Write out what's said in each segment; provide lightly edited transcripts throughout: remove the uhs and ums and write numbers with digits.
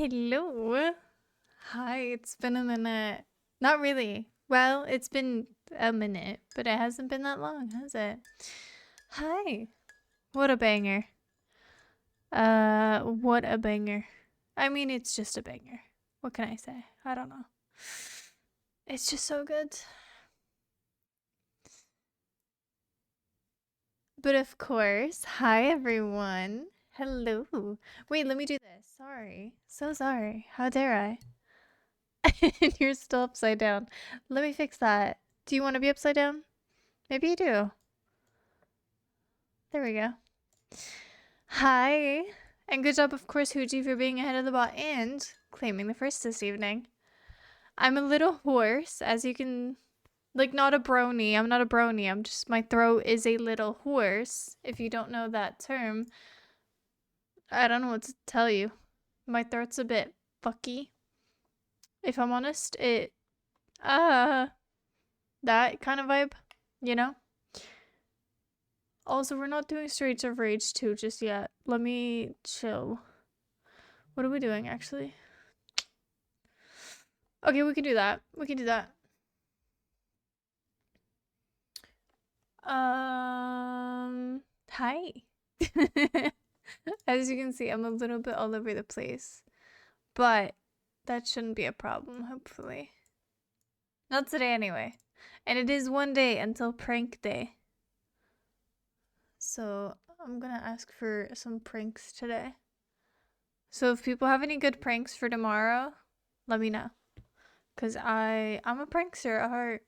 Hello. Hi, it's been a minute. Not really. Well, it's been a minute, but it hasn't been that long, has it? Hi. What a banger. What a banger. I mean, it's just a banger. What can I say? I don't know. It's just so good. But of course, hi everyone. Hello. Wait, let me do this. Sorry. So sorry. How dare I? And you're still upside down. Let me fix that. Do you want to be upside down? Maybe you do. There we go. Hi. And good job, of course, Hooji, for being ahead of the bot and claiming the first this evening. I'm a little hoarse, as you can... Like, not a brony. I'm not a brony. I'm just... My throat is a little hoarse. If you don't know that term, I don't know what to tell you. My throat's a bit fucky. If I'm honest, it... that kind of vibe, you know? Also, we're not doing Streets of Rage 2 just yet. Let me chill. What are we doing, actually? Okay, we can do that. We can do that. Hi. As you can see, I'm a little bit all over the place. But that shouldn't be a problem, hopefully. Not today, anyway. And it is one day until prank day. So I'm gonna ask for some pranks today. So if people have any good pranks for tomorrow, let me know. Because I'm a prankster at heart.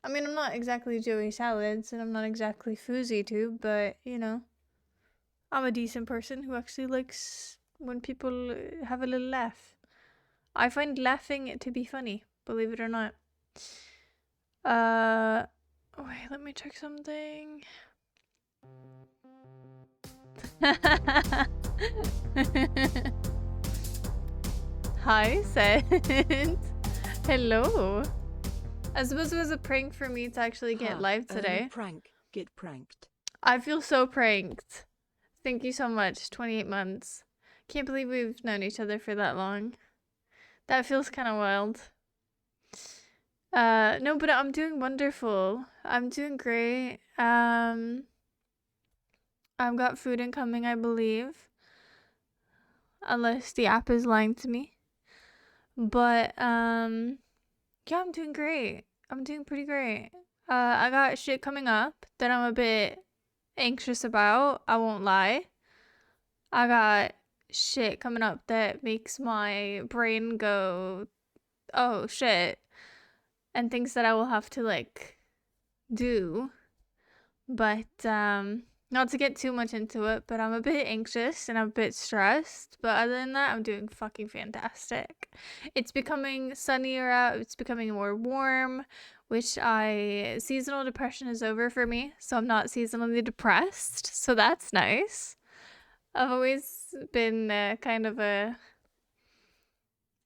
I mean, I'm not exactly Joey Salads, and I'm not exactly Fousey too, but, you know, I'm a decent person who actually likes when people have a little laugh. I find laughing to be funny, believe it or not. Wait, let me check something. Hi, Seth. Hello. I suppose it was a prank for me to actually get live today. Prank. Get pranked. I feel so pranked. Thank you so much. 28 months. Can't believe we've known each other for that long. That feels kind of wild. No, but I'm doing wonderful. I'm doing great. I've got food incoming, I believe. Unless the app is lying to me. But, yeah, I'm doing great. I'm doing pretty great. I got shit coming up that I'm a bit anxious about. I won't lie. I got shit coming up that makes my brain go, oh shit, and things that I will have to like do. But not to get too much into it, but I'm a bit anxious and I'm a bit stressed. But other than that, I'm doing fucking fantastic. It's becoming sunnier out. It's becoming more warm, which seasonal depression is over for me. So I'm not seasonally depressed. So that's nice. I've always been kind of a...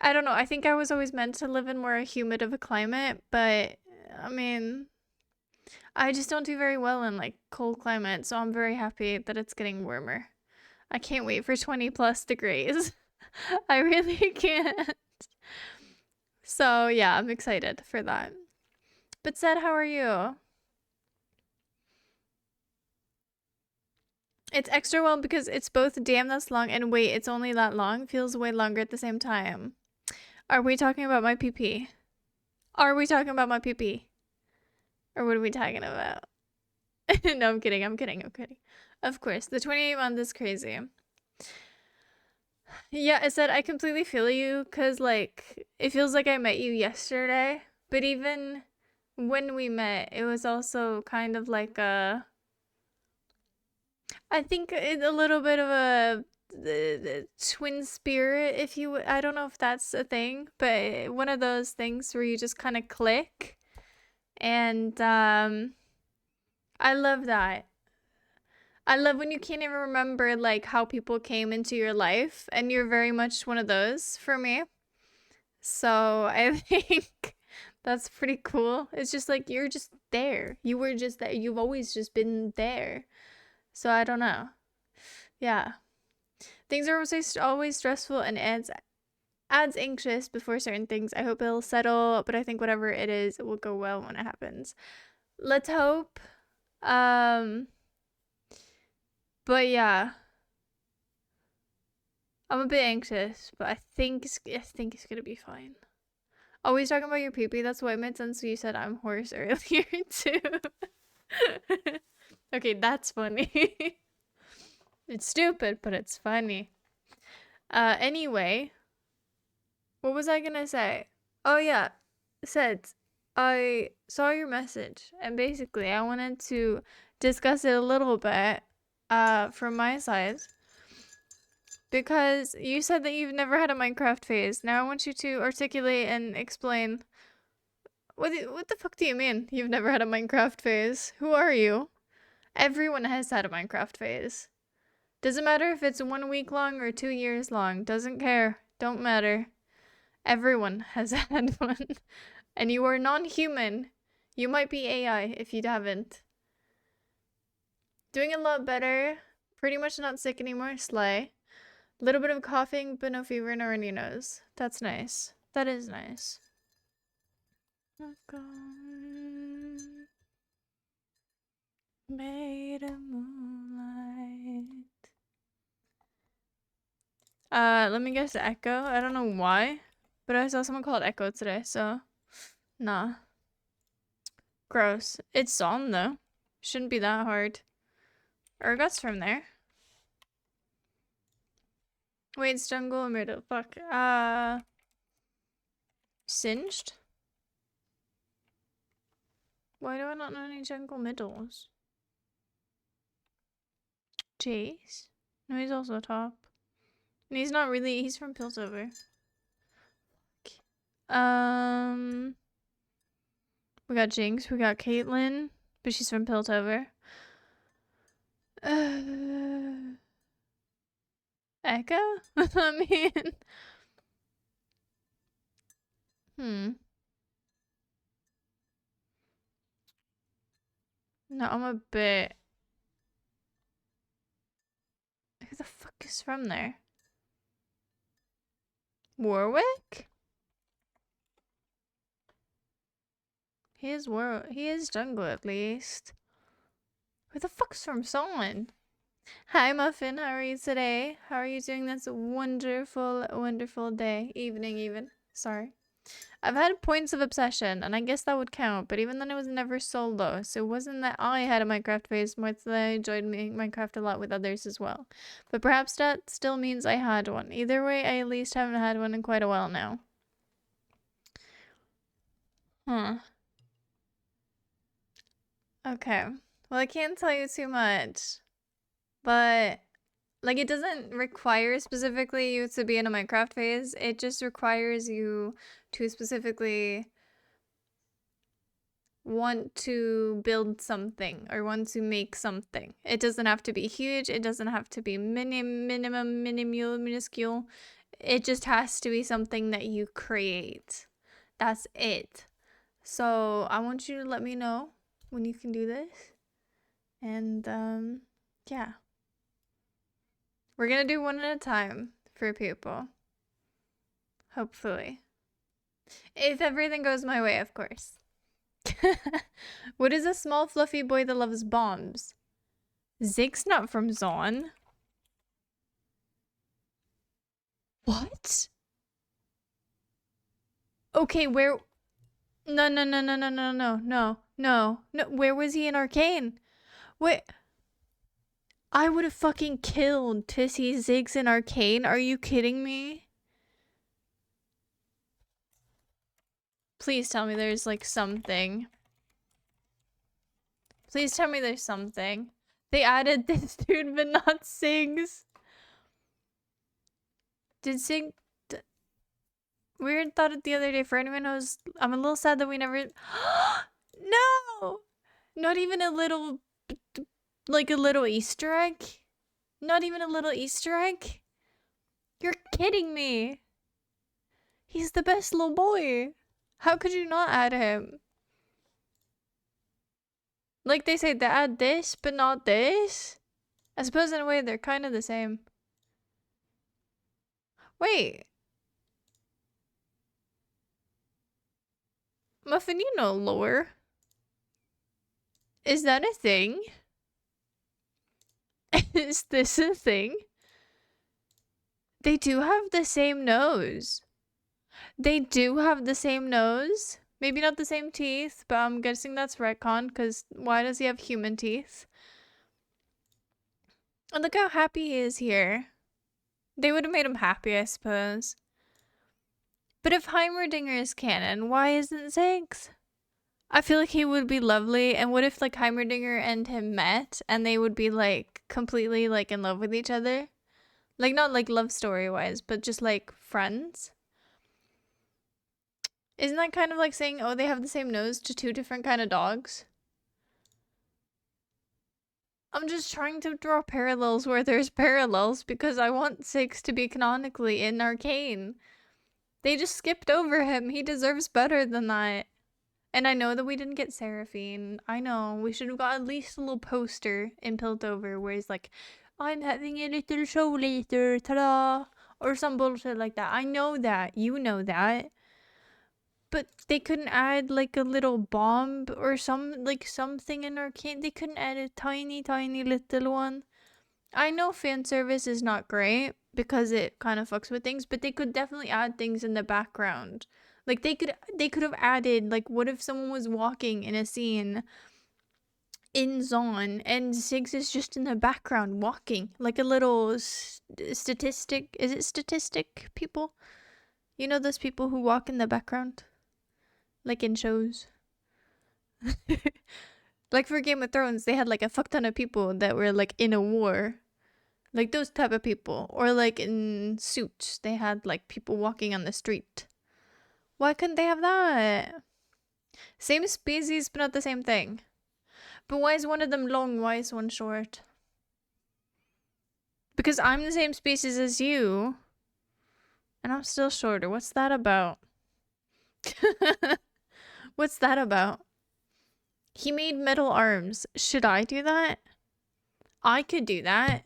I don't know. I think I was always meant to live in more humid of a climate. But, I mean... I just don't do very well in like cold climates, so I'm very happy that it's getting warmer. I can't wait for 20 plus degrees. I really can't. So yeah, I'm excited for that. But Zed, how are you? It's extra well because it's both damn that's long and wait, it's only that long. Feels way longer at the same time. Are we talking about my PP? Are we talking about my PP? Or what are we talking about? No, I'm kidding. Of course, the 28 month is crazy. Yeah, I said I completely feel you because, like, it feels like I met you yesterday. But even when we met, it was also kind of like I think it's a little bit of the twin spirit, if you... I don't know if that's a thing, but one of those things where you just kind of click. And I love that. I love when you can't even remember like how people came into your life, and you're very much one of those for me. So I think that's pretty cool. It's just like you're just there. You were just there. You've always just been there. So I don't know. Yeah. Things are always stressful and adds anxious before certain things. I hope it'll settle, but I think whatever it is, it will go well when it happens. Let's hope. But yeah. I'm a bit anxious, but I think it's gonna be fine. Always talking about your pee-pee, that's what it made sense when you said I'm hoarse earlier too. Okay, that's funny. It's stupid, but it's funny. Anyway, what was I gonna say? Oh yeah, said I saw your message, and basically I wanted to discuss it a little bit, from my side. Because you said that you've never had a Minecraft phase. Now I want you to articulate and explain. What the fuck do you mean you've never had a Minecraft phase? Who are you? Everyone has had a Minecraft phase. Doesn't matter if it's 1 week long or 2 years long. Doesn't care. Don't matter. Everyone has had one. And you are non-human. You might be AI if you haven't. Doing a lot better. Pretty much not sick anymore. Slay. Little bit of coughing, but no fever, no runny nose. That's nice. That is nice. Made of moonlight. Let me guess Echo. I don't know why, but I saw someone called Echo today, so nah. Gross. It's on though. Shouldn't be that hard. Urgot's from there. Wait, it's jungle or middle? Fuck. Singed? Why do I not know any jungle middles? Jace? No, he's also top. And he's not really, he's from Piltover. We got Jinx, we got Caitlyn, but she's from Piltover. Echo? I mean... No, I'm a bit... Who the fuck is from there? Warwick? He is jungle at least. Who the fuck's from Solon? Hi Muffin, how are you today? How are you doing this wonderful, wonderful day? Evening even. Sorry. I've had points of obsession, and I guess that would count, but even then it was never solo, so it wasn't that I had a Minecraft phase, more that I enjoyed Minecraft a lot with others as well. But perhaps that still means I had one. Either way, I at least haven't had one in quite a while now. Huh. Okay. Well, I can't tell you too much, but... Like, it doesn't require specifically you to be in a Minecraft phase. It just requires you to specifically want to build something or want to make something. It doesn't have to be huge. It doesn't have to be minuscule. It just has to be something that you create. That's it. So I want you to let me know when you can do this. And, yeah. We're gonna do one at a time for people. Hopefully. If everything goes my way, of course. What is a small fluffy boy that loves bombs? Zig's not from Zon. What? Okay, where... No. Where was he in Arcane? Wait... I would have fucking killed to see Ziggs in Arcane. Are you kidding me? Please tell me there's like something. Please tell me there's something. They added this dude, but not Ziggs. Did Zig... Weird thought it the other day. For anyone who's... I'm a little sad that we never... No! Not even a little... Like a little Easter egg? Not even a little Easter egg? You're kidding me. He's the best little boy. How could you not add him? Like they say, they add this, but not this? I suppose in a way they're kind of the same. Wait. Muffin, you know lore. Is that a thing? Is this a thing? They do have the same nose. They do have the same nose. Maybe not the same teeth, but I'm guessing that's retcon, because why does he have human teeth? And look how happy he is here. They would have made him happy, I suppose. But if Heimerdinger is canon, why isn't Ziggs? I feel like he would be lovely, and what if like Heimerdinger and him met, and they would be like completely like in love with each other? Like not like love story wise, but just like friends? Isn't that kind of like saying, oh, they have the same nose to two different kind of dogs? I'm just trying to draw parallels where there's parallels because I want Six to be canonically in Arcane. They just skipped over him. He deserves better than that. And I know that we didn't get Seraphine. I know. We should have got at least a little poster in Piltover where he's like, I'm having a little show later, ta-da! Or some bullshit like that. I know that. You know that. But they couldn't add like a little bomb or something in Arcane. They couldn't add a tiny, tiny little one. I know fan service is not great because it kind of fucks with things, but they could definitely add things in the background. Like they could have added like what if someone was walking in a scene in Zon and Ziggs is just in the background walking like a little statistic. Is it statistic people? You know those people who walk in the background? Like in shows. Like for Game of Thrones, they had like a fuck ton of people that were like in a war. Like those type of people. Or like in Suits, they had like people walking on the street. Why couldn't they have that? Same species, but not the same thing. But why is one of them long? Why is one short? Because I'm the same species as you. And I'm still shorter. What's that about? What's that about? He made metal arms. Should I do that? I could do that.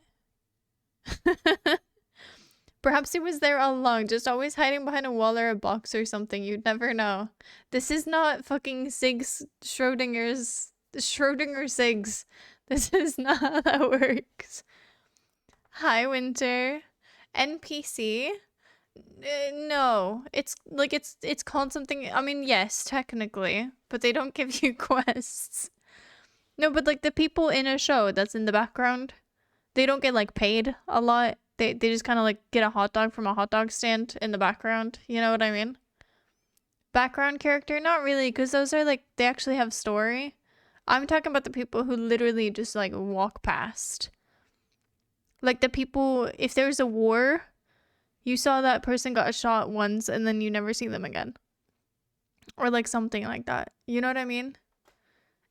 Perhaps he was there all along, just always hiding behind a wall or a box or something. You'd never know. This is not fucking Schrödinger Sigs. This is not how that works. Hi, Winter. NPC? No. It's like it's called something. I mean, yes, technically, but they don't give you quests. No, but like the people in a show that's in the background, they don't get like paid a lot. They just kind of like get a hot dog from a hot dog stand in the background. You know what I mean? Background character? Not really, because those are like, they actually have story. I'm talking about the people who literally just like walk past. Like the people, if there's a war, you saw that person got shot once and then you never see them again. Or like something like that. You know what I mean?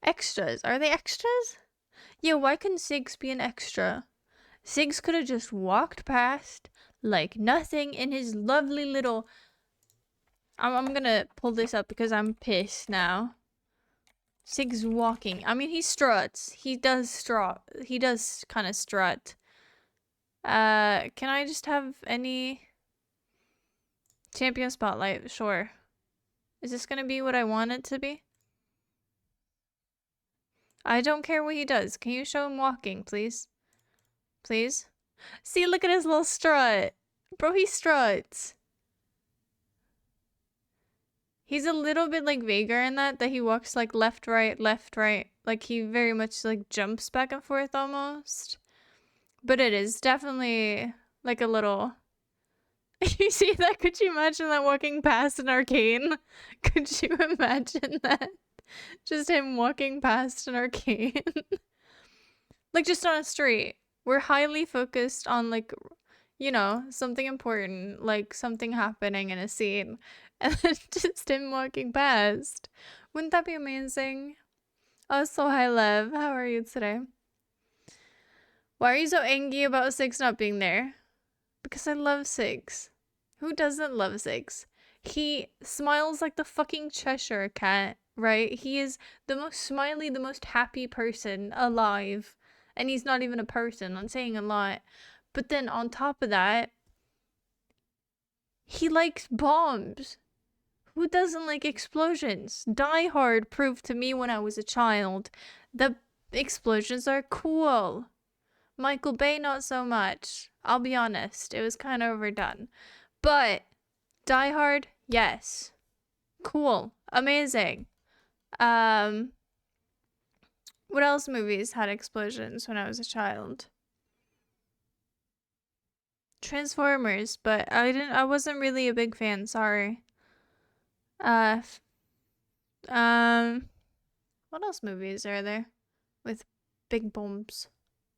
Extras. Are they extras? Yeah, why couldn't Siggs be an extra? Siggs could have just walked past like nothing in his lovely little... I'm gonna pull this up because I'm pissed now. Siggs walking. I mean, he struts. He does kind of strut. Can I just have any... Champion spotlight? Sure. Is this gonna be what I want it to be? I don't care what he does. Can you show him walking, please? Please? See, look at his little strut. Bro, he struts. He's a little bit like Vhagar in that he walks like left, right. Like he very much like jumps back and forth almost. But it is definitely like a little... You see that? Could you imagine that walking past an Arcane? Could you imagine that? Just him walking past an Arcane. Like just on a street. We're highly focused on like, you know, something important, like something happening in a scene. And then just him walking past. Wouldn't that be amazing? Oh, so hi, Lev. How are you today? Why are you so angry about Six not being there? Because I love Six. Who doesn't love Six? He smiles like the fucking Cheshire cat, right? He is the most smiley, the most happy person alive. And he's not even a person. I'm saying a lot. But then on top of that, He likes bombs. Who doesn't like explosions? Die Hard proved to me when I was a child that explosions are cool. Michael Bay, not so much. I'll be honest, it was kind of overdone. But Die Hard, yes. Cool. Amazing. What else movies had explosions when I was a child? Transformers, but I wasn't really a big fan, sorry. What else movies are there with big bombs,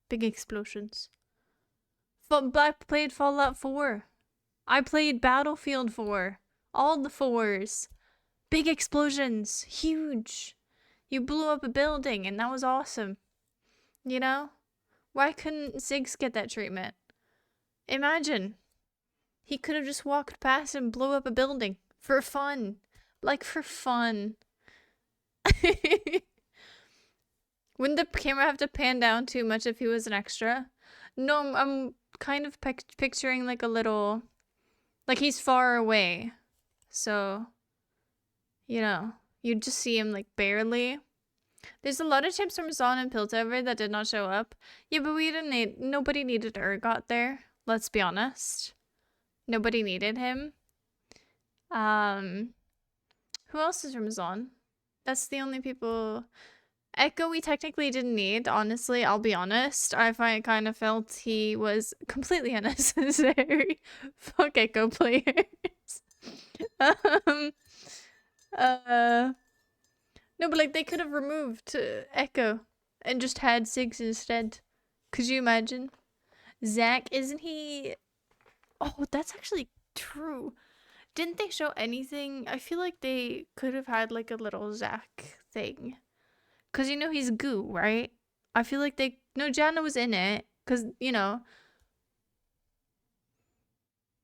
big explosions? I played Fallout 4. I played Battlefield 4. All the 4s. Big explosions. Huge. You blew up a building and that was awesome. You know? Why couldn't Ziggs get that treatment? Imagine. He could have just walked past and blew up a building. For fun. Like, for fun. Wouldn't the camera have to pan down too much if he was an extra? No, I'm kind of picturing like a little... Like, he's far away. So, you know, you'd just see him like barely. There's a lot of chips from Zahn and Piltover that did not show up. Yeah, but we didn't need... Nobody needed Urgot there. Let's be honest. Nobody needed him. Who else is from Zahn? That's the only people... Echo we technically didn't need, honestly, I'll be honest. I kind of felt he was completely unnecessary. Fuck Echo players. No, but like they could have removed Echo and just had Ziggs instead. Could you imagine? Zach, isn't he... Oh, that's actually true. Didn't they show anything? I feel like they could have had like a little Zach thing. Because you know he's goo, right? I feel like they... No, Jana was in it. Because, you know...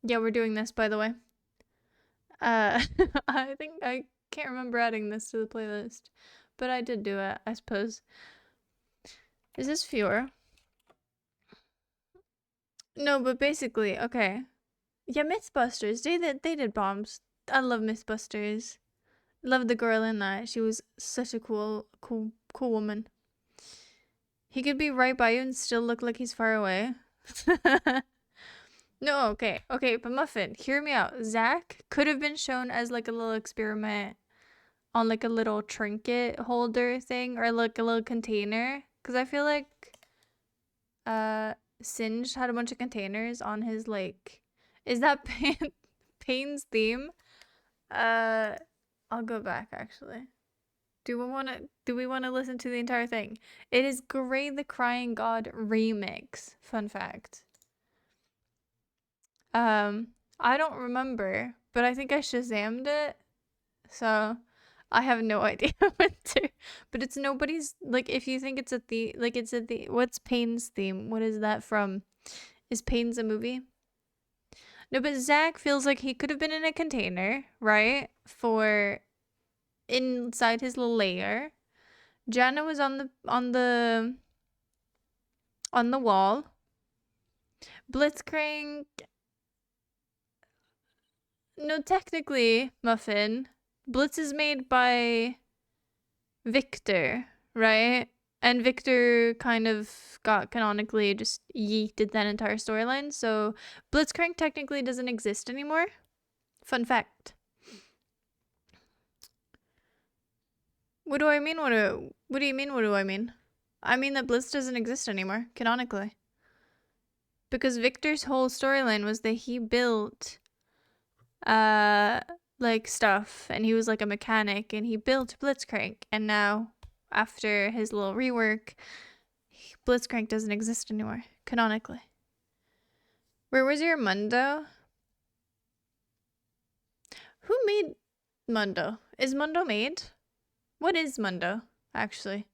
Yeah, we're doing this, by the way. I think... I can't remember adding this to the playlist. But I did do it, I suppose. Is this Fiora? No, but basically, okay. Yeah, Mythbusters. They did bombs. I love Mythbusters. Love the girl in that. She was such a cool woman. He could be right by you and still look like he's far away. No, okay, but Muffin, hear me out. Zach could have been shown as like a little experiment on like a little trinket holder thing or like a little container. Because I feel like Singed had a bunch of containers on his like... Is that Payne's theme? I'll go back actually. Do we want to listen to the entire thing? It is Gray the Crying God remix. Fun fact. I don't remember, but I think I Shazammed it. So I have no idea what to. But it's nobody's, like, if you think it's what's Payne's theme? What is that from? Is Payne's a movie? No, but Zach feels like he could have been in a container, right? For inside his little lair. Jana was on the wall. Blitzcrank. No, technically, Muffin. Blitz is made by Victor, right? And Victor kind of got canonically just yeeted that entire storyline. So Blitzcrank technically doesn't exist anymore. Fun fact. What do I mean? What do you mean? What do I mean? I mean that Blitz doesn't exist anymore, canonically. Because Victor's whole storyline was that he built, like, stuff. And he was, like, a mechanic. And he built Blitzcrank. And now, after his little rework, Blitzcrank doesn't exist anymore, canonically. Where was your Mundo? Who made Mundo? Is Mundo made? What is Mundo, actually?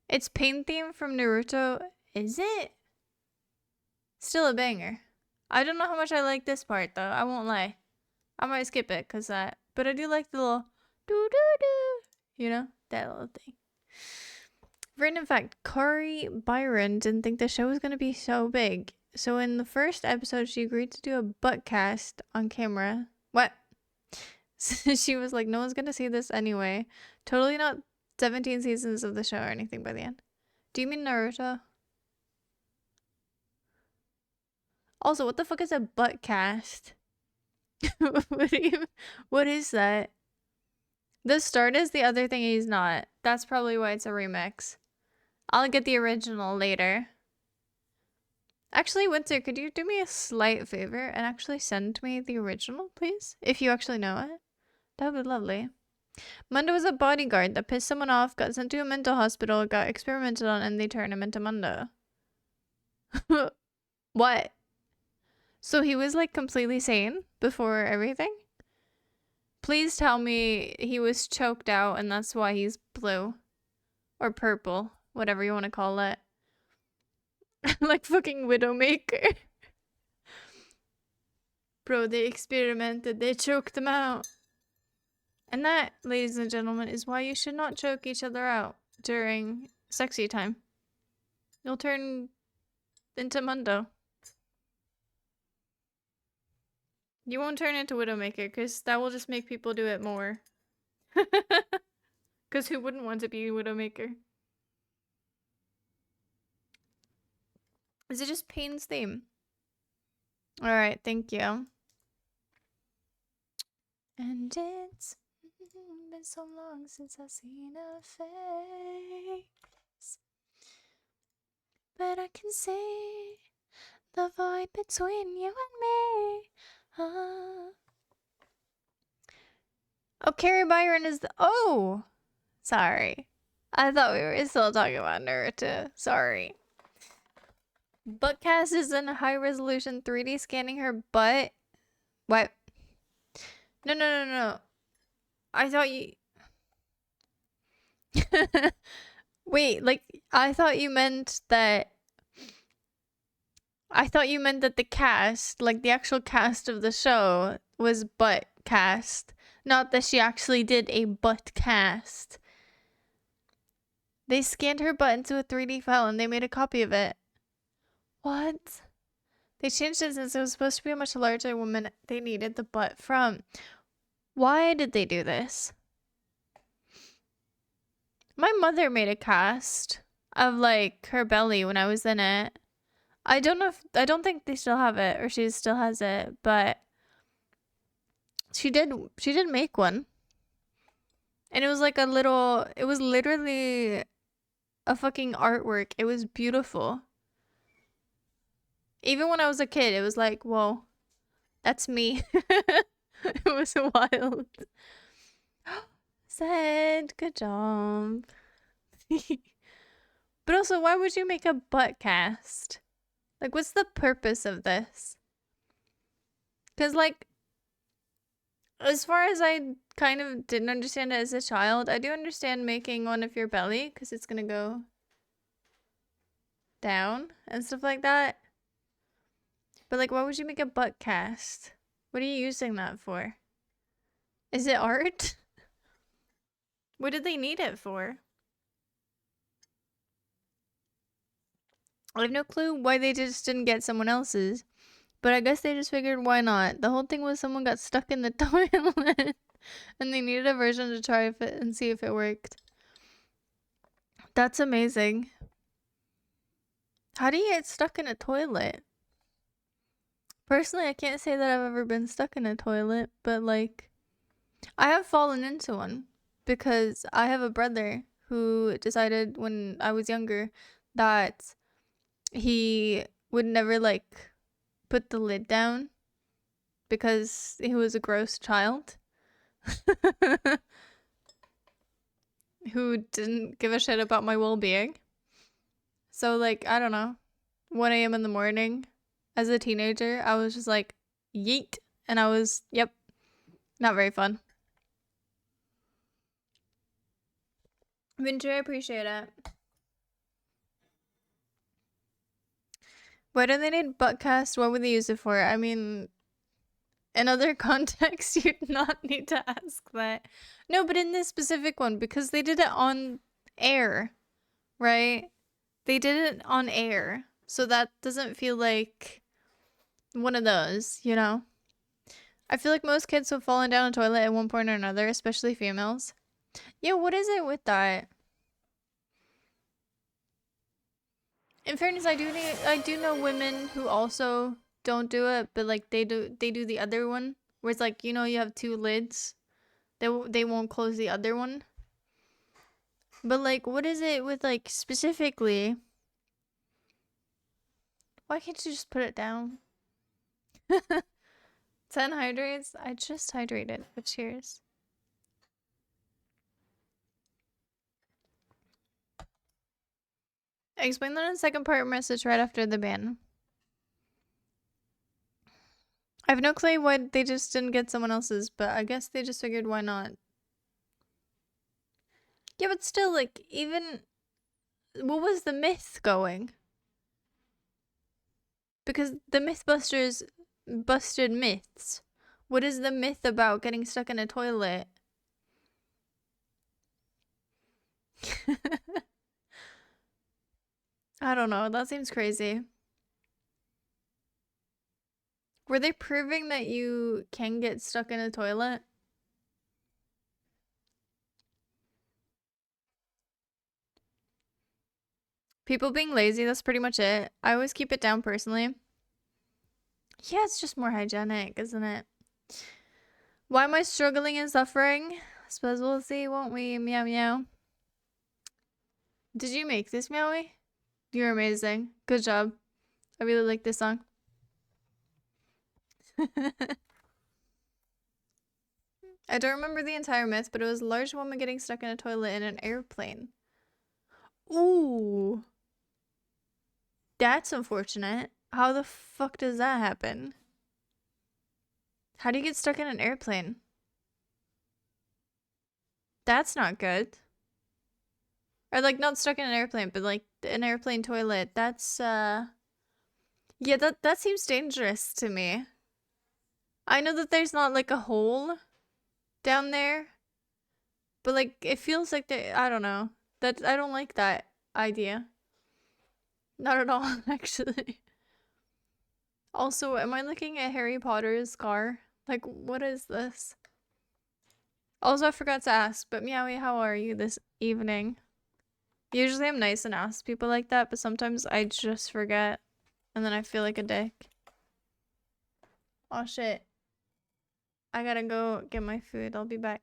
It's Pain theme from Naruto. Is it? Still a banger. I don't know how much I like this part, though. I won't lie. I might skip it, but I do like the little doo-doo-doo. You know? That little thing. Random fact. Kari Byron didn't think the show was going to be so big. So in the first episode, she agreed to do a butt cast on camera. What? She was like, no one's gonna see this anyway. Totally not 17 seasons of the show or anything by the end. Do you mean Naruto? Also, what the fuck is a butt cast? What is that? The start is the other thing he's not. That's probably why it's a remix. I'll get the original later. Actually, Winter, could you do me a slight favor and actually send me the original, please? If you actually know it. That would be lovely. Mundo was a bodyguard that pissed someone off, got sent to a mental hospital, got experimented on, and they turned him into Mundo. What? So he was like completely sane before everything? Please tell me he was choked out and that's why he's blue. Or purple. Whatever you want to call it. Like fucking Widowmaker. Bro, they experimented. They choked him out. And that, ladies and gentlemen, is why you should not choke each other out during sexy time. You'll turn into Mundo. You won't turn into Widowmaker, because that will just make people do it more. Because who wouldn't want to be Widowmaker? Is it just Payne's theme? Alright, thank you. And it's been so long since I've seen a face, but I can see the void between you and me. Oh, Carrie Byron is the— oh! Sorry. I thought we were still talking about Naruto. Sorry. Buttcast is in high-resolution 3D scanning her butt. What? No. I thought you... Wait, like, I thought you meant that the cast, like the actual cast of the show, was butt cast. Not that she actually did a butt cast. They scanned her butt into a 3D file and they made a copy of it. What? They changed it since it was supposed to be a much larger woman they needed the butt from. Why did they do this? My mother made a cast of like her belly when I was in it. I don't think they still have it or she still has it, but she did make one. And it was like it was literally a fucking artwork. It was beautiful. Even when I was a kid, it was like, whoa, that's me. It was wild. Said, good job. But also, why would you make a butt cast? Like, what's the purpose of this? Because, like, as far as I kind of didn't understand it as a child, I do understand making one of your belly, because it's going to go down and stuff like that. But, like, why would you make a butt cast? What are you using that for? Is it art? What did they need it for? I have no clue why they just didn't get someone else's. But I guess they just figured, why not? The whole thing was someone got stuck in the toilet. And they needed a version to try it and see if it worked. That's amazing. How do you get stuck in a toilet? Personally, I can't say that I've ever been stuck in a toilet. But, like, I have fallen into one. Because I have a brother who decided when I was younger that he would never, like, put the lid down because he was a gross child who didn't give a shit about my well-being. So, like, I don't know, 1 a.m. in the morning as a teenager, I was just like, yeet. And I was, yep, not very fun. Winter, I appreciate it. Why do they need butt cast? What would they use it for? I mean, in other contexts, you'd not need to ask that. No, but in this specific one, because they did it on air, right? They did it on air. So that doesn't feel like one of those, you know? I feel like most kids have fallen down a toilet at one point or another, especially females. Yeah, what is it with that? In fairness, I do know women who also don't do it, but like they do the other one, where it's like, you know, you have two lids. They won't close the other one. But like, what is it with like specifically? Why can't you just put it down? 10 hydrates? I just hydrated, but cheers. I explained that in the second part message right after the ban. I have no clue why they just didn't get someone else's, but I guess they just figured why not. Yeah, but still, like, even... What was the myth going? Because the Mythbusters busted myths. What is the myth about getting stuck in a toilet? I don't know. That seems crazy. Were they proving that you can get stuck in a toilet? People being lazy, that's pretty much it. I always keep it down personally. Yeah, it's just more hygienic, isn't it? Why am I struggling and suffering? I suppose we'll see, won't we? Meow meow. Did you make this, Meowie? You're amazing. Good job. I really like this song. I don't remember the entire myth, but it was a large woman getting stuck in a toilet in an airplane. Ooh. That's unfortunate. How the fuck does that happen? How do you get stuck in an airplane? That's not good. Or like not stuck in an airplane, but like an airplane toilet. That's yeah, that seems dangerous to me. I know that there's not like a hole down there, but like it feels like I don't know. That I don't like that idea. Not at all, actually. Also, am I looking at Harry Potter's car? Like, what is this? Also, I forgot to ask, but Meowie, how are you this evening? Usually I'm nice and ask people like that, but sometimes I just forget, and then I feel like a dick. Oh shit. I gotta go get my food. I'll be back.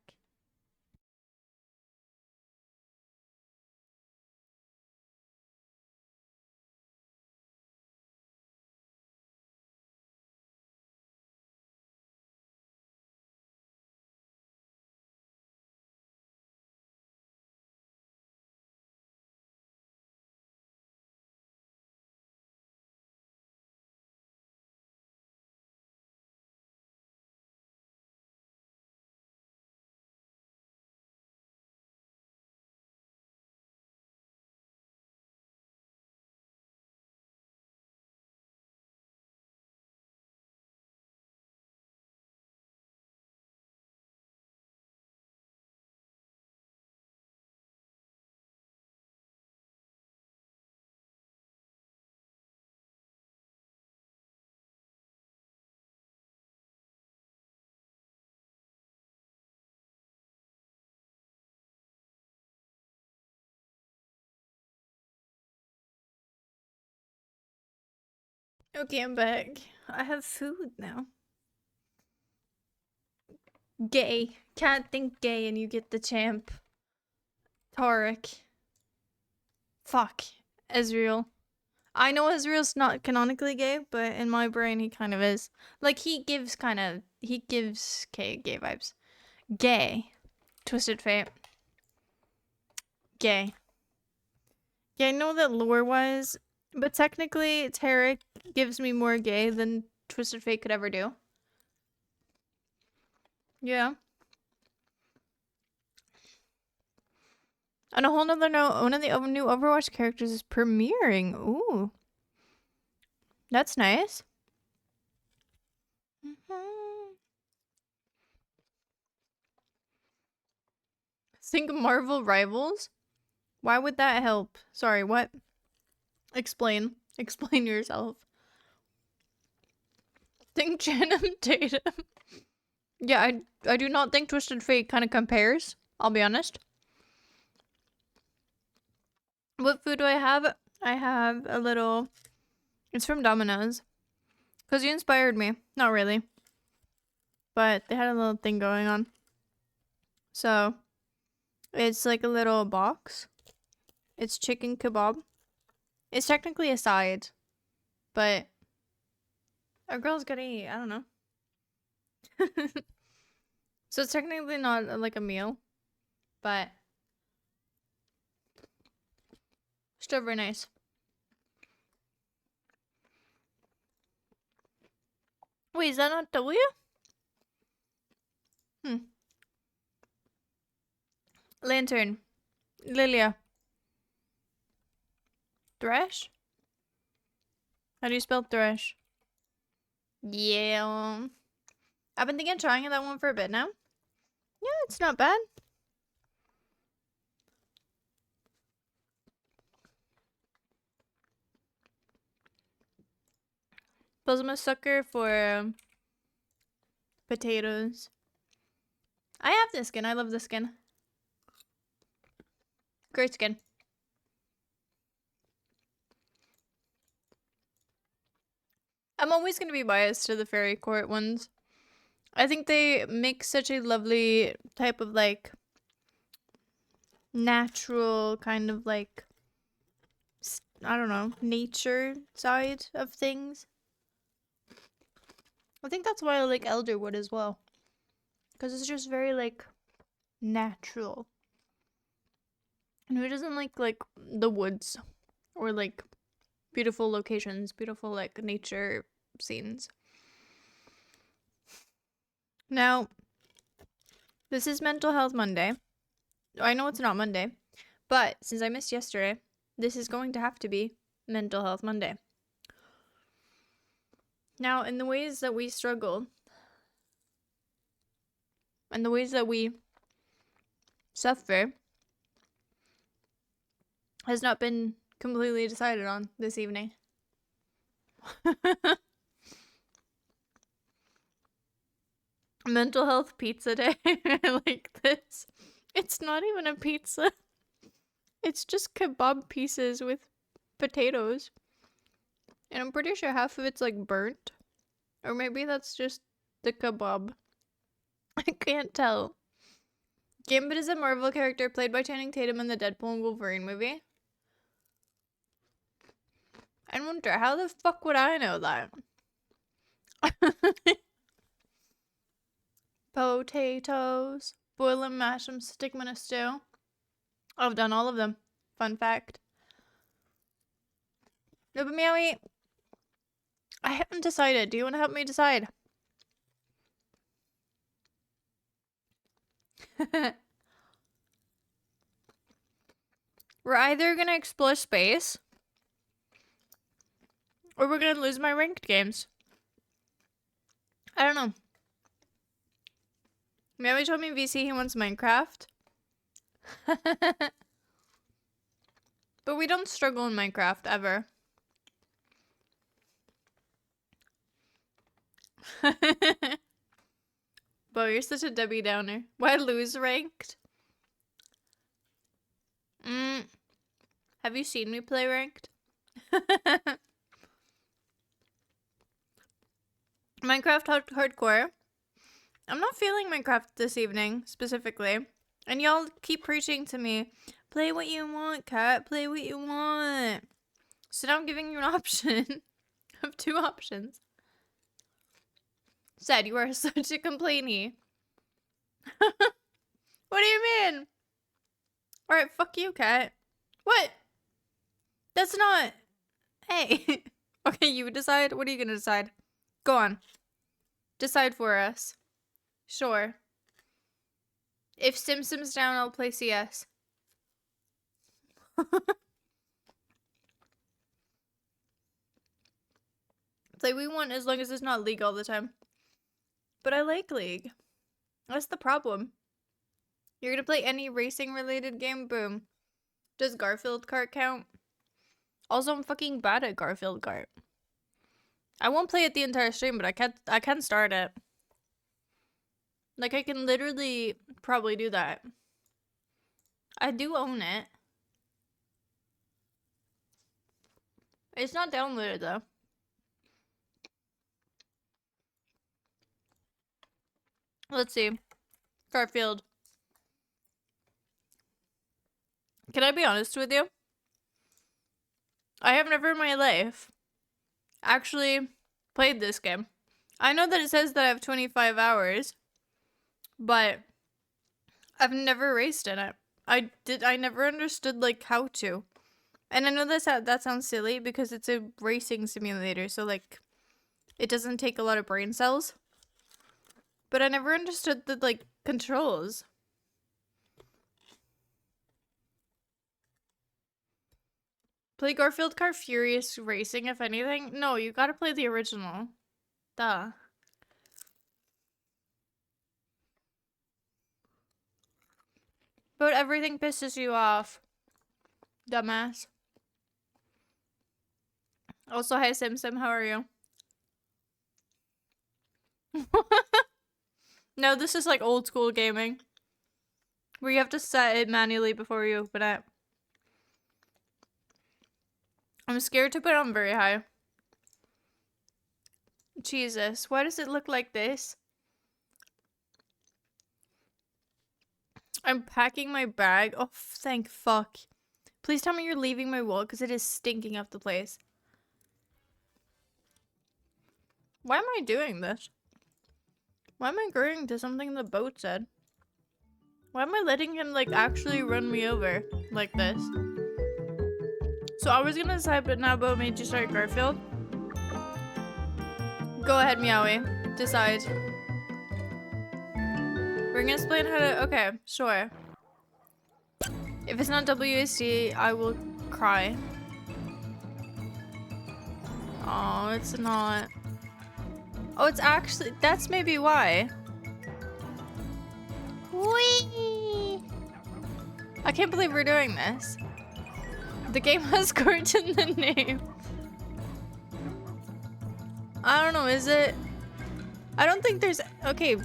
Okay, I'm back. I have food now. Gay. Can't think gay and you get the champ. Tarek. Fuck. Ezreal. I know Ezreal's not canonically gay, but in my brain he kind of is. Like, he gives gay vibes. Gay. Twisted Fate. Gay. Yeah, I know that lore-wise, but technically Tarek gives me more gay than Twisted Fate could ever do. Yeah. On a whole nother note, one of the new Overwatch characters is premiering. Ooh. That's nice. Think Marvel Rivals? Why would that help? Sorry, what? Explain. Explain yourself. Think Channing Tatum. Yeah, I do not think Twisted Fate kind of compares. I'll be honest. What food do I have? I have a little... It's from Domino's. Because you inspired me. Not really. But they had a little thing going on. So, it's like a little box. It's chicken kebab. It's technically a side. But a girl's gotta eat. I don't know. So it's technically not like a meal. But still very nice. Wait, is that not W? Lantern. Lilia. Thresh? How do you spell thresh? Yeah. I've been thinking of trying that one for a bit now. Yeah, it's not bad. Plus, I'm a sucker for potatoes. I have this skin. I love this skin. Great skin. I'm always going to be biased to the fairy court ones. I think they make such a lovely type of like natural kind of like, I don't know, nature side of things. I think that's why I like Elderwood as well. Because it's just very like natural. And who doesn't like the woods or like beautiful locations, beautiful like nature scenes? Now, this is Mental Health Monday. I know it's not Monday, but since I missed yesterday, this is going to have to be Mental Health Monday. Now, in the ways that we struggle, and the ways that we suffer, has not been completely decided on this evening. Mental health pizza day. I like this. It's not even a pizza. It's just kebab pieces with potatoes. And I'm pretty sure half of it's like burnt. Or maybe that's just the kebab. I can't tell. Gambit is a Marvel character played by Channing Tatum in the Deadpool and Wolverine movie. I wonder, how the fuck would I know that? Potatoes. Boil them, mash them, stick them in a stew. I've done all of them. Fun fact. No, but Meowie, I haven't decided. Do you want to help me decide? We're either gonna explore space, or we're gonna lose my ranked games. I don't know. Meowie told me VC he wants Minecraft. But we don't struggle in Minecraft, ever. Bo, you're such a Debbie Downer. Why lose ranked? Have you seen me play ranked? Minecraft hardcore. I'm not feeling Minecraft this evening, specifically. And y'all keep preaching to me, play what you want, Kat. Play what you want. So now I'm giving you an option of 2 options. Said you are such a complainee. What do you mean? Alright, fuck you, Kat. What? That's not... Hey. Okay, you decide. What are you gonna decide? Go on. Decide for us. Sure. If Sim's down, I'll play CS. Play we want as long as it's not League all the time. But I like League. That's the problem. You're gonna play any racing related game? Boom. Does Kartfield count? Also, I'm fucking bad at Garfield Kart. I won't play it the entire stream, but I can start it. Like, I can literally probably do that. I do own it. It's not downloaded, though. Let's see. Kartfield. Can I be honest with you? I have never in my life actually played this game. I know that it says that I have 25 hours, but I've never raced in it. I never understood, like, how to. And I know that sounds silly because it's a racing simulator, so, like, it doesn't take a lot of brain cells. But I never understood the, like, controls. Play Garfield Kart Furious Racing, if anything? No, you gotta play the original. Duh. But everything pisses you off. Dumbass. Also, hi Sim, how are you? No, this is like old school gaming. Where you have to set it manually before you open it. I'm scared to put it on very high. Jesus, why does it look like this? I'm packing my bag. Oh, thank fuck. Please tell me you're leaving my wall because it is stinking up the place. Why am I doing this? Why am I agreeing to something the boat said? Why am I letting him, like, actually run me over like this? So I was gonna decide, but now Bo made you start Garfield. Go ahead, Meowie. Decide. We're gonna explain how to- okay, sure. If it's not WASD, I will cry. Oh, it's not. Oh, it's actually- that's maybe why. Whee! I can't believe we're doing this. The game has Kart in the name. I don't know, is it? I don't think there's- okay.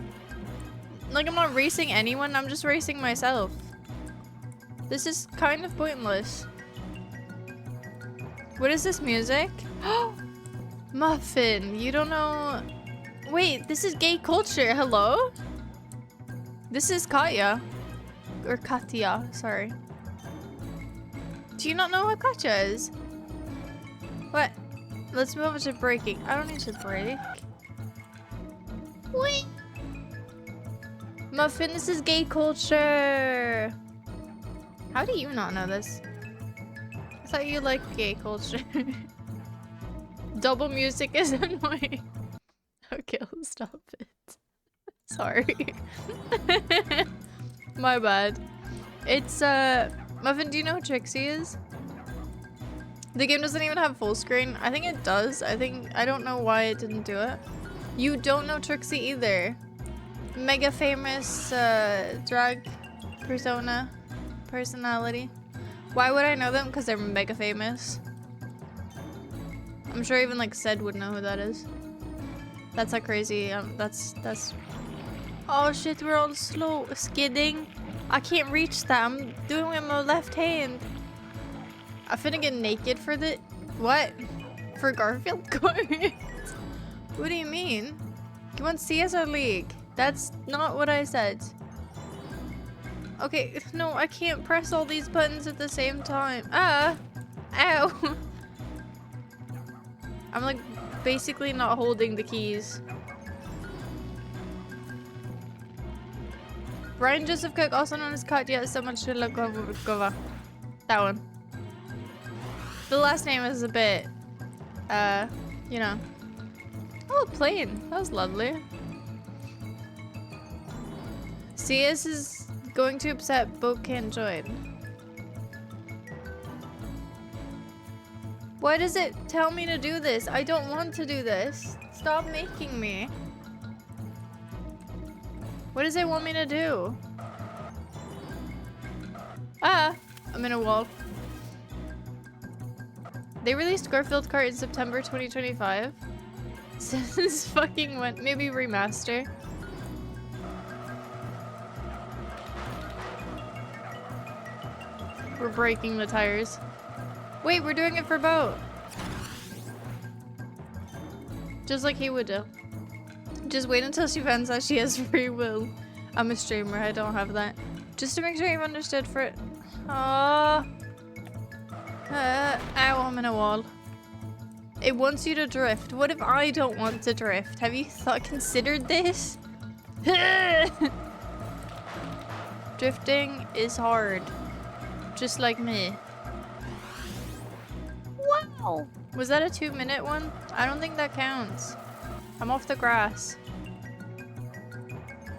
Like, I'm not racing anyone, I'm just racing myself. This is kind of pointless. What is this music? Muffin, you don't know- wait, this is gay culture, hello? This is Katya. Or Katya, sorry. Do you not know what Katya is? What? Let's move over to braking. I don't need to brake. Wait. Muffin, this is gay culture. How do you not know this? I thought you liked gay culture. Double music is annoying. Okay, I'll stop it. Sorry. My bad. It's, Muffin, do you know who Trixie is? The game doesn't even have full screen. I think it does. I don't know why it didn't do it. You don't know Trixie either. Mega famous, drag personality. Why would I know them? Because they're mega famous. I'm sure even, like, Sed would know who that is. That's how crazy, that's... Oh shit, we're all slow skidding. I can't reach that. I'm doing it with my left hand. I finna get naked for the- what? For Garfield Kart? What do you mean? You want CSR League? That's not what I said. Okay, no, I can't press all these buttons at the same time. Ah! Ow! I'm, like, basically not holding the keys. Brian Joseph Cook, also known as Katya, is so much to look over. That one. The last name is a bit, you know. Oh, a plane. That was lovely. CS is going to upset Bo can't join. Why does it tell me to do this? I don't want to do this. Stop making me. What does it want me to do? Ah! I'm in a wall. They released Kartfield Kart in September 2025. Since fucking when? Maybe remaster. We're breaking the tires. Wait, we're doing it for boat. Just like he would do. Just wait until she finds out she has free will. I'm a streamer, I don't have that. Just to make sure you've understood for it. Ow, I'm in a wall. It wants you to drift. What if I don't want to drift? Have you considered this? Drifting is hard. Just like me. Wow! Was that a 2-minute one? I don't think that counts. I'm off the grass.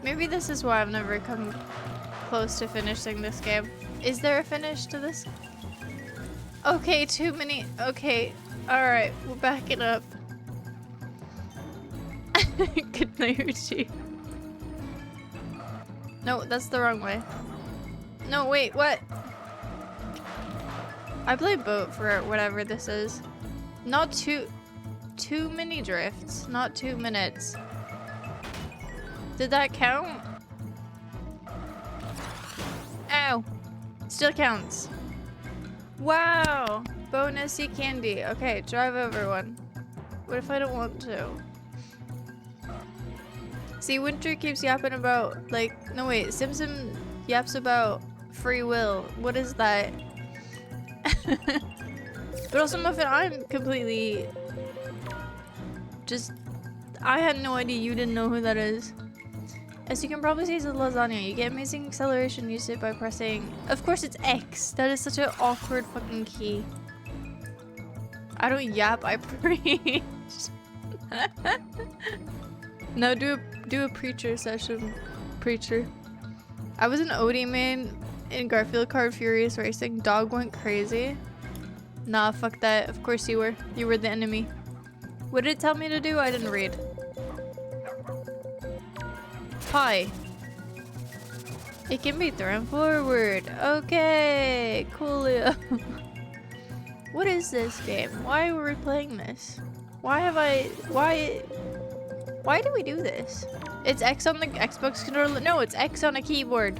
Maybe this is why I've never come close to finishing this game. Is there a finish to this? Okay, too many. Okay, alright, we're backing up. Good night, Uchi. No, that's the wrong way. No, wait, what? I play boat for whatever this is. Not too many drifts, not 2 minutes. Did that count? Ow! Still counts. Wow! Bonusy candy. Okay, drive over one. What if I don't want to? See, Winter keeps yapping about, like, no wait, Simpson yaps about free will. What is that? But also, Muffin, I'm completely just... I had no idea you didn't know who that is. As you can probably see, it's a lasagna. You get amazing acceleration, use it by pressing... Of course it's X! That is such an awkward fucking key. I don't yap, I preach. No, do a preacher session. Preacher. I was an Odie main in Garfield Kart Furious Racing. Dog went crazy. Nah, fuck that. Of course you were. You were the enemy. What did it tell me to do? I didn't read. Pie. It can be thrown forward. Okay, coolio. What is this game? Why were we playing this? Why do we do this? It's X on the Xbox controller. No, it's X on a keyboard.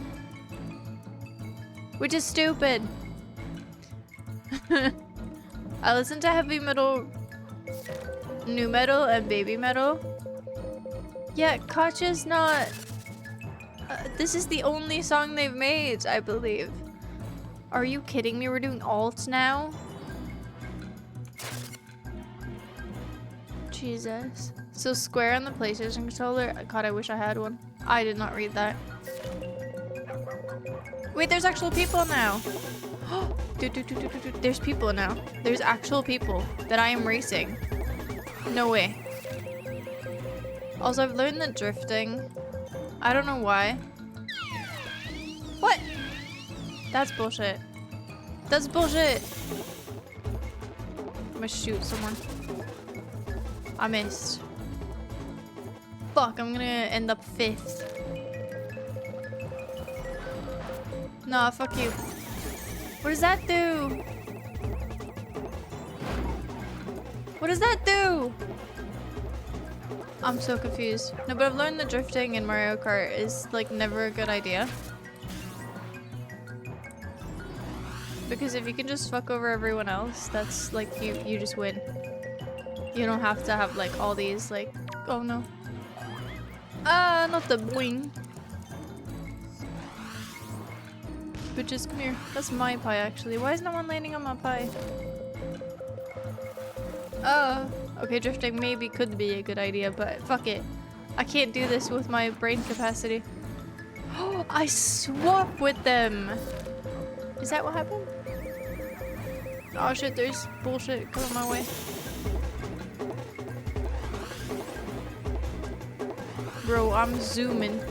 Which is stupid. I listen to heavy metal, new metal, and baby metal. Yeah, Katja's not... this is the only song they've made, I believe. Are you kidding me? We're doing alt now? Jesus. So square on the PlayStation controller? God, I wish I had one. I did not read that. Wait, there's actual people now. There's people now. There's actual people that I am racing. No way. Also, I've learned that drifting... I don't know why. What? That's bullshit. That's bullshit. I'm gonna shoot someone. I missed. Fuck, I'm gonna end up 5th. Nah, fuck you. What does that do? What does that do? I'm so confused. No, but I've learned that drifting in Mario Kart is like never a good idea. Because if you can just fuck over everyone else, that's like you just win. You don't have to have like all these like, oh no. Not the boing. Bitches, come here. That's my pie actually. Why is no one landing on my pie? Okay, drifting maybe could be a good idea, but fuck it. I can't do this with my brain capacity. Oh, I swap with them! Is that what happened? Oh shit, there's bullshit coming my way. Bro, I'm zooming.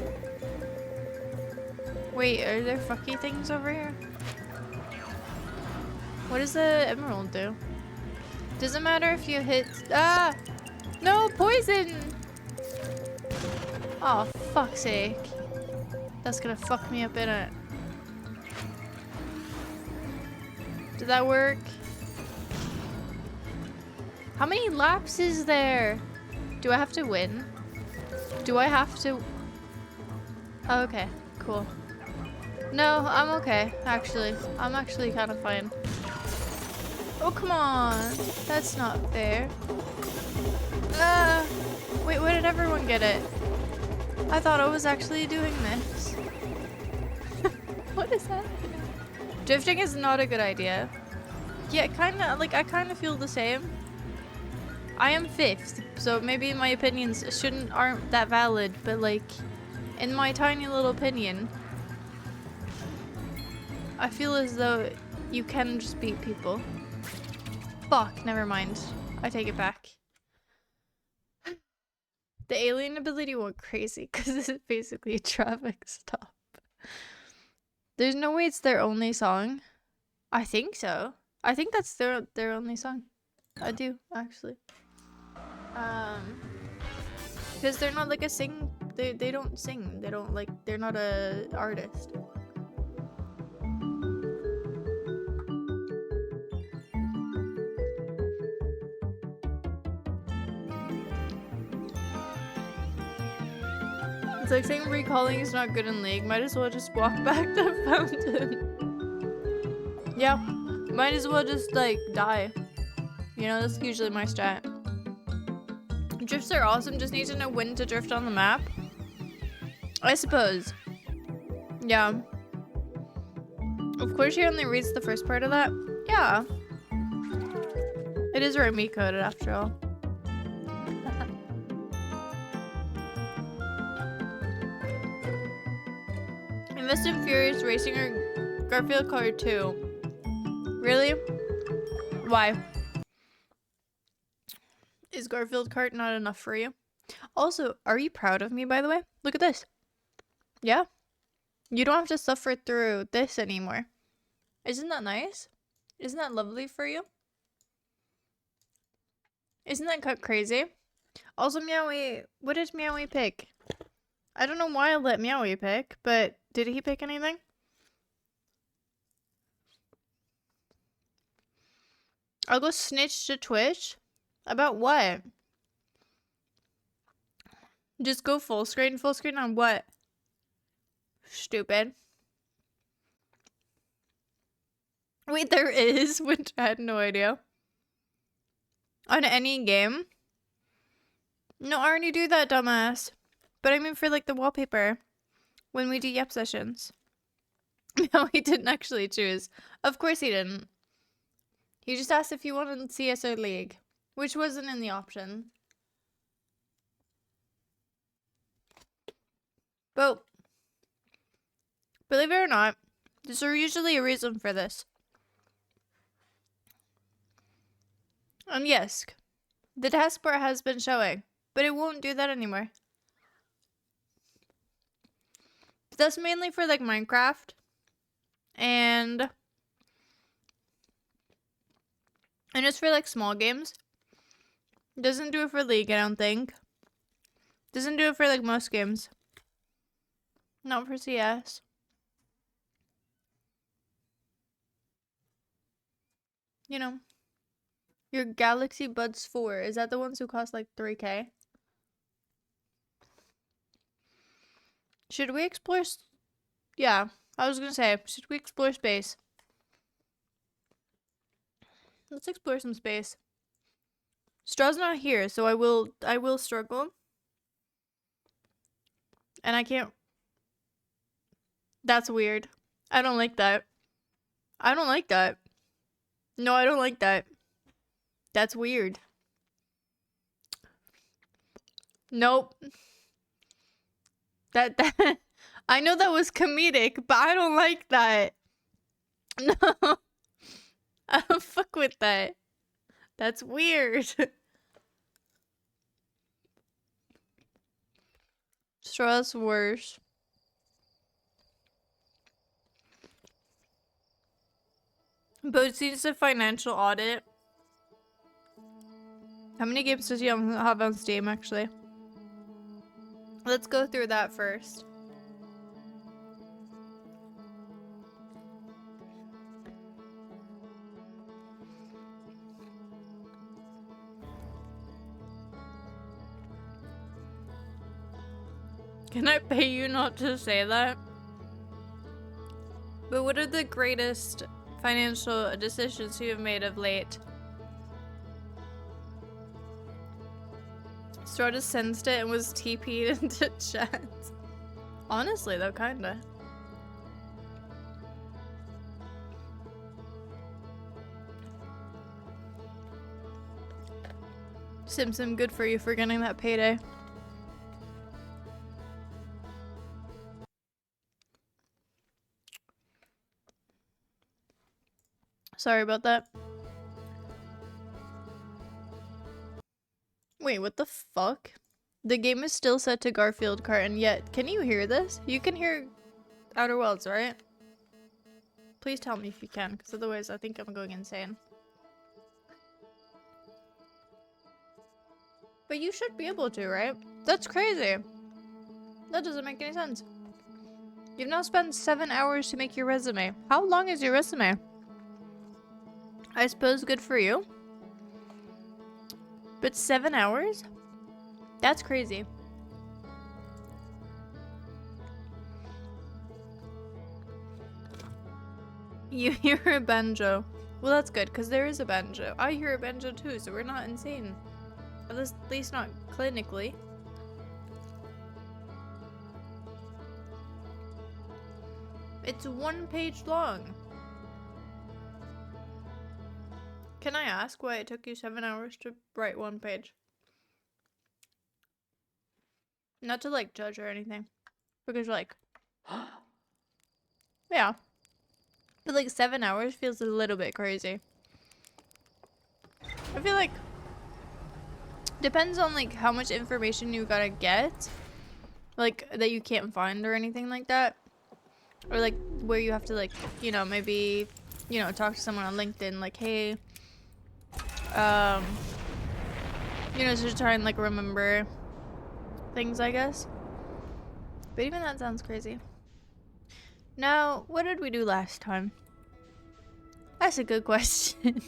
Wait, are there fucky things over here? What does the emerald do? Doesn't matter if you hit... Ah! No, poison! Oh, fuck's sake. That's gonna fuck me up in it. Did that work? How many laps is there? Do I have to win? Do I have to? Oh, okay, cool. No, I'm okay, actually. I'm actually kind of fine. Oh, come on. That's not fair. Wait, where did everyone get it? I thought I was actually doing this. What is that? Drifting is not a good idea. Yeah, I kind of feel the same. I am 5th, so maybe my opinions aren't that valid, but like, in my tiny little opinion, I feel as though you can just beat people. Fuck, never mind. I take it back. The alien ability went crazy because this is basically a traffic stop. There's no way it's their only song. I think so. I think that's their only song. I do, actually. Because they're not like a they don't sing. They don't like, they're not a artist. It's like saying recalling is not good in League. Might as well just walk back to Fountain. Yeah, might as well just like die. You know, that's usually my strat. Drifts are awesome, just need to know when to drift on the map. I suppose. Yeah. Of course she only reads the first part of that. Yeah. It is where me coded after all. Invest in Furious Racing or Garfield Kart 2. Really? Why? Is Garfield Kart not enough for you? Also, are you proud of me, by the way? Look at this. Yeah? You don't have to suffer through this anymore. Isn't that nice? Isn't that lovely for you? Isn't that crazy? Also, Meowie, what did Meowie pick? I don't know why I let Meowie pick, but did he pick anything? I'll go snitch to Twitch? About what? Just go full screen? Full screen on what? Stupid. Wait, there is? Which I had no idea. On any game? No, I already do that, dumbass. But I mean for like the wallpaper. When we do Yep sessions. No, he didn't actually choose. Of course he didn't. He just asked if you wanted CS or League. Which wasn't in the option. But believe it or not, there's usually a reason for this. And yes, the taskbar has been showing, but it won't do that anymore. But that's mainly for like Minecraft. And it's for like small games. Doesn't do it for League, I don't think. Doesn't do it for like most games. Not for CS. You know. Your Galaxy Buds 4. Is that the ones who cost like 3K? Should we explore... Yeah, I was gonna say, should we explore space? Let's explore some space. Straw's not here, so I will struggle. And I can't... That's weird. I don't like that. I don't like that. No, I don't like that. That's weird. Nope. That I know that was comedic, but I don't like that. No. I don't fuck with that. That's weird. Straw's worse. But it seems a financial audit. How many games does he have on Steam, actually? Let's go through that first. Can I pay you not to say that? But what are the greatest financial decisions you have made of late? Sort of sensed it and was TP'd into chat. Honestly though, kinda. Simpson, good for you for getting that payday. Sorry about that. Wait, what the fuck? The game is still set to Garfield Kart, and yet, can you hear this? You can hear Outer Worlds, right? Please tell me if you can, because otherwise I think I'm going insane. But you should be able to, right? That's crazy. That doesn't make any sense. You've now spent 7 hours to make your resume. How long is your resume? I suppose good for you. But 7 hours? That's crazy. You hear a banjo. Well, that's good, because there is a banjo. I hear a banjo too, so we're not insane. At least not clinically. It's 1 page long. Can I ask why it took you 7 hours to write 1 page? Not to like judge or anything. Because like... yeah. But like 7 hours feels a little bit crazy. I feel like... depends on like how much information you gotta get. Like that you can't find or anything like that. Or like where you have to like, you know, maybe, you know, talk to someone on LinkedIn like, hey, you know, to try and like remember things, I guess. But even that sounds crazy. Now, what did we do last time? That's a good question.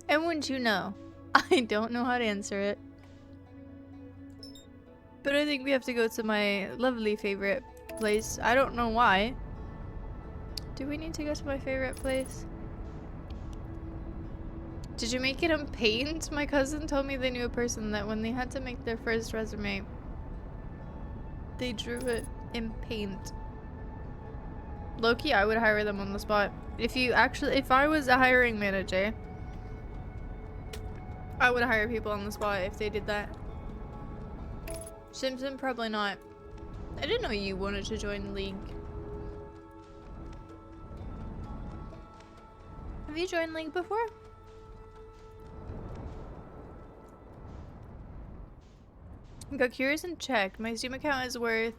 And wouldn't you know, I don't know how to answer it. But I think we have to go to my lovely favorite place. I don't know why. Do we need to go to my favorite place? Did you make it in paint? My cousin told me they knew a person that when they had to make their first resume, they drew it in paint. Loki, I would hire them on the spot. If I was a hiring manager, I would hire people on the spot if they did that. Simpson, probably not. I didn't know you wanted to join the league. Have you joined League before? Got curious and checked. My Steam account is worth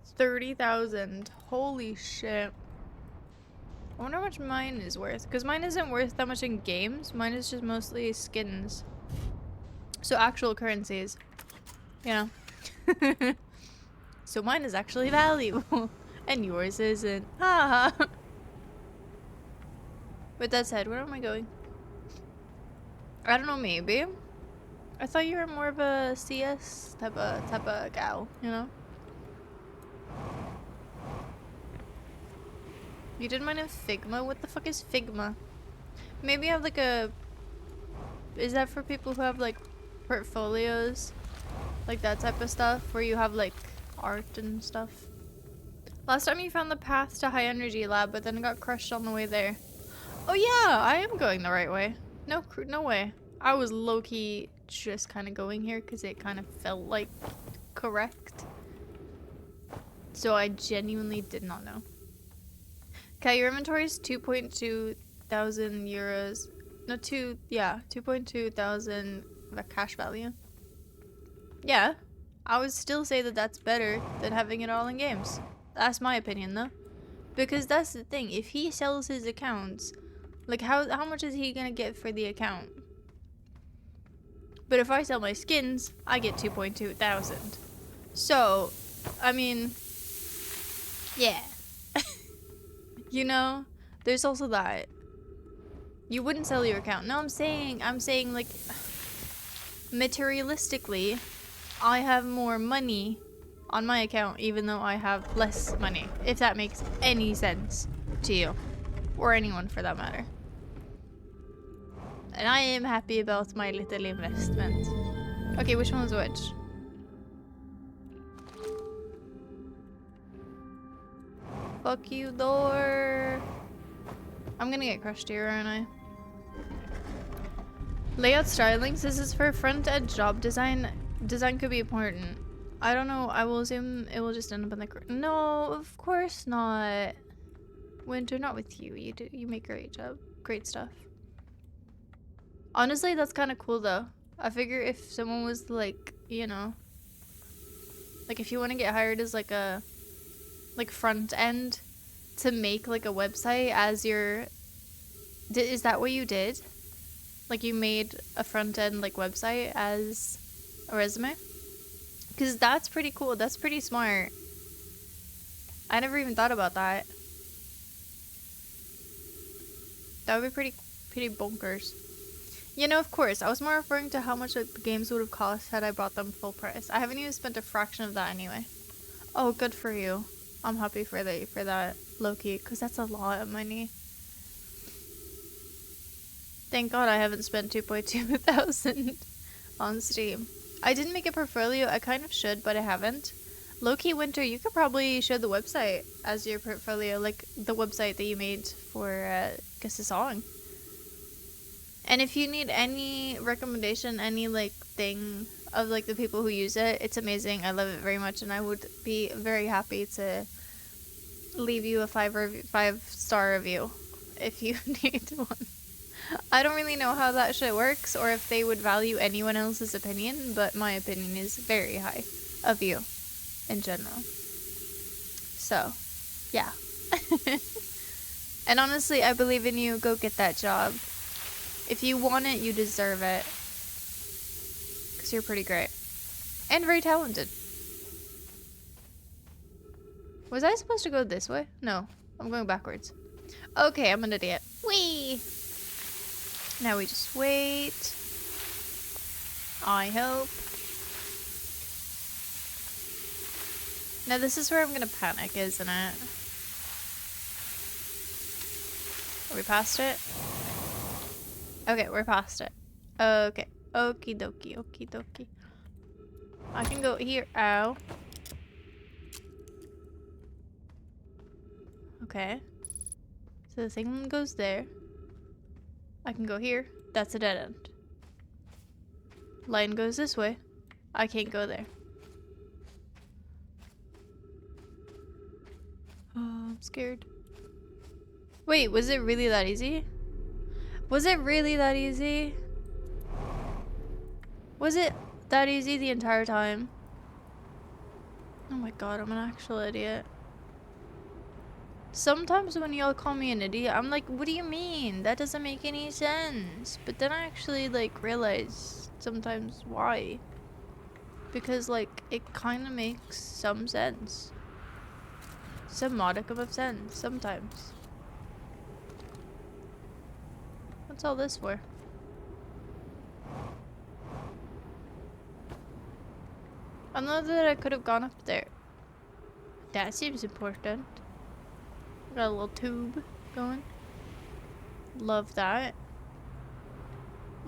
30,000. Holy shit. I wonder how much mine is worth. Because mine isn't worth that much in games. Mine is just mostly skins. So actual currencies. You know. So mine is actually valuable. And yours isn't. Haha. With that said, where am I going? I don't know, maybe. I thought you were more of a CS type of gal, you know? You did mine in Figma? What the fuck is Figma? Maybe I have like a... Is that for people who have like portfolios? Like that type of stuff? Where you have like art and stuff? Last time you found the path to high energy lab, but then got crushed on the way there. Oh yeah, I am going the right way. No way. I was low-key just kind of going here because it kind of felt like correct. So I genuinely did not know. Okay, your inventory is 2.2 thousand euros. No, 2.2 thousand cash value. Yeah, I would still say that that's better than having it all in games. That's my opinion though. Because that's the thing, if he sells his accounts, like how much is he gonna get for the account? But if I sell my skins, I get 2.2 thousand. So, I mean, yeah. You know, there's also that. You wouldn't sell your account. No, I'm saying like, materialistically, I have more money on my account even though I have less money, if that makes any sense to you or anyone for that matter. And I am happy about my little investment. Okay, which one was which? Fuck you, door. I'm gonna get crushed here, aren't I? Layout stylings. This is for front-end job design. Design could be important. I don't know. I will assume it will just end up in the... No, of course not. Winter, not with you. You make great stuff. Honestly, that's kind of cool though. I figure if someone was like, you know, like if you want to get hired as like a front end to make like a website as your... Is that what you did? Like you made a front end like website as a resume? Because that's pretty cool. That's pretty smart. I never even thought about that. That would be pretty bonkers. You know, of course, I was more referring to how much like, the games would have cost had I bought them full price. I haven't even spent a fraction of that anyway. Oh, good for you. I'm happy for that, Loki, because that's a lot of money. Thank God I haven't spent 2.2 thousand on Steam. I didn't make a portfolio. I kind of should, but I haven't. Loki, Winter, you could probably show the website as your portfolio, like the website that you made for Guess the Song. And if you need any recommendation, any like thing of like the people who use it, it's amazing. I love it very much, and I would be very happy to leave you a 5-star review if you need one. I don't really know how that shit works or if they would value anyone else's opinion, but my opinion is very high of you in general. So, yeah. And honestly, I believe in you. Go get that job. If you want it, you deserve it. Because you're pretty great. And very talented. Was I supposed to go this way? No, I'm going backwards. Okay, I'm an idiot. Whee! Now we just wait. I hope. Now this is where I'm gonna panic, isn't it? Are we past it? Okay, we're past it. Okay. Okie dokie, okie dokie. I can go here. Ow. Okay. So the thing goes there. I can go here. That's a dead end. Line goes this way. I can't go there. Oh, I'm scared. Wait, was it really that easy? Was it really that easy? Was it that easy the entire time? Oh my god, I'm an actual idiot. Sometimes when y'all call me an idiot, I'm like, what do you mean? That doesn't make any sense. But then I actually like realize sometimes why. Because like it kind of makes some sense. Some modicum of sense sometimes. What's all this for? I know that I could have gone up there. That seems important. Got a little tube going. Love that.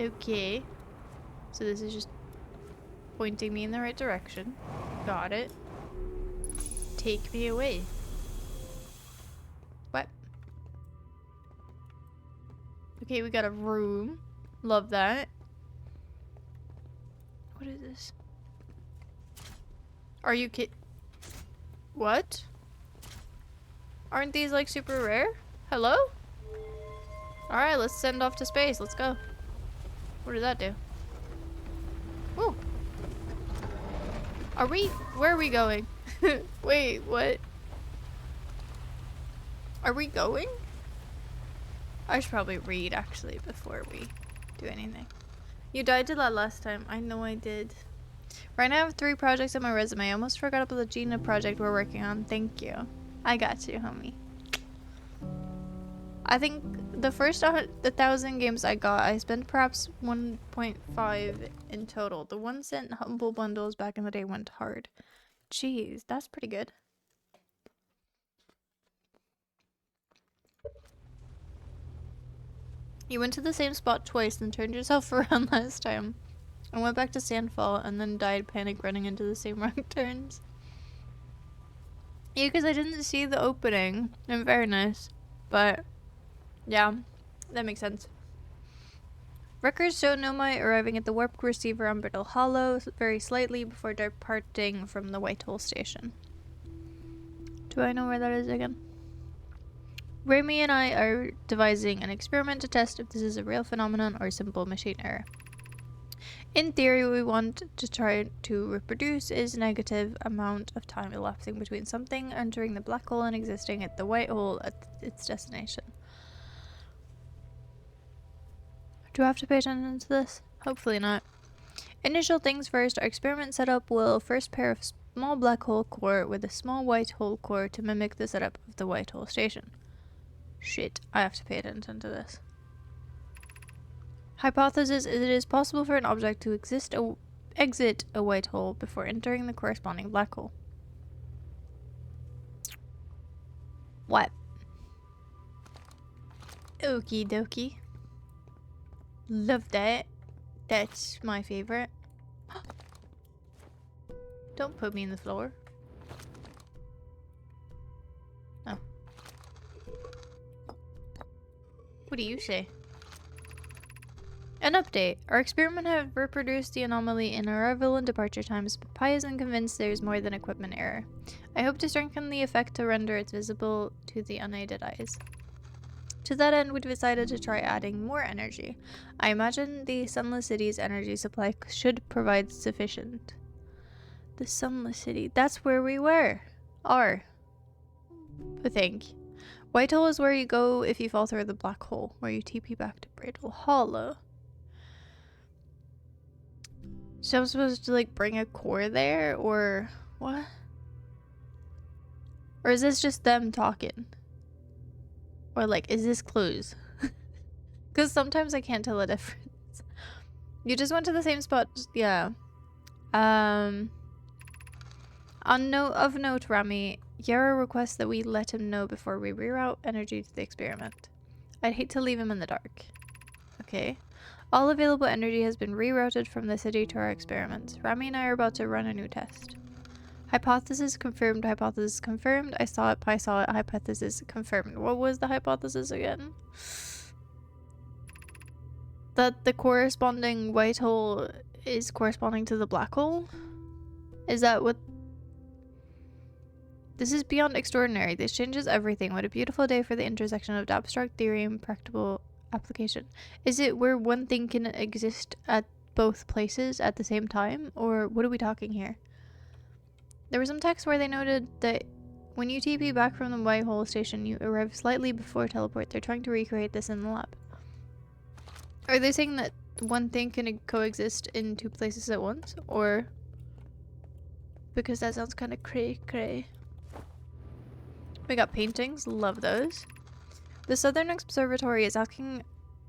Okay. So this is just pointing me in the right direction. Got it. Take me away. What? Okay, we got a room. Love that. What is this? Are you What? Aren't these like super rare? Hello? Alright, let's send off to space. Let's go. What did that do? Whoa. Where are we going? Wait, what? Are we going? I should probably read actually before we do anything. You died to that last time. I know I did. Right now I have 3 projects on my resume. I almost forgot about the Gina project we're working on. Thank you. I got you, homie. I think the first 1,000 games I got, I spent perhaps 1.5 in total. The 1-cent Humble Bundles back in the day went hard. Jeez, that's pretty good. You went to the same spot twice and turned yourself around last time. I went back to Sandfall and then died panic running into the same wrong turns. Yeah, because I didn't see the opening, in fairness. But, yeah, that makes sense. Records show Nomai arriving at the warp receiver on Brittle Hollow very slightly before departing from the Whitehall station. Do I know where that is again? Remy and I are devising an experiment to test if this is a real phenomenon or simple machine error. In theory, what we want to try to reproduce is negative amount of time elapsing between something entering the black hole and existing at the white hole at its destination. Do I have to pay attention to this? Hopefully not. Initial things first, our experiment setup will first pair a small black hole core with a small white hole core to mimic the setup of the white hole station. Shit, I have to pay attention to this. Hypothesis is it is possible for an object to exit a white hole before entering the corresponding black hole. What? Okie dokie. Love that. That's my favorite. Don't put me in the floor. Oh. What do you say? An update. Our experiment has reproduced the anomaly in arrival and departure times, but Pi isn't convinced there's more than equipment error. I hope to strengthen the effect to render it visible to the unaided eyes. To that end, we decided to try adding more energy. I imagine the Sunless City's energy supply should provide sufficient. The Sunless City. That's where we were. I think. White hole is where you go if you fall through the black hole, where you TP back to Brittle Hollow. So I'm supposed to like bring a core there, or what? Or is this just them talking? Or like, is this clues? Because sometimes I can't tell a difference. You just went to the same spot, yeah. Of note, Rami, Yara requests that we let him know before we reroute energy to the experiment. I'd hate to leave him in the dark. Okay. All available energy has been rerouted from the city to our experiments. Rami and I are about to run a new test. Hypothesis confirmed, hypothesis confirmed. I saw it, Pi saw it, hypothesis confirmed. What was the hypothesis again? That the corresponding white hole is corresponding to the black hole? Is that what... This is beyond extraordinary. This changes everything. What a beautiful day for the intersection of abstract theory and practical application. Is it where one thing can exist at both places at the same time? Or what are we talking here? There was some text where they noted that when you TP back from the white hole station, you arrive slightly before teleport. They're trying to recreate this in the lab. Are they saying that one thing can coexist in two places at once? Or... Because that sounds kind of cray-cray. We got paintings. Love those. The Southern Observatory is asking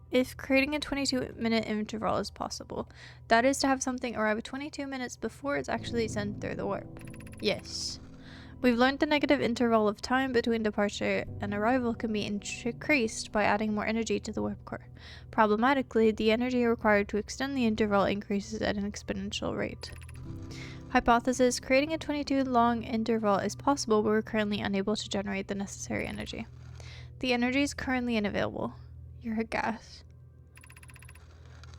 if creating a 22-minute interval is possible. That is to have something arrive 22 minutes before it's actually sent through the warp. Yes. We've learned the negative interval of time between departure and arrival can be increased by adding more energy to the warp core. Problematically, the energy required to extend the interval increases at an exponential rate. Hypothesis: creating a 22-long interval is possible, but we're currently unable to generate the necessary energy. The energy is currently unavailable. You're a gas.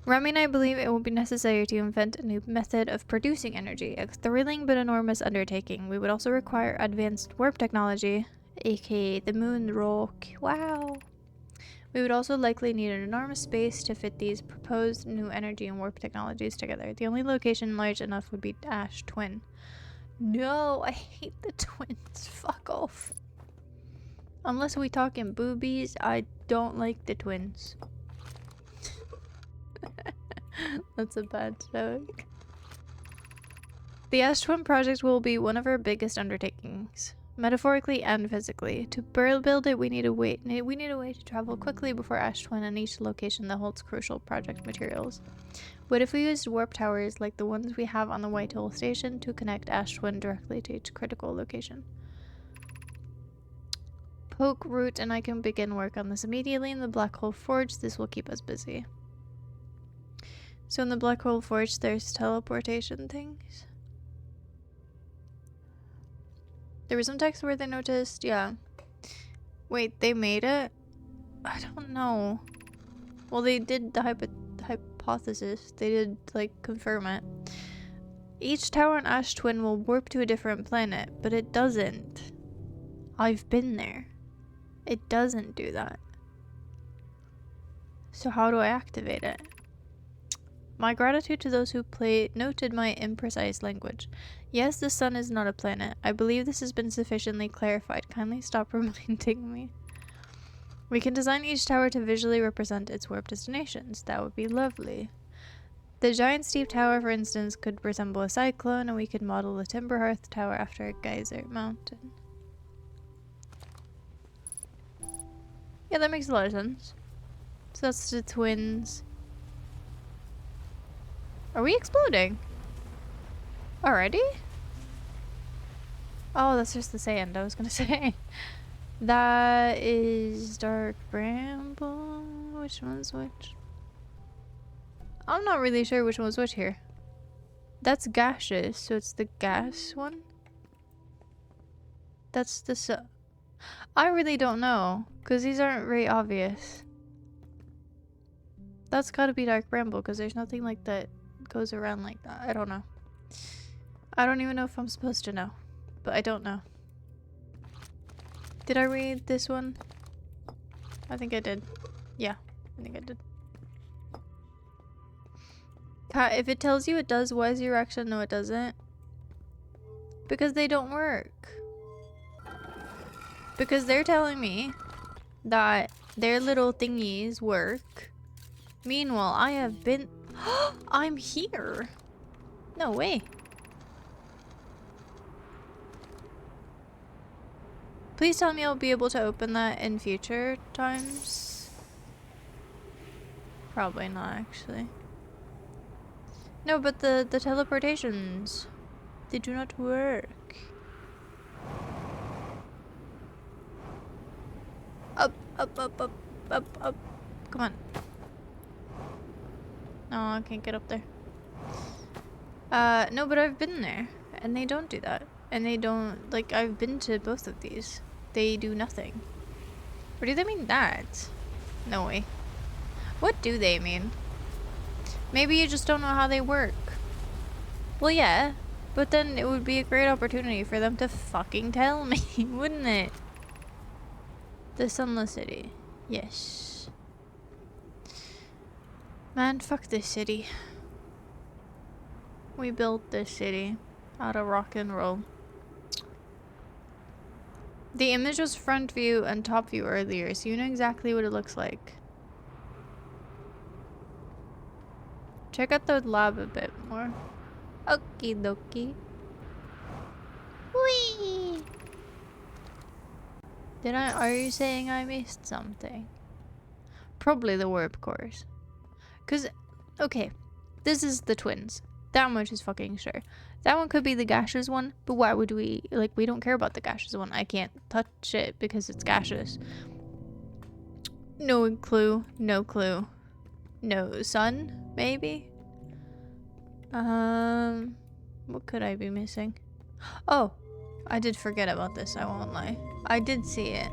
Rami and I believe it will be necessary to invent a new method of producing energy, a thrilling but enormous undertaking. We would also require advanced warp technology, aka the moon rock. Wow. We would also likely need an enormous space to fit these proposed new energy and warp technologies together. The only location large enough would be Ash Twin. No, I hate the twins. Fuck off. Unless we talking boobies, I don't like the twins. That's a bad joke. The Ash Twin project will be one of our biggest undertakings. metaphorically and physically. To build it, we need a way to travel quickly before Ash Twin and each location that holds crucial project materials. What if we used warp towers like the ones we have on the Whitehall station to connect Ash Twin directly to each critical location? Poke, Root, and I can begin work on this immediately in the Black Hole Forge. This will keep us busy. So in the Black Hole Forge, there's teleportation things. There was some text where they noticed, yeah. Wait, they made it? I don't know. Well, they did the hypothesis. They did, like, confirm it. Each tower in Ash Twin will warp to a different planet, but it doesn't. I've been there. It doesn't do that. So how do I activate it? My gratitude to those who noted my imprecise language. Yes, the sun is not a planet. I believe this has been sufficiently clarified. Kindly stop reminding me. We can design each tower to visually represent its warp destinations. That would be lovely. The giant steep tower, for instance, could resemble a cyclone, and we could model the Timber Hearth Tower after a geyser mountain. Yeah, that makes a lot of sense. So that's the twins. Are we exploding? Already? Oh, that's just the sand, I was gonna say. That is Dark Bramble. Which one's which? I'm not really sure which one's which here. That's gaseous, so it's the gas one? That's the I really don't know, because these aren't very obvious. That's gotta be Dark Bramble, because there's nothing like that goes around like that. I don't know. I don't even know if I'm supposed to know, but I don't know. Did I read this one? I think I did. Yeah, I think I did. If it tells you it does, why is your reaction no it doesn't? Because they don't work. Because they're telling me that their little thingies work. Meanwhile, I have been... I'm here! No way. Please tell me I'll be able to open that in future times. Probably not, actually. No, but the teleportations, they do not work. Up, up, up, up, up, up. Come on. No, I can't get up there. No, but I've been there, and they don't do that. And they don't, like, I've been to both of these. They do nothing. Or do they mean that? No way. What do they mean? Maybe you just don't know how they work. Well, yeah, but then it would be a great opportunity for them to fucking tell me, wouldn't it? The Sunless City. Yes. Man, fuck this city. We built this city out of rock and roll. The image was front view and top view earlier, so you know exactly what it looks like. Check out the lab a bit more. Okie dokie. Whee! Are you saying I missed something? Probably the warp cores. Cause, okay, this is the twins. That much is fucking sure. That one could be the gaseous one, but why would we, like, we don't care about the gaseous one. I can't touch it because it's gaseous. No clue, no clue. No, sun, maybe? What could I be missing? Oh, I did forget about this, I won't lie. I did see it.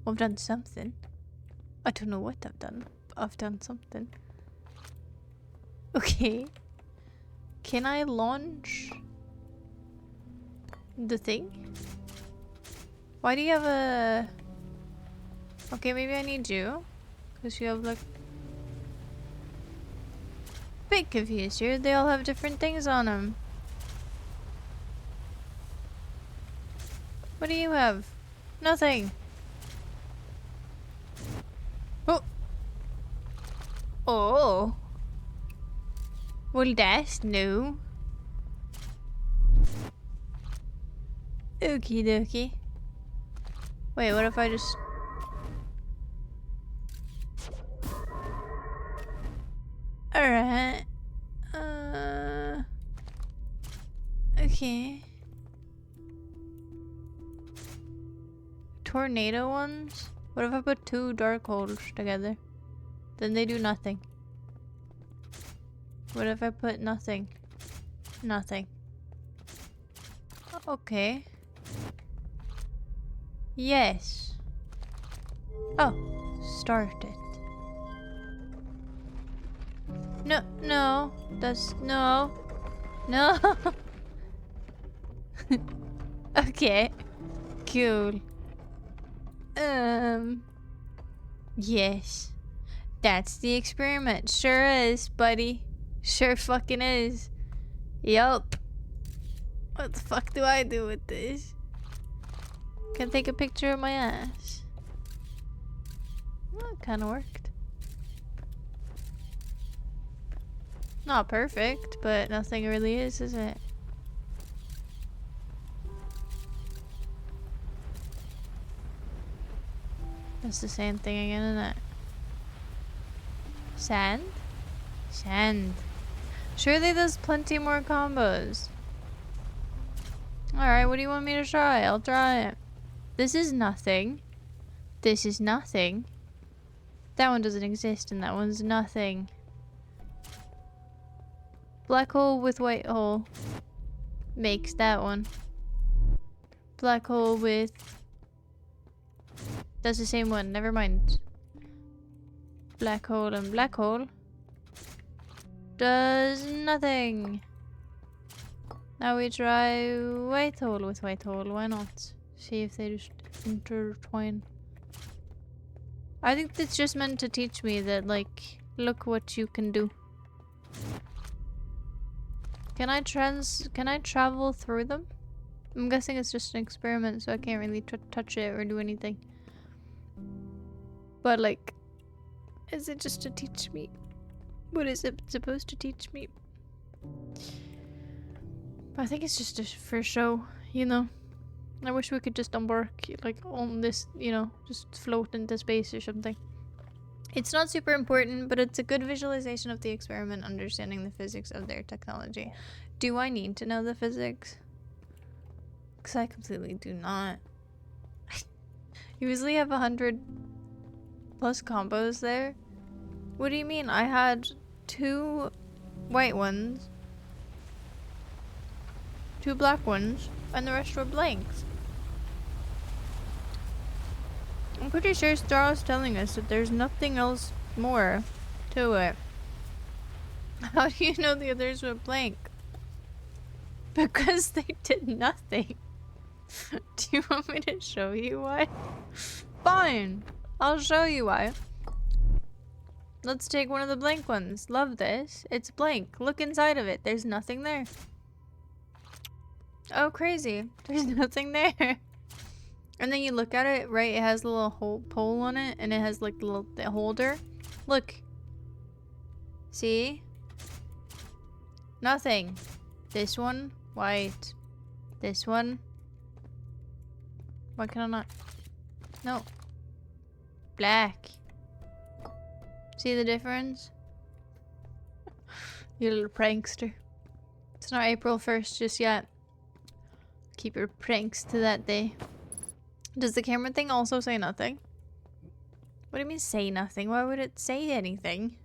I've done something. I don't know what I've done. I've done something. Okay. Can I launch the thing? Why do you have a... Okay, maybe I need you. Because you have like... Bit confused here. They all have different things on them. What do you have? Nothing. Oh. Oh. Well, that's new. Okie dokie. Wait, what if I just... Alright. Okay. Tornado ones? What if I put 2 dark holes together? Then they do nothing. What if I put nothing? Nothing. Okay. Yes. Oh, start it. No, no. That's no. No. Okay. Cool. Yes. That's the experiment. Sure is, buddy. Sure fucking is. Yup. What the fuck do I do with this? Can I take a picture of my ass? Well, it kinda worked. Not perfect, but nothing really is it? That's the same thing again, isn't it? Sand? Sand. Surely there's plenty more combos. Alright, what do you want me to try? I'll try it. This is nothing. This is nothing. That one doesn't exist and that one's nothing. Black hole with white hole makes that one. Black hole with... That's the same one, never mind. Black hole and black hole does nothing. Now we try white hole with white hole, why not? See if they just intertwine. I think it's just meant to teach me that, like, look what you can do. Can I travel through them? I'm guessing it's just an experiment, so I can't really touch it or do anything. But, like, is it just to teach me? What is it supposed to teach me? I think it's just for show, you know? I wish we could just embark, like, on this, you know, just float into space or something. It's not super important, but it's a good visualization of the experiment, understanding the physics of their technology. Do I need to know the physics? Because I completely do not. You usually have 100+ combos there. What do you mean? I had 2 white ones, 2 black ones, and the rest were blanks. I'm pretty sure Star's telling us that there's nothing else more to it. How do you know the others were blank? Because they did nothing. Do you want me to show you why? Fine, I'll show you why. Let's take one of the blank ones. Love this. It's blank. Look inside of it. There's nothing there. Oh, crazy. There's nothing there. And then you look at it, right? It has a little pole on it, and it has like the holder. Look. See? Nothing. This one, white. This one. Why can I not? No. Black. See the difference? You little prankster. It's not April 1st just yet. Keep your pranks to that day. Does the camera thing also say nothing? What do you mean say nothing? Why would it say anything?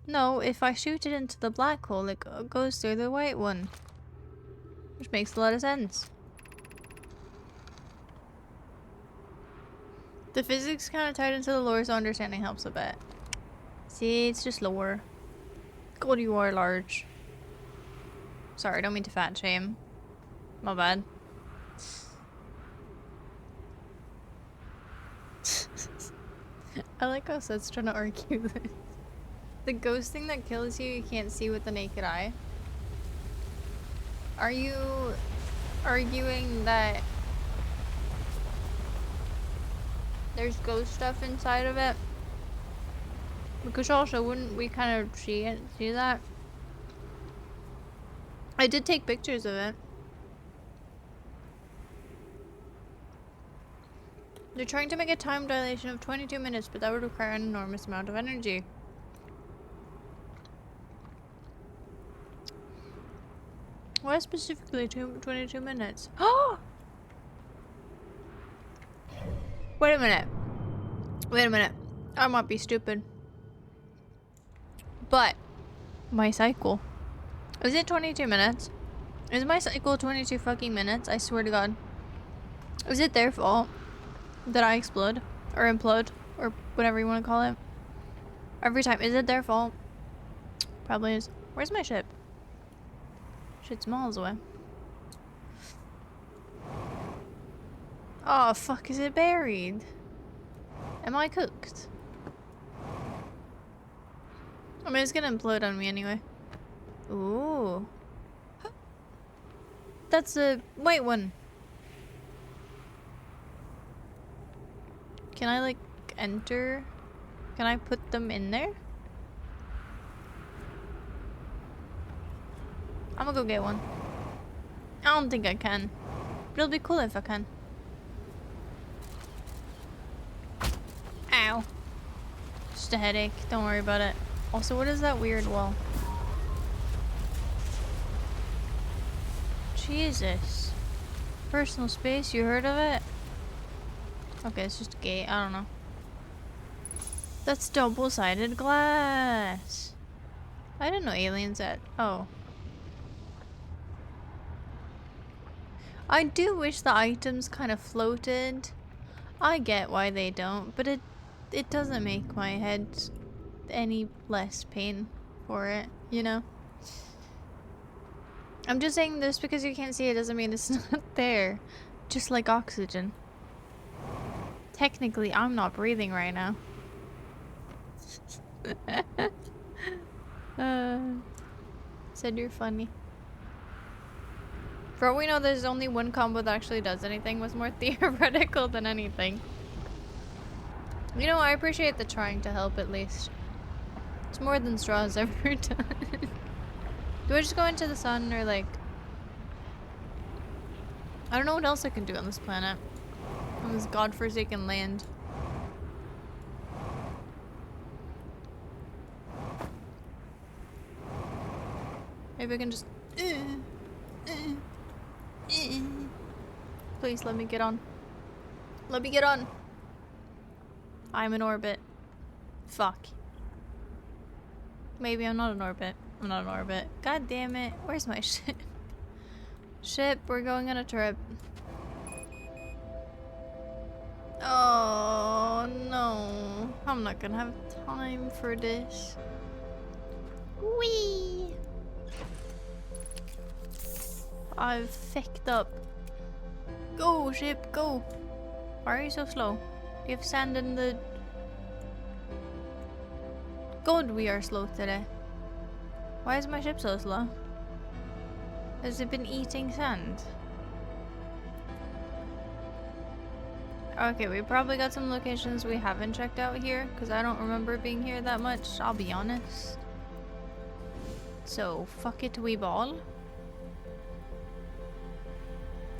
No, if I shoot it into the black hole, it goes through the white one. Which makes a lot of sense. The physics kind of tied into the lore, so understanding helps a bit. See, it's just lore. God, you are large. Sorry, I don't mean to fat shame. My bad. I like how Seth's trying to argue this. The ghost thing that kills you, you can't see with the naked eye. Are you arguing that there's ghost stuff inside of it? Because also, wouldn't we kind of see that? I did take pictures of it. They're trying to make a time dilation of 22 minutes, but that would require an enormous amount of energy. Why specifically 22 minutes? Oh! Wait a minute. Wait a minute. I might be stupid. But my cycle. Is it 22 minutes? Is my cycle 22 fucking minutes? I swear to God. Is it their fault that I explode? Or implode? Or whatever you want to call it? Every time. Is it their fault? Probably is. Where's my ship? Shit's miles away. Oh, fuck. Is it buried? Am I cooked? I mean, it's gonna implode on me anyway. Ooh. That's a white one. Can I, like, enter? Can I put them in there? I'm gonna go get one. I don't think I can. But it'll be cool if I can. Ow. Just a headache. Don't worry about it. Also, what is that weird wall? Jesus. Personal space, you heard of it? Okay, it's just a gate. I don't know. That's double-sided glass. I didn't know aliens had... Oh. I do wish the items kind of floated. I get why they don't, but it doesn't make my head any less pain for it, you know? I'm just saying this because you can't see it doesn't mean it's not there. Just like oxygen. Technically, I'm not breathing right now. Said you're funny. For all we know, there's only one combo that actually does anything. Was more theoretical than anything. You know, I appreciate the trying to help at least. It's more than Straw's ever done. Do I just go into the sun or like... I don't know what else I can do on this planet. On this godforsaken land. Maybe I can just... Please let me get on. Let me get on. I'm in orbit. Fuck. Maybe I'm not in orbit. I'm not in orbit. God damn it. Where's my ship? Ship, we're going on a trip. Oh no. I'm not gonna have time for this. Whee! I've fucked up. Go, ship, go. Why are you so slow? You have sand in the... God, we are slow today. Why is my ship so slow? Has it been eating sand? Okay, we probably got some locations we haven't checked out here, because I don't remember being here that much, I'll be honest. So, fuck it, we ball.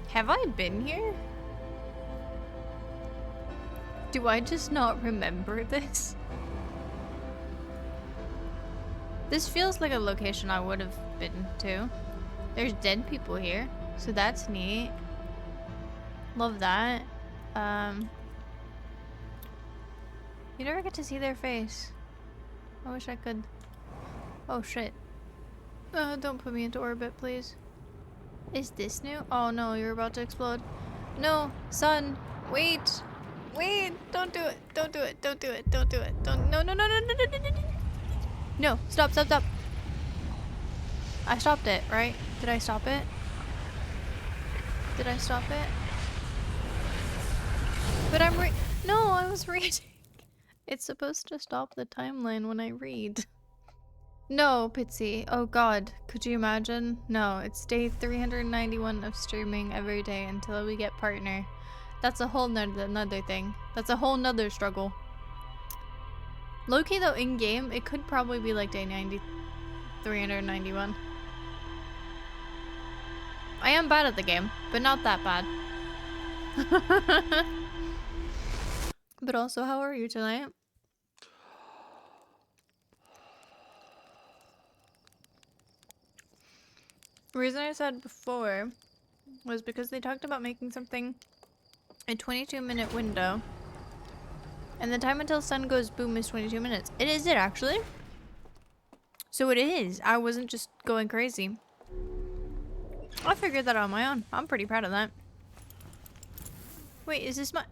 Have I been here? Do I just not remember this? This feels like a location I would have been to. There's dead people here, so that's neat. Love that. You never get to see their face. I wish I could. Oh shit. Don't put me into orbit, please. Is this new? Oh no, you're about to explode. No, sun, wait. Wait, don't do it. Don't do it. Don't do it. Don't do it. Don't. No, no, no, no, no, no, no, no, no. No, stop, stop, stop. I stopped it, right? Did I stop it? Did I stop it? But I'm no, I was reading. It's supposed to stop the timeline when I read. No, Pitsy. Oh god, could you imagine? No, it's day 391 of streaming every day until we get partner. That's a whole another thing. That's a whole nother struggle. Low-key though, in-game, it could probably be like day 391. I am bad at the game, but not that bad. But also, how are you tonight? The reason I said before was because they talked about making something a 22-minute window. And the time until sun goes boom is 22 minutes. Is it actually? So it is. I wasn't just going crazy. I figured that out on my own. I'm pretty proud of that. Wait, is this my...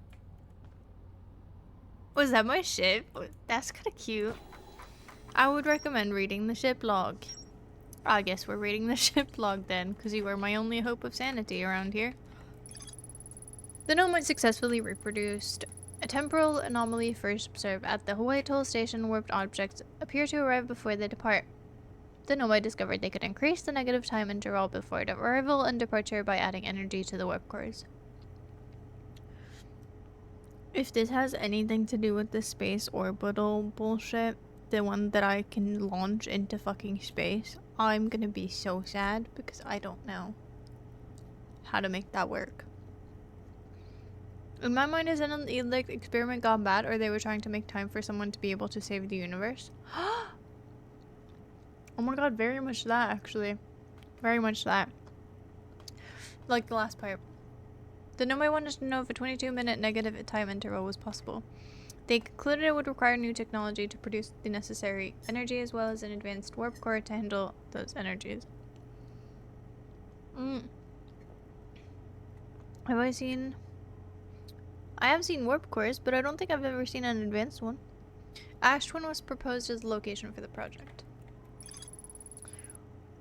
Was that my ship? That's kind of cute. I would recommend reading the ship log. I guess we're reading the ship log then, because you are my only hope of sanity around here. The nomad successfully reproduced. A temporal anomaly first observed at the Hawaii Toll Station. Warped objects appear to arrive before they depart. The nomad discovered they could increase the negative time interval before the arrival and departure by adding energy to the warp cores. If this has anything to do with the space orbital bullshit, the one that I can launch into fucking space, I'm gonna be so sad because I don't know how to make that work. In my mind, is it an like experiment gone bad, or they were trying to make time for someone to be able to save the universe? Oh my god, very much that, actually. Very much that. Like the last part. The nomad wanted to know if a 22-minute negative time interval was possible. They concluded it would require new technology to produce the necessary energy, as well as an advanced warp core to handle those energies. Have I seen... I have seen warp cores, but I don't think I've ever seen an advanced one. Ash Twin was proposed as the location for the project.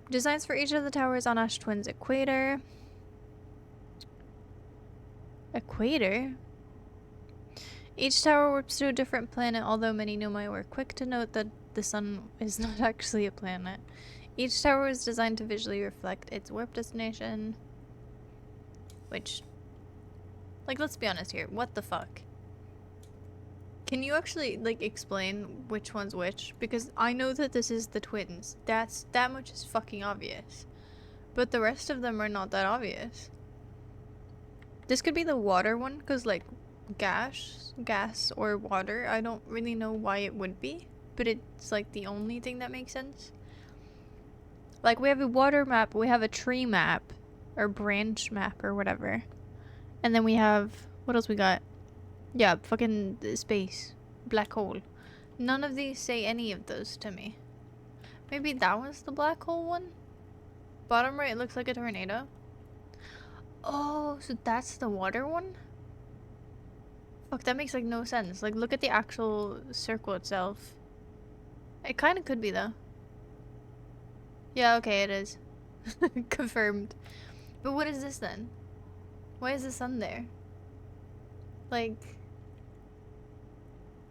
Designs for each of the towers on Ash Twin's equator. Equator? Each tower warps to a different planet, although many nomai were quick to note that the sun is not actually a planet. Each tower was designed to visually reflect its warp destination. Which... like, let's be honest here. What the fuck? Can you actually, like, explain which one's which? Because I know that this is the twins. That much is fucking obvious. But the rest of them are not that obvious. This could be the water one, because, like, gas or water. I don't really know why it would be. But it's, like, the only thing that makes sense. Like, we have a water map. We have a tree map. Or branch map or whatever. And then we have... what else we got? Yeah, fucking space. Black hole. None of these say any of those to me. Maybe that was the black hole one? Bottom right looks like a tornado. Oh, so that's the water one? Fuck, that makes like no sense. Like, look at the actual circle itself. It kind of could be though. Yeah, okay, it is. Confirmed. But what is this then? Why is the sun there? Like...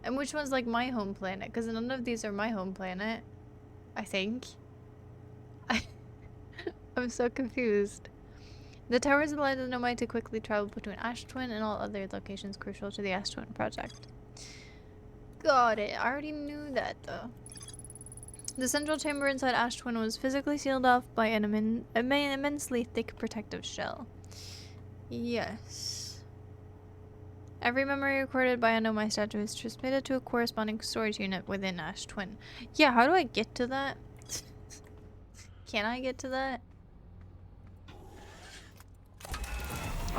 and which one's like my home planet? Because none of these are my home planet. I think. I'm so confused. The towers allow the nomai to quickly travel between Ash Twin and all other locations crucial to the Ash Twin project. Got it. I already knew that though. The central chamber inside Ash Twin was physically sealed off by an immensely thick protective shell. Yes. Every memory recorded by a nomai statue is transmitted to a corresponding storage unit within Ash Twin. Yeah, how do I get to that? Can I get to that?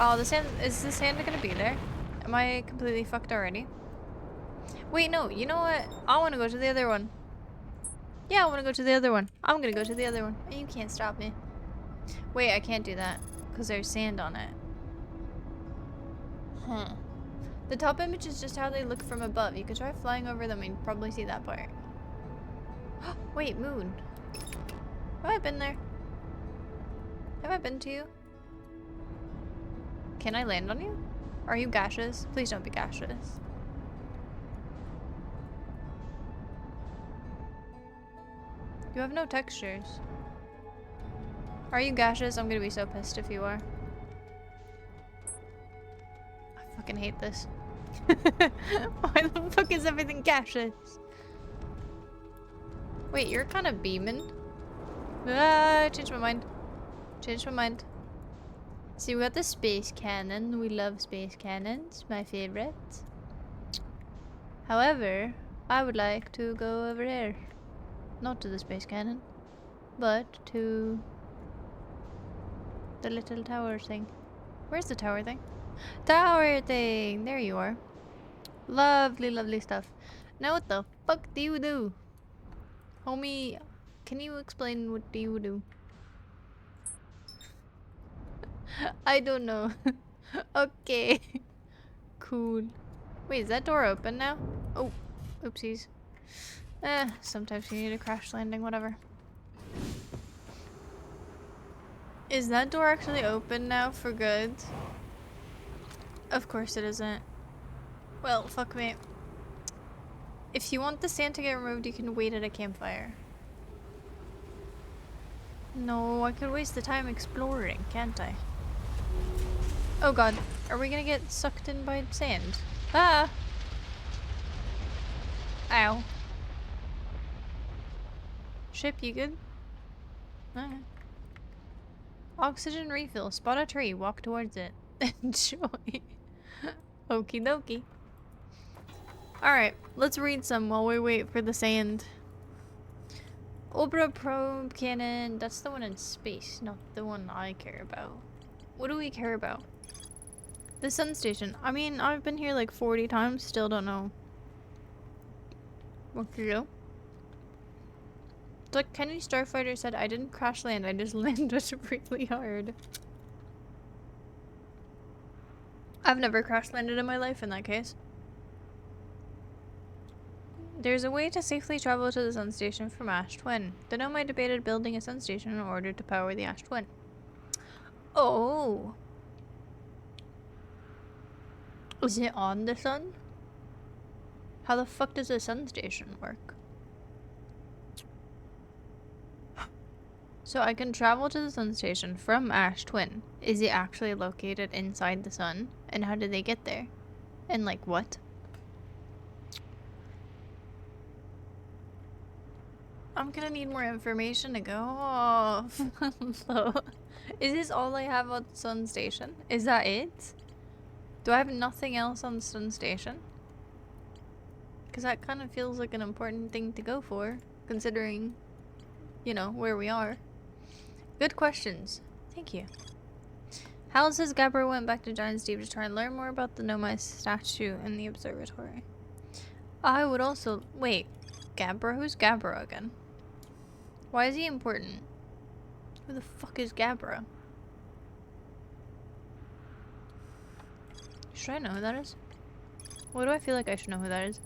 Oh, the sand— is the sand gonna be there? Am I completely fucked already? Wait, no, you know what? I wanna go to the other one. Yeah, I wanna go to the other one. I'm gonna go to the other one. And you can't stop me. Wait, I can't do that. Because there's sand on it. Huh. The top image is just how they look from above. You could try flying over them and you'd probably see that part. Wait, moon. Have I been there? Have I been to you? Can I land on you? Are you gaseous? Please don't be gaseous. You have no textures. Are you gaseous? I'm gonna be so pissed if you are. I fucking hate this. Why the fuck is everything gaseous? Wait, you're kind of beaming. Ah, changed my mind. Changed my mind. See, we got the space cannon. We love space cannons. My favorite. However, I would like to go over there. Not to the space cannon, but to the little tower thing. Where's the tower thing? Tower thing! There you are. Lovely, lovely stuff. Now what the fuck do you do? Homie, can you explain what do you do? I don't know. Okay. Cool. Wait, is that door open now? Oh, oopsies. Sometimes you need a crash landing, whatever. Is that door actually open now for good? Of course it isn't. Well, fuck me. If you want the sand to get removed, you can wait at a campfire. No, I could waste the time exploring, can't I? Oh god, are we gonna get sucked in by sand? Ah! Ow. Ship, you good? Okay. Oxygen refill. Spot a tree. Walk towards it. Enjoy. Okie dokie. Alright, let's read some while we wait for the sand. Obra probe cannon. That's the one in space, not the one I care about. What do we care about? The sun station. I mean, I've been here like 40 times, still don't know what to do. It's like Kenny Starfighter said, I didn't crash land, I just landed really hard. I've never crash landed in my life in that case. There's a way to safely travel to the sun station from Ash Twin. The Nomai debated building a sun station in order to power the Ash Twin. Oh! Is it on the sun? How the fuck does a sun station work? So I can travel to the sun station from Ash Twin. Is it actually located inside the sun? And how did they get there? And like what? I'm gonna need more information to go off. Is this all I have on the sun station? Is that it? Do I have nothing else on the sun station? Because that kind of feels like an important thing to go for, considering, you know, where we are. Good questions. Thank you. Hal says Gabra went back to Giant Steve to try and learn more about the Nomai statue in the observatory. I would also... Wait. Gabra? Who's Gabra again? Why is he important? Who the fuck is Gabra? Should I know who that is? Why do I feel like I should know who that is?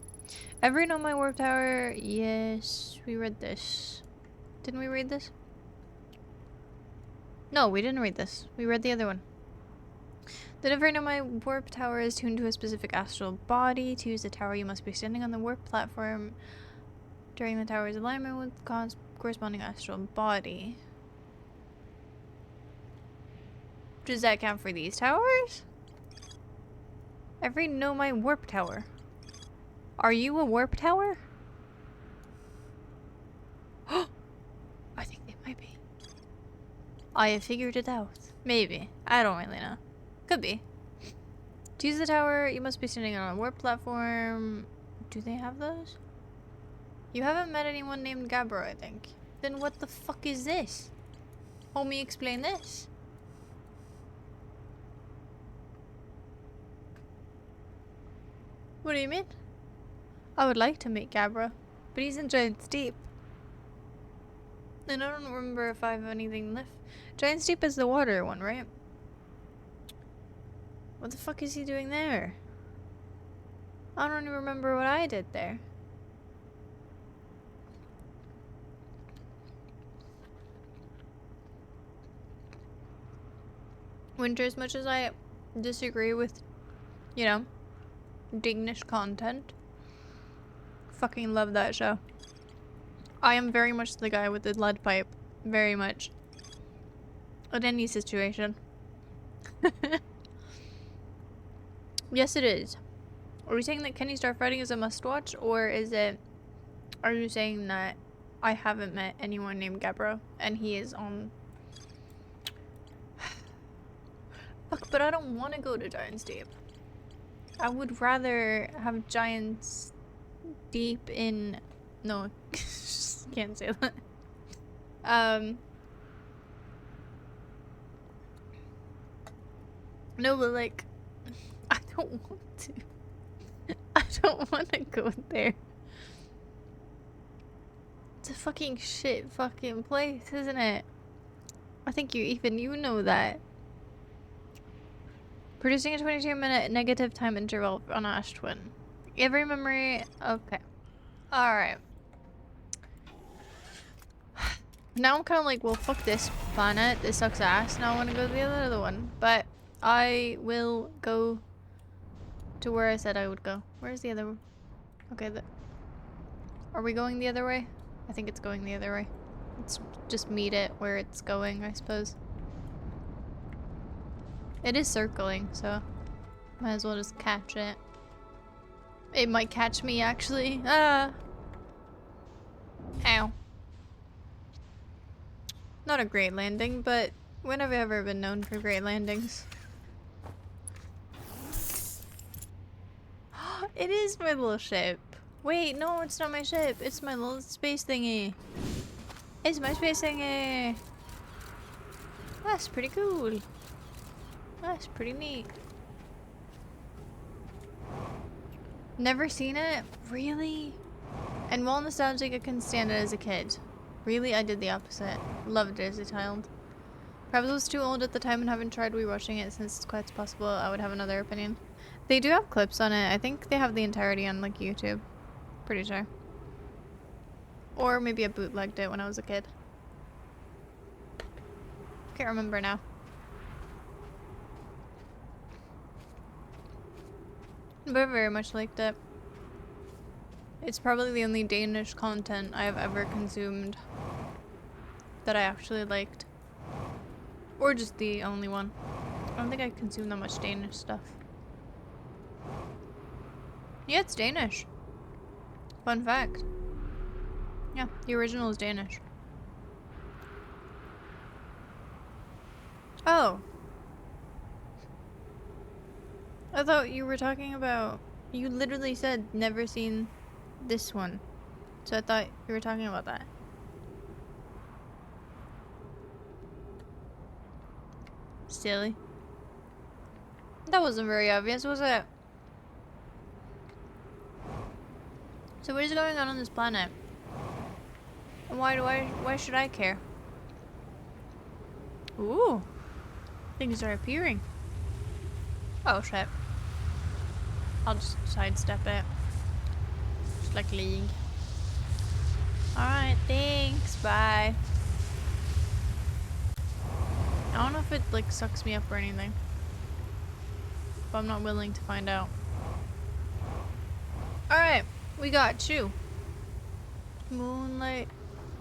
Every Nomai warp tower... Yes, we read this. Didn't we read this? No, we didn't read this. We read the other one. The every Nomai warp tower is tuned to a specific astral body. To use the tower, you must be standing on the warp platform during the tower's alignment with corresponding astral body. Does that count for these towers? Every Nomai warp tower. Are you a warp tower? I think they might be. I have figured it out. Maybe. I don't really know. Could be. To use the tower, you must be standing on a warp platform. Do they have those? You haven't met anyone named Gabra, I think. Then what the fuck is this? Homie, explain this. What do you mean? I would like to meet Gabra, but he's in Giant's Deep. And I don't remember if I have anything left. Giant's Deep is the water one, right? What the fuck is he doing there? I don't even remember what I did there. Winter, as much as I disagree with, you know, Dignish content, fucking love that show. I am very much the guy with the lead pipe. Very much. In any situation. Yes, it is. Are we saying that Kenny Starfighting is a must-watch, or is it... Are you saying that I haven't met anyone named Gabro, and he is on... But I don't want to go to Giant's Deep. I would rather have Giant's Deep in... No, can't say that. No, but like, I don't want to. I don't want to go there. It's a fucking shit fucking place, isn't it? I think you know that. Producing a 22-minute negative time interval on Ash Twin. Every memory... Okay. Alright. Now I'm kind of like, well, fuck this planet. This sucks ass. Now I want to go to the other one. But I will go to where I said I would go. Where's the other one? Okay, are we going the other way? I think it's going the other way. Let's just meet it where it's going, I suppose. It is circling, so might as well just catch it. It might catch me, actually. Ah! Ow. Not a great landing, but when have I ever been known for great landings? It is my little ship. Wait, no, it's not my ship. It's my little space thingy. It's my space thingy. That's pretty cool. That's pretty neat. Never seen it? Really? And while nostalgic, I couldn't stand it as a kid. Really? I did the opposite. Loved it as a child. Perhaps I was too old at the time and haven't tried rewatching it since it's quite possible I would have another opinion. They do have clips on it. I think they have the entirety on like YouTube. Pretty sure. Or maybe I bootlegged it when I was a kid. Can't remember now. But I very much liked it. It's probably the only Danish content I have ever consumed that I actually liked. Or just the only one. I don't think I consumed that much Danish stuff. Yeah, it's Danish. Fun fact. Yeah, the original is Danish. Oh. I thought you were talking about... You literally said never seen this one. So I thought you were talking about that. Silly. That wasn't very obvious, was it? So what is going on this planet? And why should I care? Ooh. Things are appearing. Oh shit. I'll just sidestep it. Just like League. Alright, thanks, bye. I don't know if it like sucks me up or anything. But I'm not willing to find out. Alright, we got you. Moonlight,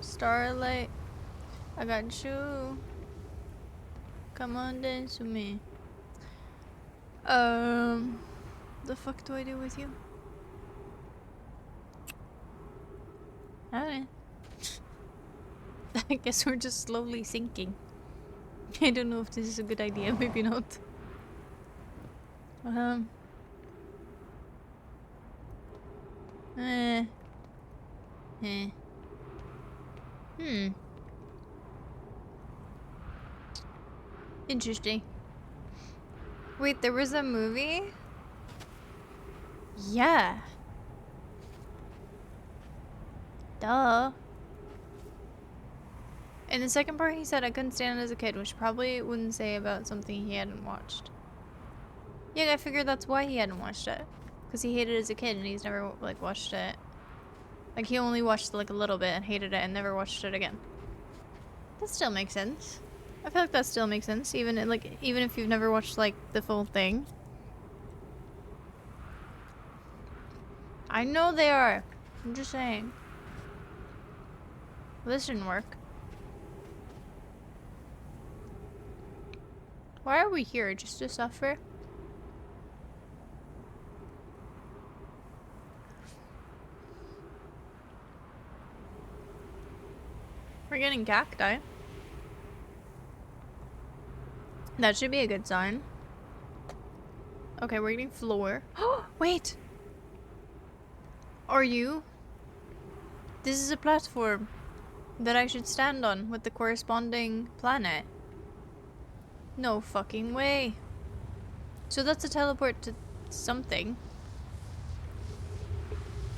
starlight. I got you. Come on, dance with me. The fuck do I do with you? Alright. I guess we're just slowly sinking. I don't know if this is a good idea, maybe not. Interesting. Wait, there was a movie? Yeah. Duh. In the second part, he said I couldn't stand it as a kid, which probably wouldn't say about something he hadn't watched. Yeah, I figured that's why he hadn't watched it. Because he hated it as a kid and he's never, like, watched it. Like, he only watched, like, a little bit and hated it and never watched it again. That still makes sense. I feel like that still makes sense, even if you've never watched, like, the full thing. I know they are. I'm just saying. Well, this didn't work. Why are we here? Just to suffer? We're getting cacti. That should be a good sign. Okay, we're getting floor. Oh, wait! Are you? This is a platform that I should stand on with the corresponding planet. No fucking way. So that's a teleport to something.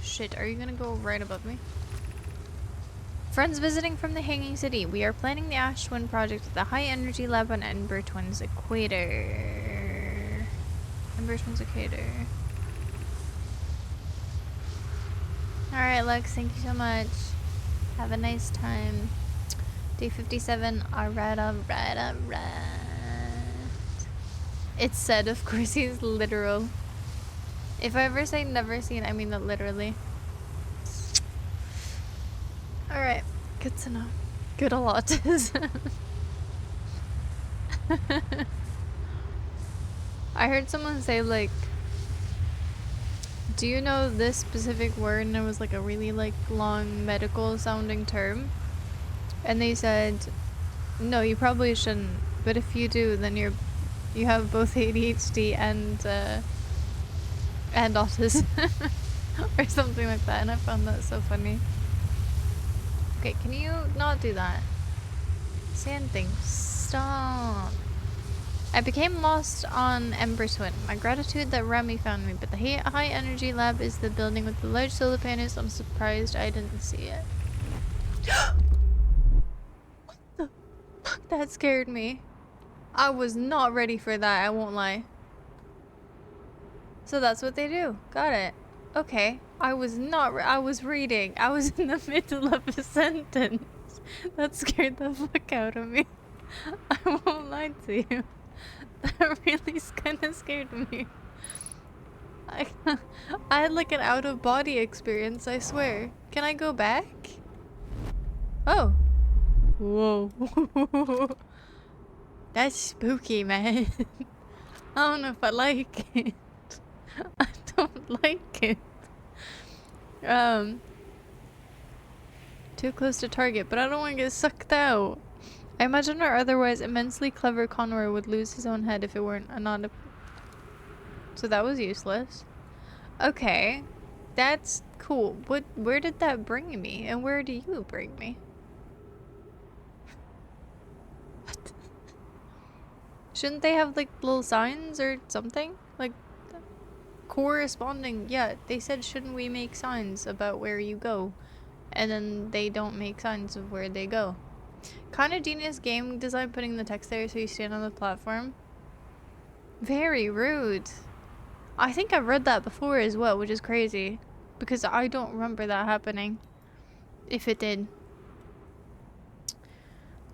Shit, are you gonna go right above me? Friends visiting from the Hanging City. We are planning the Ash Twin project at the High Energy Lab on Ember Twins Equator. Ember Twins Equator. Alright, Lex, thank you so much. Have a nice time. Day 57. Alright, alright, alright. It's said, of course, he's literal. If I ever say never seen, I mean that literally. Alright, good to know. Good a lot. I heard someone say, like, do you know this specific word? And it was like a really like long medical sounding term. And they said, no, you probably shouldn't. But if you do, then you have both ADHD and autism. Or something like that. And I found that so funny. Okay, can you not do that? Sand thing. Stop. I became lost on Ember Twin. My gratitude that Remy found me, but the high energy lab is the building with the large solar panels. I'm surprised I didn't see it. What the fuck? That scared me. I was not ready for that, I won't lie. So that's what they do. Got it. Okay. I was not I was reading. I was in the middle of a sentence. That scared the fuck out of me. I won't lie to you. That really kind of scared me. I had like an out-of-body experience, I swear. Can I go back? Oh. Whoa. That's spooky, man. I don't know if I like it. I don't like it. Too close to target, but I don't want to get sucked out. I imagine our otherwise immensely clever Conroy would lose his own head if it weren't a So that was useless. Okay. That's cool. Where did that bring me? And where do you bring me? What? Shouldn't they have like little signs or something? Like corresponding. Yeah, they said shouldn't we make signs about where you go? And then they don't make signs of where they go. Kind of genius game design putting the text there so you stand on the platform. Very rude. I think I've read that before as well, which is crazy. Because I don't remember that happening. If it did.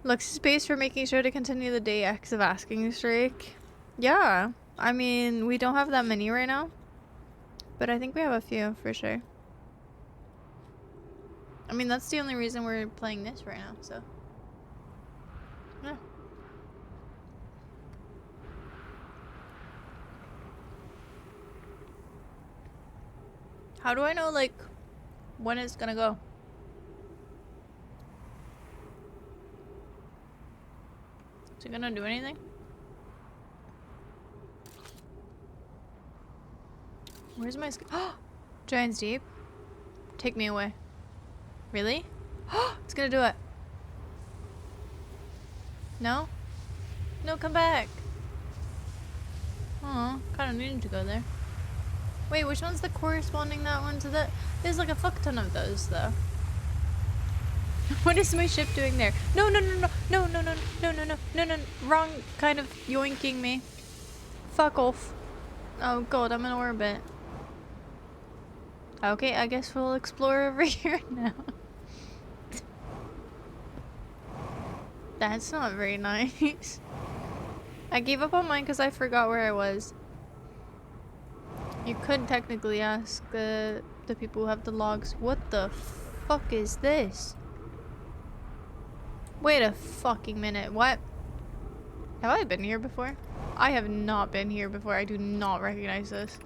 Looks space for making sure to continue the day X of asking streak. Yeah. I mean, we don't have that many right now. But I think we have a few for sure. I mean, that's the only reason we're playing this right now, so. Yeah. How do I know, like, when it's gonna go? Is it gonna do anything? Where's my Giant's Deep? Take me away. Really? It's gonna do it. No? No, come back. Aw, kinda needed to go there. Wait, which one's the corresponding that one to that? There's like a fuck ton of those, though. What is my ship doing there? No, no, no, no, no, no, no, no, no, no, no, no, wrong kind of yoinking me. Fuck off. Oh god, I'm in orbit. Okay, I guess we'll explore over here now. That's not very nice. I gave up on mine because I forgot where I was. You could technically ask the people who have the logs. What the fuck is this? Wait a fucking minute. What? Have I been here before? I have not been here before. I do not recognize this.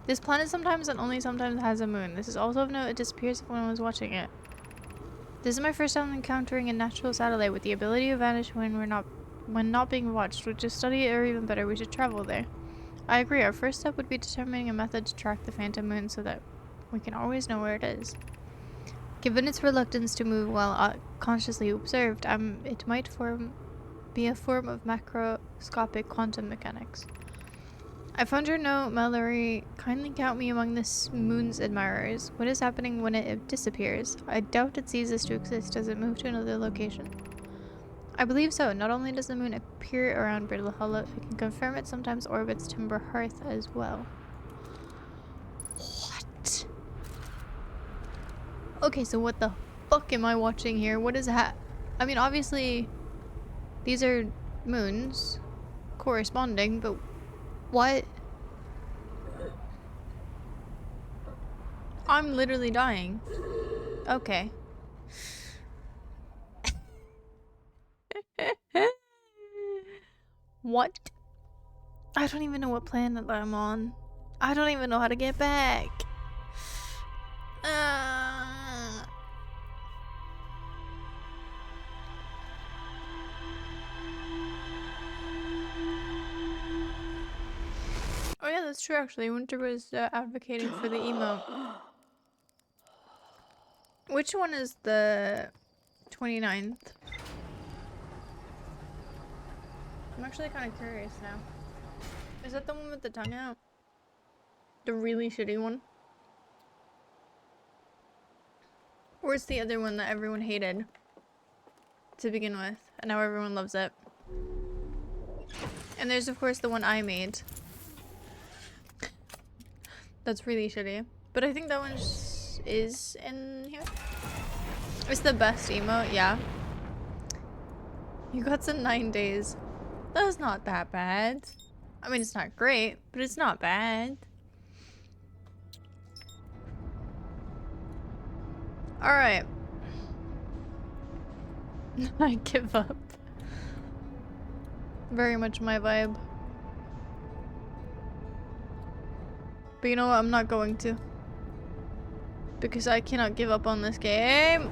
This planet sometimes and only sometimes has a moon. This is also of note. It disappears if one was watching it. This is my first time encountering a natural satellite with the ability to vanish when not being watched. Would just study it, or even better, we should travel there. I agree. Our first step would be determining a method to track the phantom moon so that we can always know where it is. Given its reluctance to move while consciously observed, it might be a form of macroscopic quantum mechanics. I found your note, Mallory. Kindly count me among this moon's admirers. What is happening when it disappears? I doubt it ceases to exist. Does it move to another location? I believe so. Not only does the moon appear around Brittle Hollow, we can confirm it sometimes orbits Timber Hearth as well. What? Okay, so what the fuck am I watching here? What is that? I mean, obviously, these are moons corresponding, but what? I'm literally dying. Okay. What? I don't even know what planet I'm on. I don't even know how to get back. Oh yeah, that's true actually. Winter was advocating for the emote. Which one is the 29th? I'm actually kind of curious now. Is that the one with the tongue out? The really shitty one? Or is the other one that everyone hated to begin with, and now everyone loves it? And there's of course the one I made. That's really shitty. But I think that one is in here. It's the best emote, yeah. You got some 9 days. That's not that bad. I mean, it's not great, but it's not bad. Alright. I give up. Very much my vibe. But you know what? I'm not going to. Because I cannot give up on this game.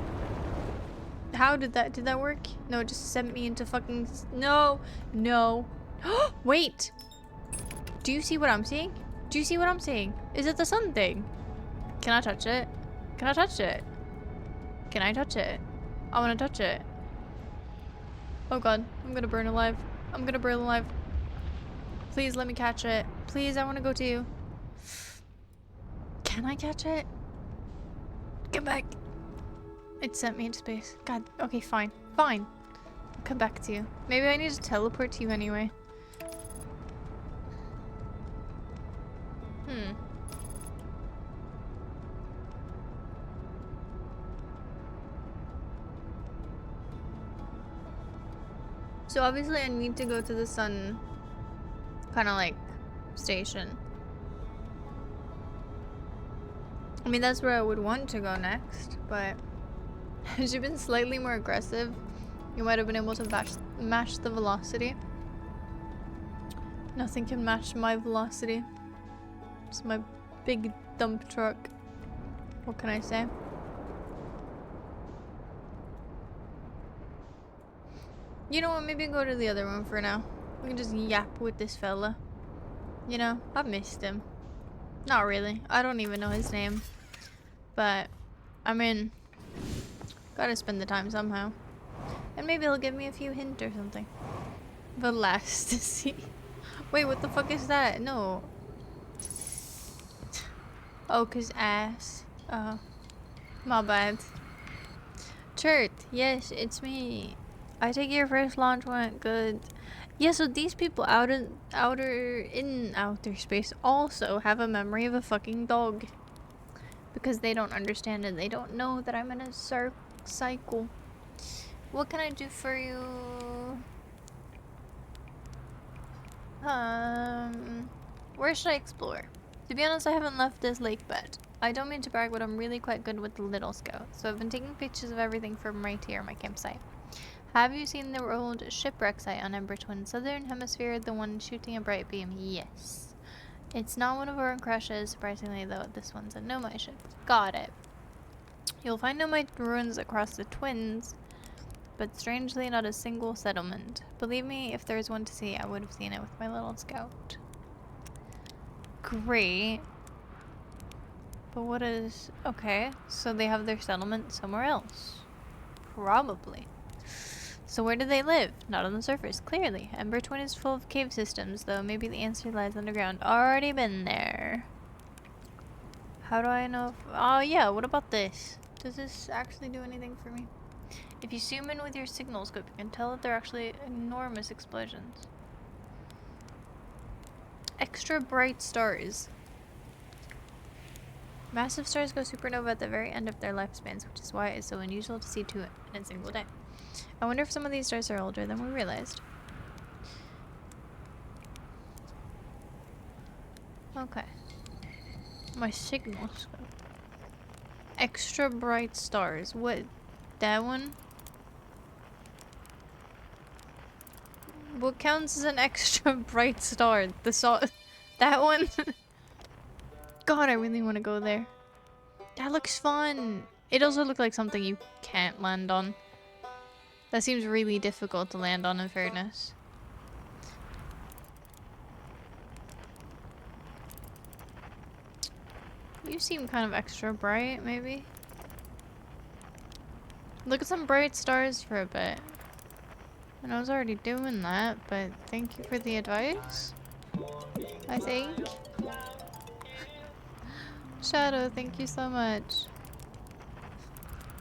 How did that work? No, it just sent me into fucking... No. No. Wait. Do you see what I'm seeing? Do you see what I'm seeing? Is it the sun thing? Can I touch it? Can I touch it? Can I touch it? I want to touch it. Oh god. I'm gonna burn alive. I'm gonna burn alive. Please let me catch it. Please, I want to go to you. Can I catch it? Get back. It sent me into space. God. Okay, fine. Fine. I'll come back to you. Maybe I need to teleport to you anyway. So obviously I need to go to the sun kind of like station. I mean, that's where I would want to go next, but had you been slightly more aggressive, you might have been able to match the velocity. Nothing can match my velocity. It's my big dump truck. What can I say? You know what, maybe go to the other one for now. We can just yap with this fella. You know, I've missed him. Not really. I don't even know his name. But, I mean, gotta spend the time somehow. And maybe he'll give me a few hints or something. Velasticity. Wait, what the fuck is that? No. Oh, 'cause ass. My bad. Chert, yes, it's me. I take your first launch went good. Yeah, so these people out in outer space also have a memory of a fucking dog. Because they don't understand it. They don't know that I'm in a cycle. What can I do for you? Where should I explore? To be honest, I haven't left this lake bed. I don't mean to brag, but I'm really quite good with the Little Scout. So I've been taking pictures of everything from right here, my campsite. Have you seen the old shipwreck site on Ember Twin Southern Hemisphere, the one shooting a bright beam? Yes. It's not one of our crashes, surprisingly, though. This one's a Nomai ship. Got it. You'll find Nomai ruins across the Twins, but strangely not a single settlement. Believe me, if there was one to see, I would have seen it with my Little Scout. great. But what is... Okay, so they have their settlement somewhere else. Probably. So where do they live? Not on the surface, clearly. Ember Twin is full of cave systems, though maybe the answer lies underground. Already been there. How do I know if... Oh yeah, what about this? Does this actually do anything for me? If you zoom in with your signal scope, you can tell that they're actually enormous explosions. Extra bright stars. Massive stars go supernova at the very end of their lifespans, which is why it's so unusual to see two in a single day. I wonder if some of these stars are older than we realized. Okay. My signal scope. Extra bright stars. What? That one? What counts as an extra bright star? That one? God, I really want to go there. That looks fun. It also looks like something you can't land on. That seems really difficult to land on, in fairness. You seem kind of extra bright, maybe? Look at some bright stars for a bit. And I was already doing that, but thank you for the advice. I think. Shadow, thank you so much.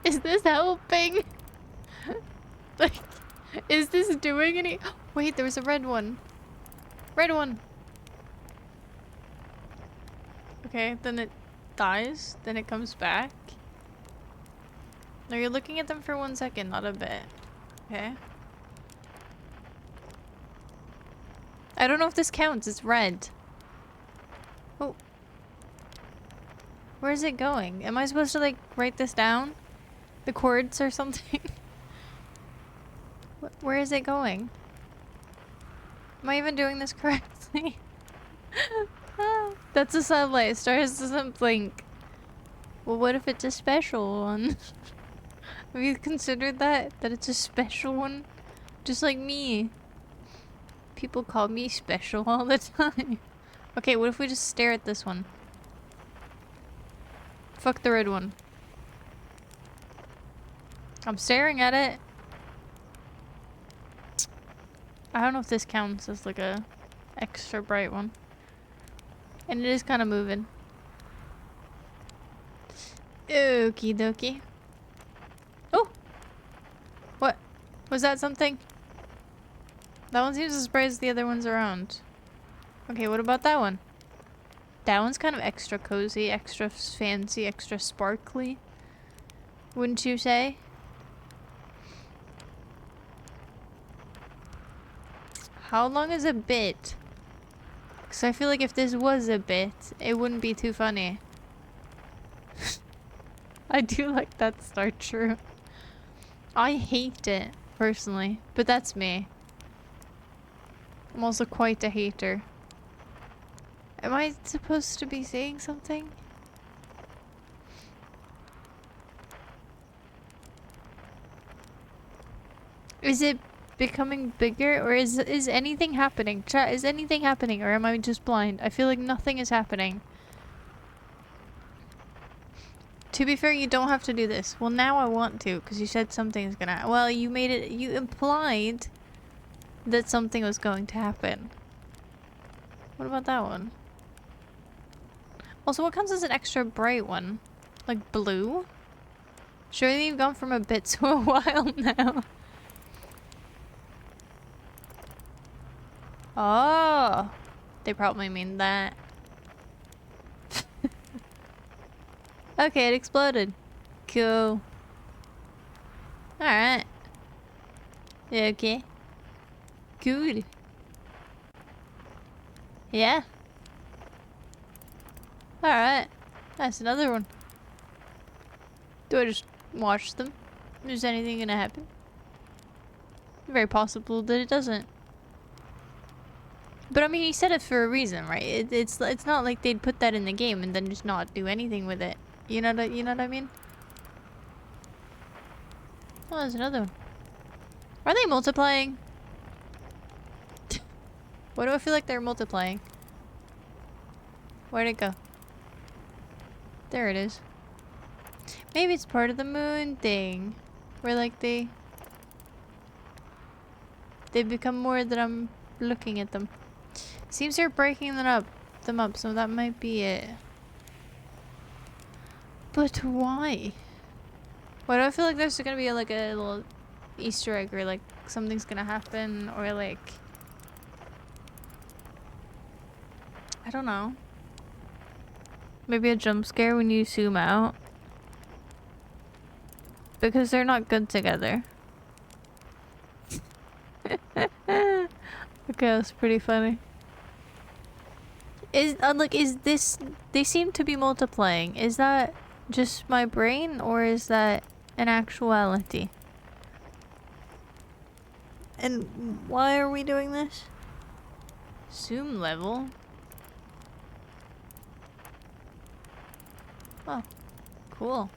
Is this helping? Like, is this doing any— Wait, there was a red one. Red one! Okay, then it dies, then it comes back. No, you're looking at them for 1 second, not a bit. Okay. I don't know if this counts, it's red. Oh. Where is it going? Am I supposed to, like, write this down? The chords or something? Where is it going? Am I even doing this correctly? That's a sunlight. Stars doesn't blink. Well, what if it's a special one? Have you considered that? That it's a special one? Just like me. People call me special all the time. Okay, what if we just stare at this one? Fuck the red one. I'm staring at it. I don't know if this counts as like a extra bright one. And it is kind of moving. Okie dokie. Oh! What? Was that something? That one seems as bright as the other ones around. Okay, what about that one? That one's kind of extra cozy, extra fancy, extra sparkly. Wouldn't you say? How long is a bit? Because I feel like if this was a bit, it wouldn't be too funny. I do like that star, true. I hate it, personally. But that's me. I'm also quite a hater. Am I supposed to be saying something? Is it becoming bigger, or is anything happening? Chat, is anything happening, or am I just blind? I feel like nothing is happening. To be fair, you don't have to do this. Well, now I want to, because you said something's gonna— well, you made it— you implied that something was going to happen. What about that one? Also, what counts as an extra bright one? Like blue? Surely you've gone from a bit to a while now. Oh, they probably mean that. Okay, it exploded. Cool. Alright. Okay. Good. Yeah. Alright. That's another one. Do I just watch them? Is anything gonna happen? Very possible that it doesn't. But I mean, he said it for a reason, right? It's not like they'd put that in the game and then just not do anything with it. You know what I mean? Oh, there's another one. Are they multiplying? Why do I feel like they're multiplying? Where'd it go? There it is. Maybe it's part of the moon thing. Where like they become more that I'm looking at them. Seems they're breaking them up, so that might be it. But why? Why do I feel like there's gonna be like a little Easter egg or like something's gonna happen or like I don't know. Maybe a jump scare when you zoom out. Because they're not good together. Okay, that's pretty funny. Is this they seem to be multiplying. Is that just my brain or is that an actuality? And why are we doing this? Zoom level? Oh, cool.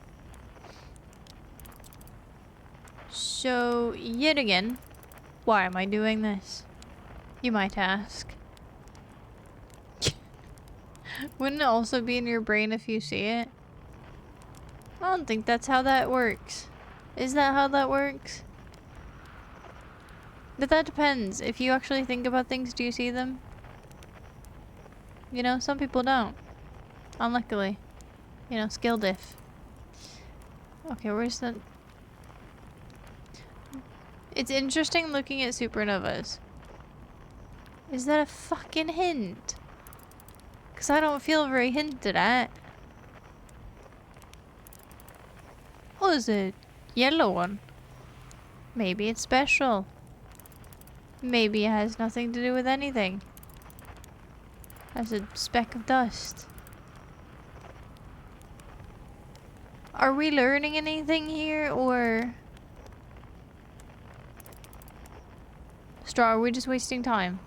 So, yet again, why am I doing this? You might ask. Wouldn't it also be in your brain if you see it? I don't think that's how that works. Is that how that works? But that depends. If you actually think about things, do you see them? You know, some people don't. Unluckily. You know, skill diff. Okay, where's the... It's interesting looking at supernovas. Is that a fucking hint? Because I don't feel very hinted at. Oh, is it yellow one? Maybe it's special. Maybe it has nothing to do with anything. As a speck of dust. Are we learning anything here, or... Straw, are we just wasting time?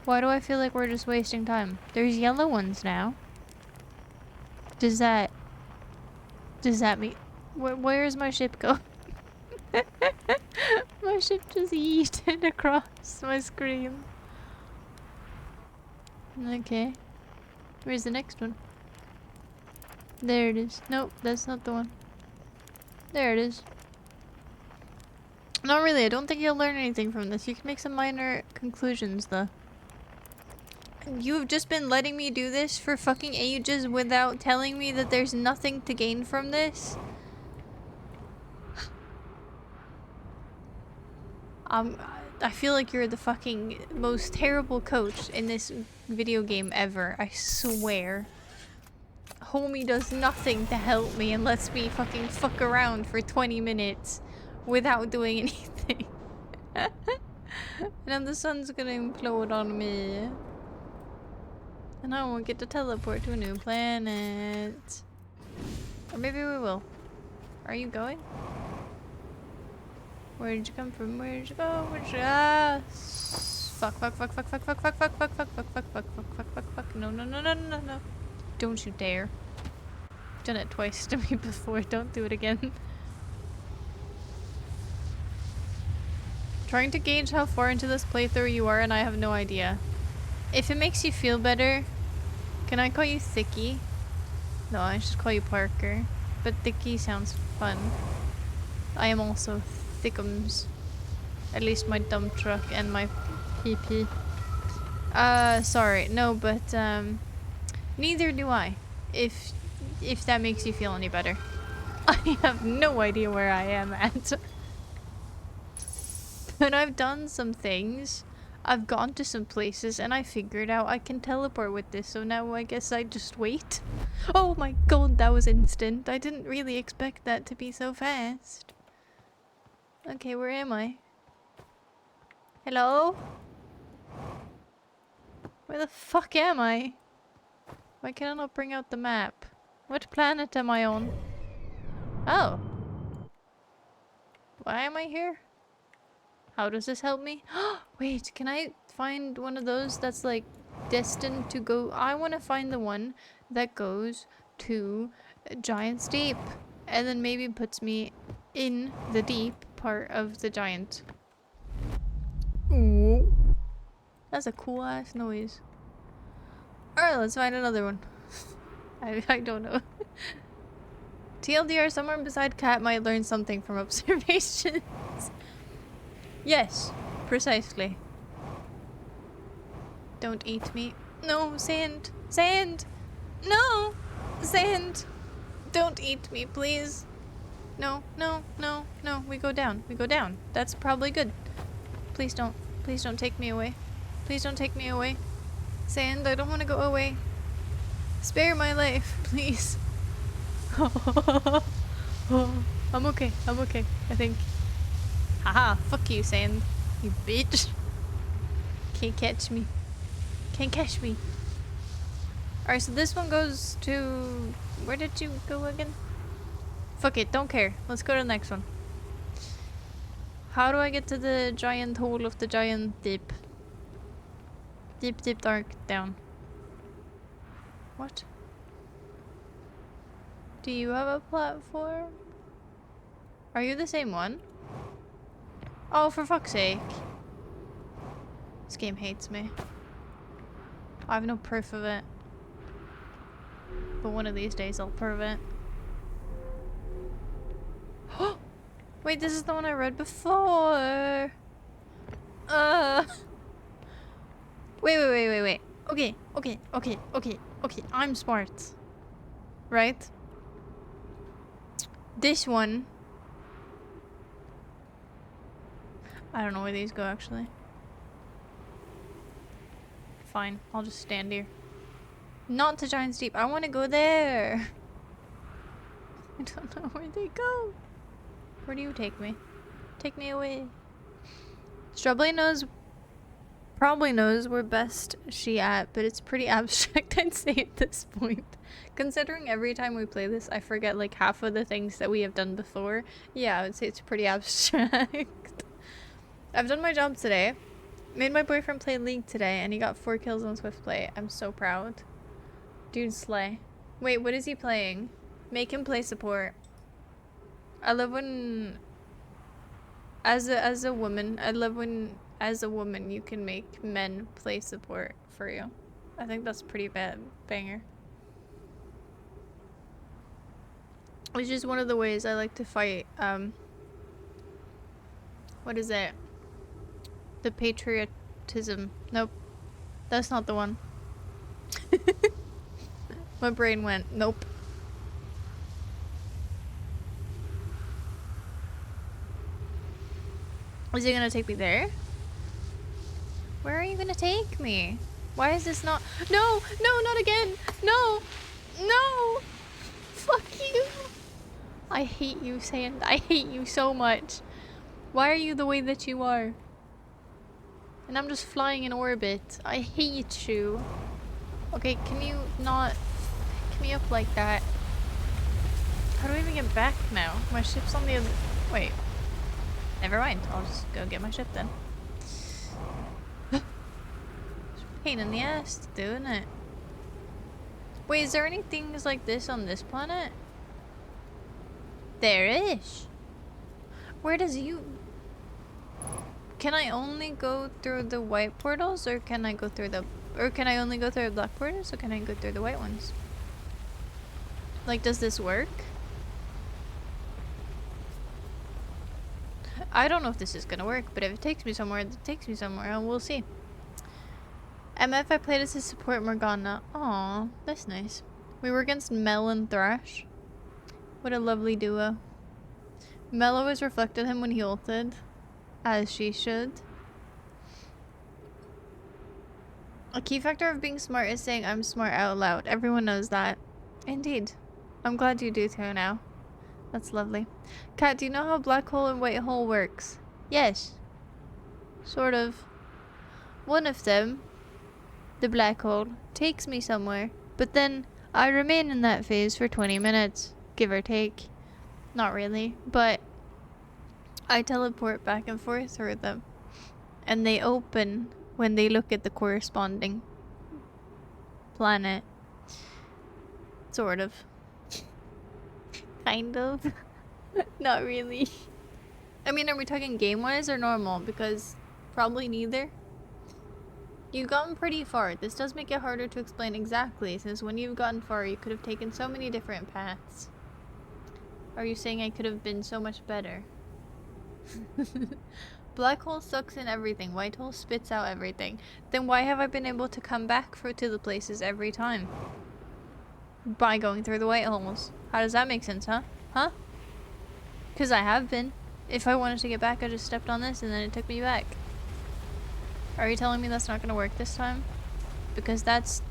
Why do I feel like we're just wasting time? There's yellow ones now. Does that mean... Where's my ship go? My ship just yeeted across my screen. Okay. Where's the next one? There it is. Nope, that's not the one. There it is. Not really, I don't think you'll learn anything from this. You can make some minor conclusions though. You've just been letting me do this for fucking ages without telling me that there's nothing to gain from this? I feel like you're the fucking most terrible coach in this video game ever. I swear. Homie does nothing to help me and lets me fucking fuck around for 20 minutes without doing anything. And then the sun's gonna implode on me. And I won't get to teleport to a new planet. Or maybe we will. Are you going? Where did you come from? Where did you go? Where did you... Ah! Fuck, fuck, fuck, fuck, fuck, fuck, fuck, fuck, fuck, fuck, fuck, fuck, fuck, fuck, fuck, fuck, fuck. No, no, no, no, no, no. Don't you dare. You've done it twice to me before. Don't do it again. Trying to gauge how far into this playthrough you are and I have no idea. If it makes you feel better, can I call you Thicky? No, I should call you Parker. But Thicky sounds fun. I am also Thickums. At least my dump truck and my PP. Sorry. No, but, neither do I. If that makes you feel any better. I have no idea where I am at. But I've done some things. I've gone to some places and I figured out I can teleport with this, so now I guess I just wait. Oh my god, that was instant. I didn't really expect that to be so fast. Okay, where am I? Hello? Where the fuck am I? Why can I not bring out the map? What planet am I on? Oh. Why am I here? How does this help me? Wait, can I find one of those that's like destined to go? I want to find the one that goes to Giant's Deep and then maybe puts me in the deep part of the giant. Ooh. That's a cool ass noise. Alright, let's find another one. I don't know. TLDR, someone beside Cat might learn something from observations. Yes, precisely. Don't eat me. No, sand. Sand! No! Sand! Don't eat me, please. No, no, no, no. We go down. We go down. That's probably good. Please don't. Please don't take me away. Please don't take me away. Sand, I don't want to go away. Spare my life, please. I'm okay. I'm okay, I think. Haha, fuck you, Sand. You bitch. Can't catch me. Can't catch me. Alright, so this one goes to... Where did you go again? Fuck it, don't care. Let's go to the next one. How do I get to the giant hole of the giant deep? Deep, deep, dark, down. What? Do you have a platform? Are you the same one? Oh, for fuck's sake. This game hates me. I have no proof of it. But one of these days I'll prove it. Wait, this is the one I read before. Wait. Okay. I'm smart. Right? This one. I don't know where these go actually. Fine, I'll just stand here. Not to Giant's Deep. I want to go there. I don't know where they go. Where do you take me? Take me away. Strawberry probably knows where best she at, but it's pretty abstract, I'd say at this point. Considering every time we play this, I forget like half of the things that we have done before. Yeah, I would say it's pretty abstract. I've done my job today. Made my boyfriend play League today, and he got 4 kills on Swift Play. I'm so proud. Dude, slay. Wait, what is he playing? Make him play support. I love when... As a woman, I love when, as a woman, you can make men play support for you. I think that's pretty bad. Banger. It's just one of the ways I like to fight, what is it? The patriotism. Nope. That's not the one. My brain went, nope. Is he gonna take me there? Where are you gonna take me? Why is this not— No! No, not again! No! No! Fuck you! I hate you, Sand. I hate you so much. Why are you the way that you are? And I'm just flying in orbit. I hate you. Okay, can you not pick me up like that? How do I even get back now? My ship's on the other— Wait. Never mind. I'll just go get my ship then. Pain in the ass to do, isn't it? Wait, is there any things like this on this planet? There is. Where does you... Can I only go through the white portals, or can I go through the... Or can I only go through the black portals, or can I go through the white ones? Like, does this work? I don't know if this is gonna work, but if it takes me somewhere, it takes me somewhere, and we'll see. MF, I played as a support Morgana. Aw, that's nice. We were against Mel and Thrash. What a lovely duo. Mel always reflected him when he ulted. As she should. A key factor of being smart is saying I'm smart out loud. Everyone knows that. Indeed. I'm glad you do too now. That's lovely. Kat, do you know how black hole and white hole works? Yes. Sort of. One of them, the black hole, takes me somewhere, but then I remain in that phase for 20 minutes, give or take. Not really, but I teleport back and forth through them, and they open when they look at the corresponding planet. Sort of. Kind of. Not really. I mean, are we talking game-wise or normal? Because probably neither. You've gotten pretty far. This does make it harder to explain exactly, since when you've gotten far, you could have taken so many different paths. Are you saying I could have been so much better? Black hole sucks in everything. White hole spits out everything. Then why have I been able to come back to the places every time? By going through the white holes. How does that make sense, huh? Huh? Because I have been. If I wanted to get back, I just stepped on this and then it took me back. Are you telling me that's not going to work this time? Because that's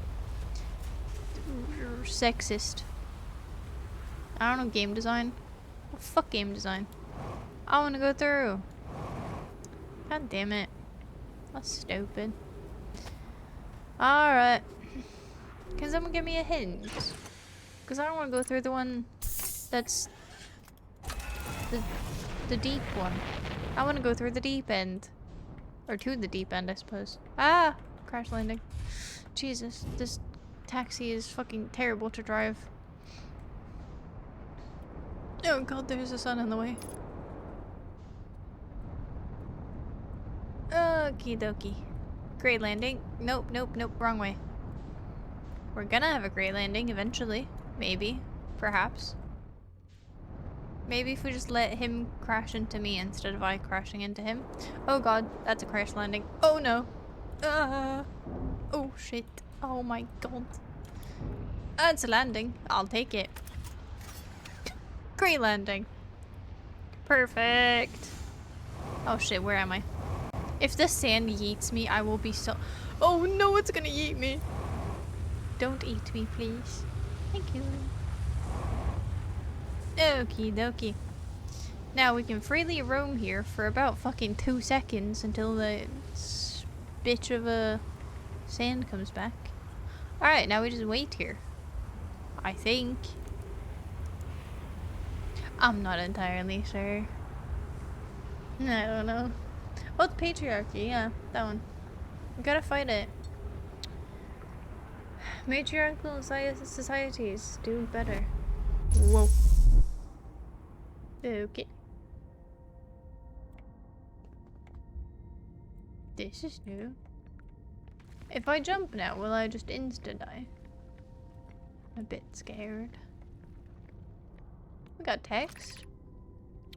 sexist. I don't know game design. Oh, fuck game design. I want to go through. God damn it. That's stupid. Alright. Can someone give me a hint? Because I don't want to go through the one that's the deep one. I want to go through the deep end. Or to the deep end, I suppose. Ah! Crash landing. Jesus, this taxi is fucking terrible to drive. Oh god, there's a sun in the way. Okie dokie. Great landing. Nope, nope, nope, wrong way. We're gonna have a great landing eventually. Maybe. Perhaps. Maybe if we just let him crash into me instead of I crashing into him. Oh god, that's a crash landing. Oh no. Oh shit. Oh my god. That's a landing. I'll take it. Great landing. Perfect. Oh shit, where am I? If the sand yeets me, I will be so... Oh no, it's gonna yeet me. Don't eat me, please. Thank you. Okie dokie. Now we can freely roam here for about fucking 2 seconds until the bitch of a sand comes back. Alright, now we just wait here. I think. I'm not entirely sure. I don't know. Oh, it's patriarchy. Yeah, that one. We gotta fight it. Matriarchal societies do better. Whoa. Okay. This is new. If I jump now, will I just insta-die? I'm a bit scared. We got text.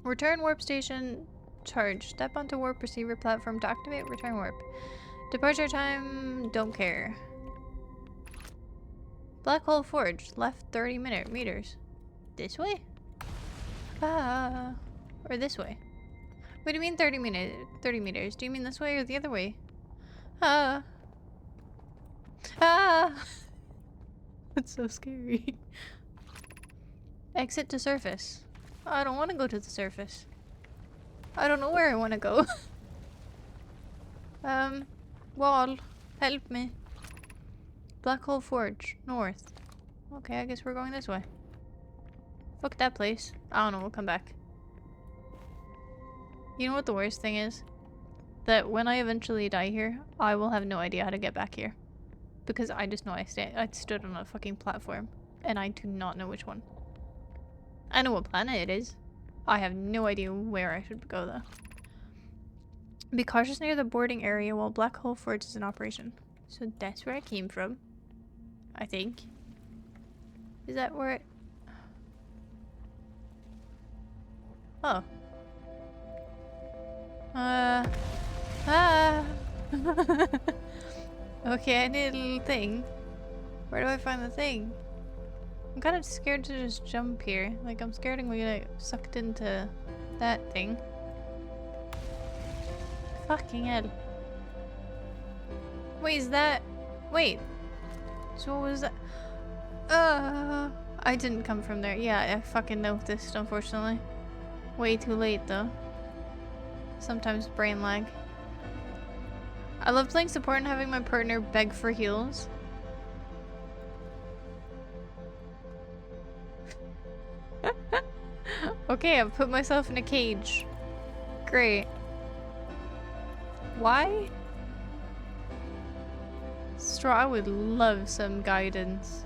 Return warp station charge. Step onto warp receiver platform to activate return warp. Departure time, don't care. Black hole forge. Left 30 meters. This way? Ah, or this way. What do you mean 30 meters? Do you mean this way or the other way? Ah. Ah. That's so scary. Exit to surface. I don't want to go to the surface. I don't know where I want to go. Wall, help me. Black hole forge, north. Okay, I guess we're going this way. Fuck that place. I don't know, we'll come back. You know what the worst thing is? That when I eventually die here, I will have no idea how to get back here. Because I just know I stood on a fucking platform. And I do not know which one. I know what planet it is. I have no idea where I should go though. Be cautious near the boarding area while Black Hole Forge is in operation. So that's where I came from. I think. Is that where it... Oh. Okay, I need a little thing. Where do I find the thing? I'm kind of scared to just jump here. Like, I'm scared I'm gonna get sucked into that thing. Fucking hell. Wait, is that... Wait. So what was that? I didn't come from there. Yeah, I fucking noticed, unfortunately. Way too late, though. Sometimes brain lag. I love playing support and having my partner beg for heals. Okay, I've put myself in a cage. Great. Why? Straw, I would love some guidance.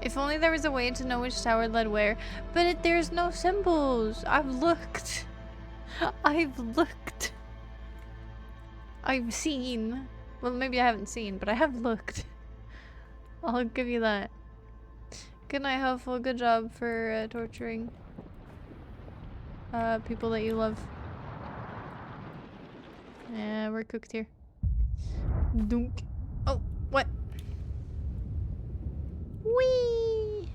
If only there was a way to know which tower led where. But there's no symbols. I've looked. I've looked. I've seen. Well, maybe I haven't seen, but I have looked. I'll give you that. Good night, Helpful. Good job for torturing people that you love. Yeah, we're cooked here. Dunk. Oh, what? Whee!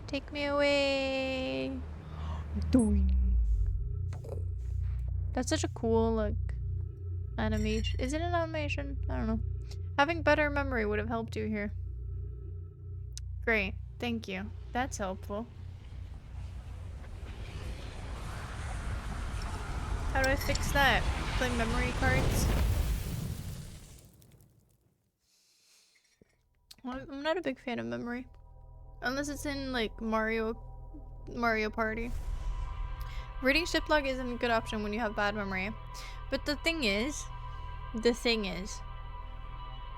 Take me away. Doing. That's such a cool, like, animation. Is it an animation? I don't know. Having better memory would have helped you here. Great. Thank you. That's helpful. How do I fix that? Play memory cards? I'm not a big fan of memory. Unless it's in, like, Mario Party. Reading ship log isn't a good option when you have bad memory. But the thing is...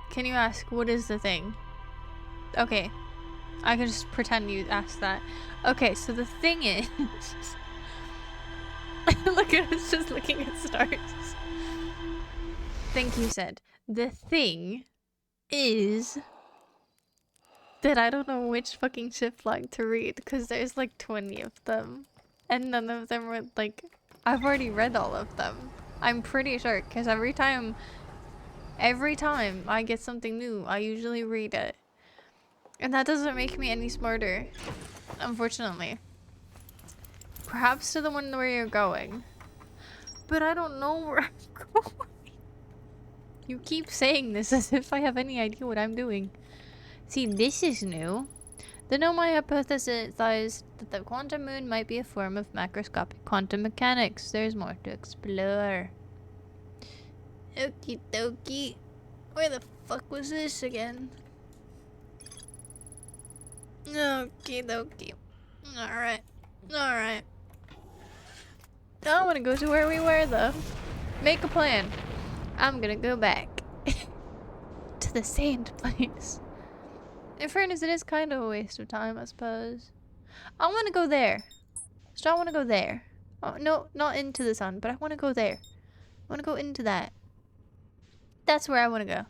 Can you ask, what is the thing? Okay. I can just pretend you asked that. Okay, so the thing is... Look at us just looking at stars. Thank you, said. The thing is... that I don't know which fucking ship log to read, because there's like 20 of them. And none of them were like... I've already read all of them. I'm pretty sure, because every time I get something new, I usually read it. And that doesn't make me any smarter, unfortunately. Perhaps to the one where you're going. But I don't know where I'm going. You keep saying this as if I have any idea what I'm doing. See, this is new. The Nomai hypothesized that the quantum moon might be a form of macroscopic quantum mechanics. There's more to explore. Okie dokie. Where the fuck was this again? Okie dokie. Alright. Alright. I want to go to where we were, though. Make a plan. I'm gonna go back. To the sand place. In fairness, it is kind of a waste of time, I suppose. I want to go there. So I want to go there. Oh, no, not into the sun, but I want to go there. I want to go into that. That's where I want to go.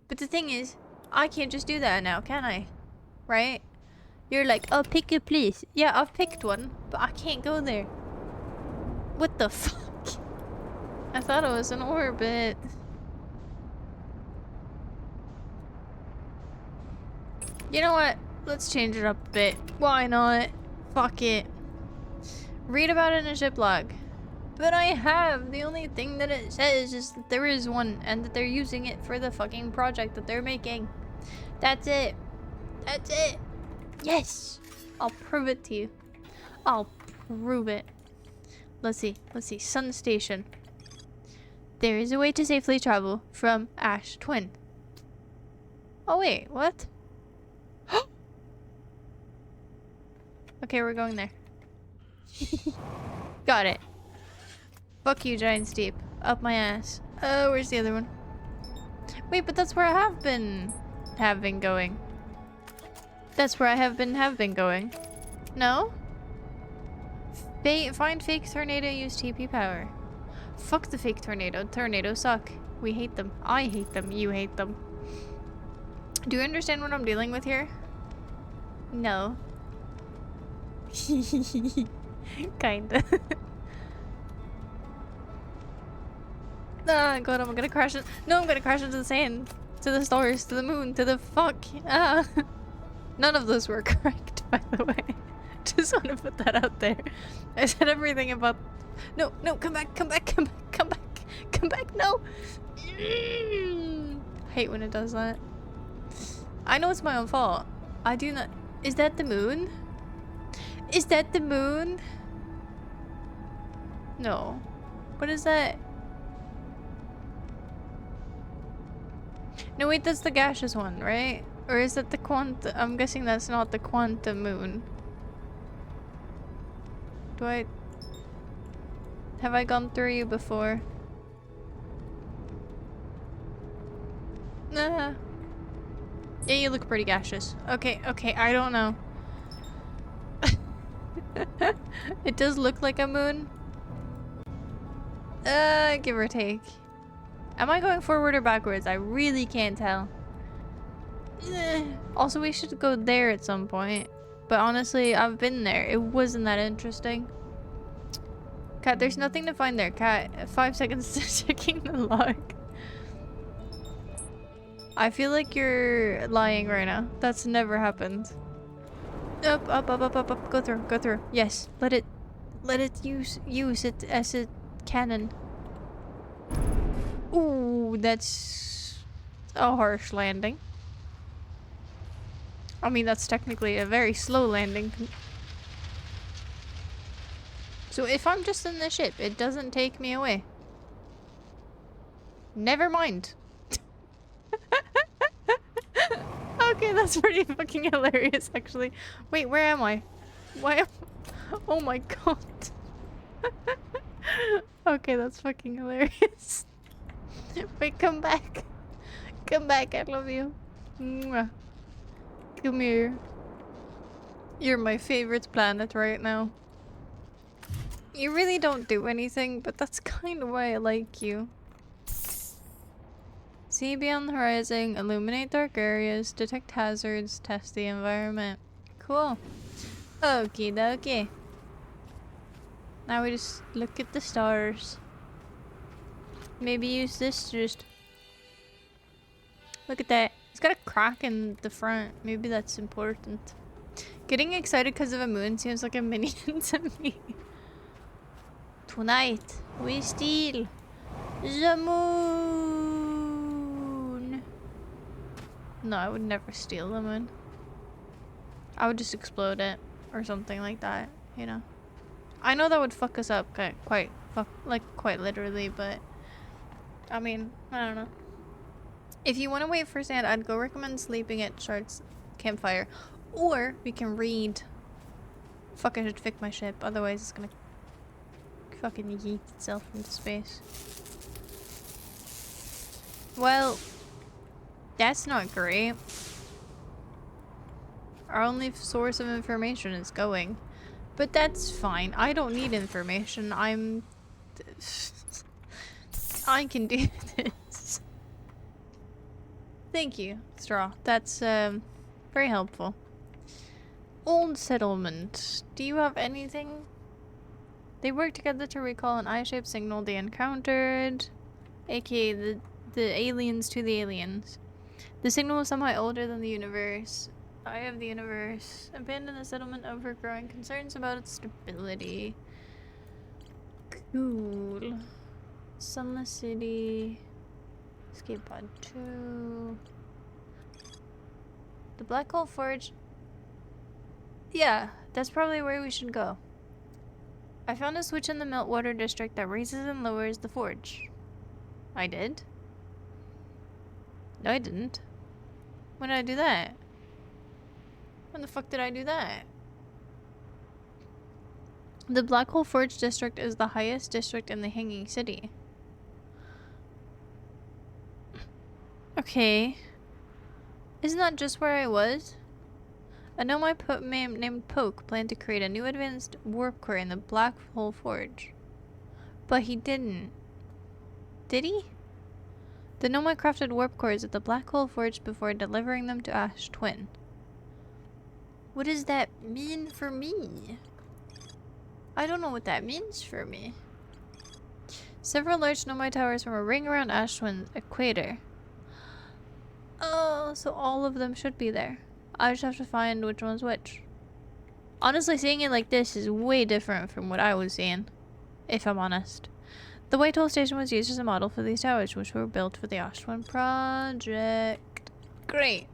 But the thing is, I can't just do that now, can I? Right? You're like, oh, pick a place. Yeah, I've picked one, but I can't go there. What the fuck? I thought it was an orbit. You know what? Let's change it up a bit. Why not? Fuck it. Read about it in a ship log. But I have. The only thing that it says is that there is one and that they're using it for the fucking project that they're making. That's it. That's it. Yes. I'll prove it to you. I'll prove it. Let's see. Let's see. Sun Station. There is a way to safely travel from Ash Twin. Oh wait, what? Okay, we're going there. Got it. Fuck you, Giant Steep. Up my ass. Oh, where's the other one? Wait, but that's where I have been going. That's where I have been going. No? Find fake tornado, use TP power. Fuck the fake tornado. Tornadoes suck. We hate them. I hate them. You hate them. Do you understand what I'm dealing with here? No. Kinda. Ah, God, I'm gonna crash it. No, I'm gonna crash into the sand. To the stars, to the moon, to the fuck. Ah. None of those were correct, by the way. Just want to put that out there. I said everything about... No, no, come back, come back, come back, come back, come back, no! I hate when it does that. I know it's my own fault. I do not... Is that the moon? Is that the moon? No. What is that? No, wait, that's the gaseous one, right? Or is that the quantum? I'm guessing that's not the quantum moon. Do I... Have I gone through you before? Nah. Yeah, you look pretty gaseous. Okay, okay, I don't know. It does look like a moon. Give or take. Am I going forward or backwards? I really can't tell. Also, we should go there at some point. But honestly, I've been there. It wasn't that interesting. Cat, there's nothing to find there. Cat, 5 seconds to checking the log. I feel like you're lying right now. That's never happened. Up, up, up, up, up, up. Go through, go through. Yes, let it use it as a cannon. Ooh, that's a harsh landing. I mean, that's technically a very slow landing. So if I'm just in the ship, it doesn't take me away. Never mind. Okay, that's pretty fucking hilarious, actually. Wait, where am I? Why am... Oh my god. Okay, that's fucking hilarious. Wait, come back. Come back, I love you. Mwah. Come here. You're my favorite planet right now. You really don't do anything, but that's kind of why I like you. See beyond the horizon, illuminate dark areas, detect hazards, test the environment. Cool. Okie dokie. Now we just look at the stars. Maybe use this to just... Look at that. It's got a crack in the front. Maybe that's important. Getting excited because of a moon seems like a minion to me. Tonight, we steal the moon. No, I would never steal the moon. I would just explode it or something like that, you know. I know that would fuck us up quite literally, but I mean, I don't know. If you want to wait for sand, I'd go recommend sleeping at Shard's campfire, or we can read. Fuck, I should fix my ship, otherwise it's gonna fucking yeet itself into space. Well, that's not great. Our only source of information is going. But that's fine. I don't need information. I can do this. Thank you, Straw. That's very helpful. Old settlement. Do you have anything? They worked together to recall an eye-shaped signal they encountered, aka the aliens to the aliens. The signal was somehow older than the universe. Eye of the universe. Abandon the settlement over growing concerns about its stability. Cool. Sunless City. Escape pod 2. The Black Hole Forge. Yeah, that's probably where we should go. I found a switch in the Meltwater district that raises and lowers the forge. I did? No, I didn't. When did I do that? When the fuck did I do that? The Black Hole Forge district is the highest district in the Hanging City. Okay. Isn't that just where I was? I know my man named Poke planned to create a new advanced warp core in the Black Hole Forge. But he didn't. Did he? The Nomad crafted warp cores at the Black Hole Forge before delivering them to Ash Twin. What does that mean for me? I don't know what that means for me. Several large Nomad towers from a ring around Ash Twin's equator. Oh, so all of them should be there. I just have to find which one's which. Honestly, seeing it like this is way different from what I was seeing, if I'm honest. The White Hole Station was used as a model for these towers, which were built for the Ash Twin project. Great.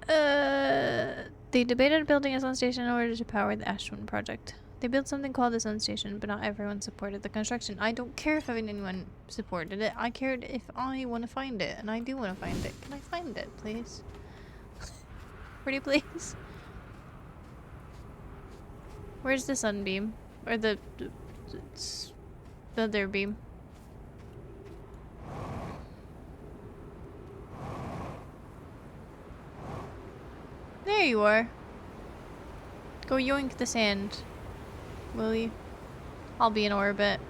They debated building a sun station in order to power the Ash Twin project. They built something called the sun station, but not everyone supported the construction. I don't care if anyone supported it. I cared if I want to find it, and I do want to find it. Can I find it, please? Pretty please? Where's the sunbeam? Or the other beam? There you are. Go yoink the sand, will you? I'll be in orbit.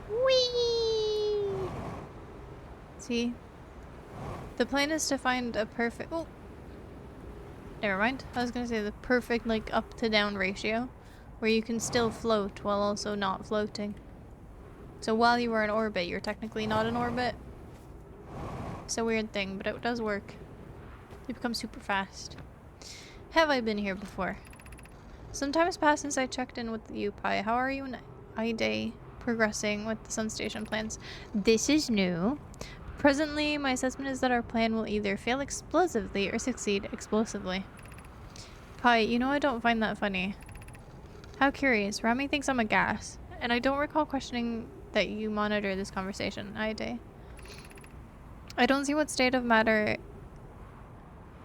Whee! See? The plan is to find a perfect... Oh! Never mind. I was gonna say the perfect, like, up to down ratio. Where you can still float while also not floating. So while you are in orbit, you're technically not in orbit. It's a weird thing, but it does work. You become super fast. Have I been here before? Some time has passed since I checked in with you, Pi. How are you and I-Day progressing with the Sun Station plans? This is new. Presently, my assessment is that our plan will either fail explosively or succeed explosively. Pi, you know I don't find that funny. How curious. Rami thinks I'm a gas. And I don't recall questioning that you monitor this conversation, I-Day. I don't see what state of matter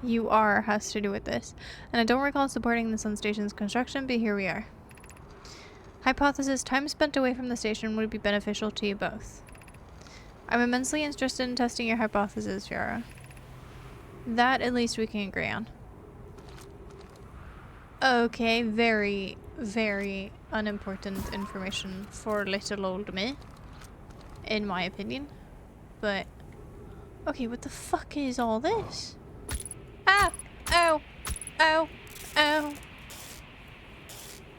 you are has to do with this. And I don't recall supporting the Sun Station's construction, but here we are. Hypothesis: time spent away from the station would be beneficial to you both. I'm immensely interested in testing your hypothesis, Fiora. That at least we can agree on. Okay, very, very unimportant information for little old me. In my opinion. But... okay, what the fuck is all this? Ah! Ow! Ow! Ow!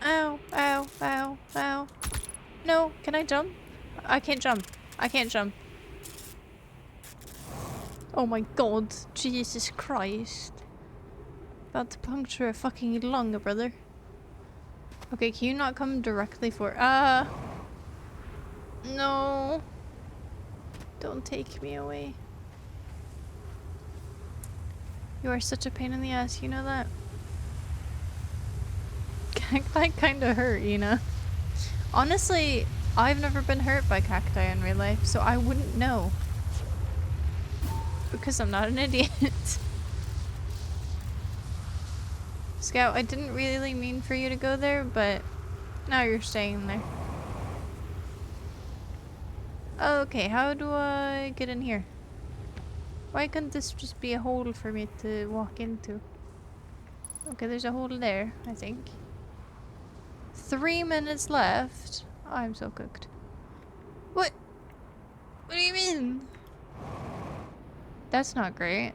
Ow! Ow! Ow! Ow! No! Can I jump? I can't jump. I can't jump. Oh my god. Jesus Christ. About to puncture a fucking lung, brother. Okay, can you not come directly for... no. Don't take me away. You are such a pain in the ass, you know that? Cacti kinda hurt, you know? Honestly, I've never been hurt by cacti in real life, so I wouldn't know. Because I'm not an idiot. Scout, I didn't really mean for you to go there, but now you're staying there. Okay, how do I get in here? Why couldn't this just be a hole for me to walk into? Okay, there's a hole there, I think. 3 minutes left. Oh, I'm so cooked. What? What do you mean? That's not great.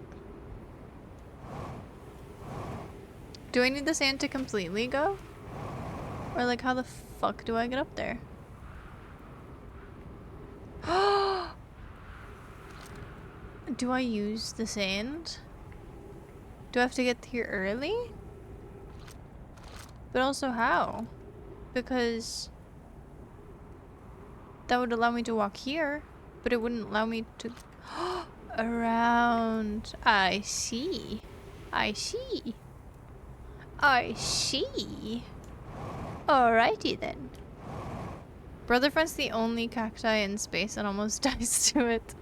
Do I need the sand to completely go? Or like how the fuck do I get up there? Do I use the sand? Do I have to get here early? But also how? Because that would allow me to walk here, but it wouldn't allow me to around. I see. I see. I see. Alrighty then. Brotherfront's the only cacti in space that almost dies to it.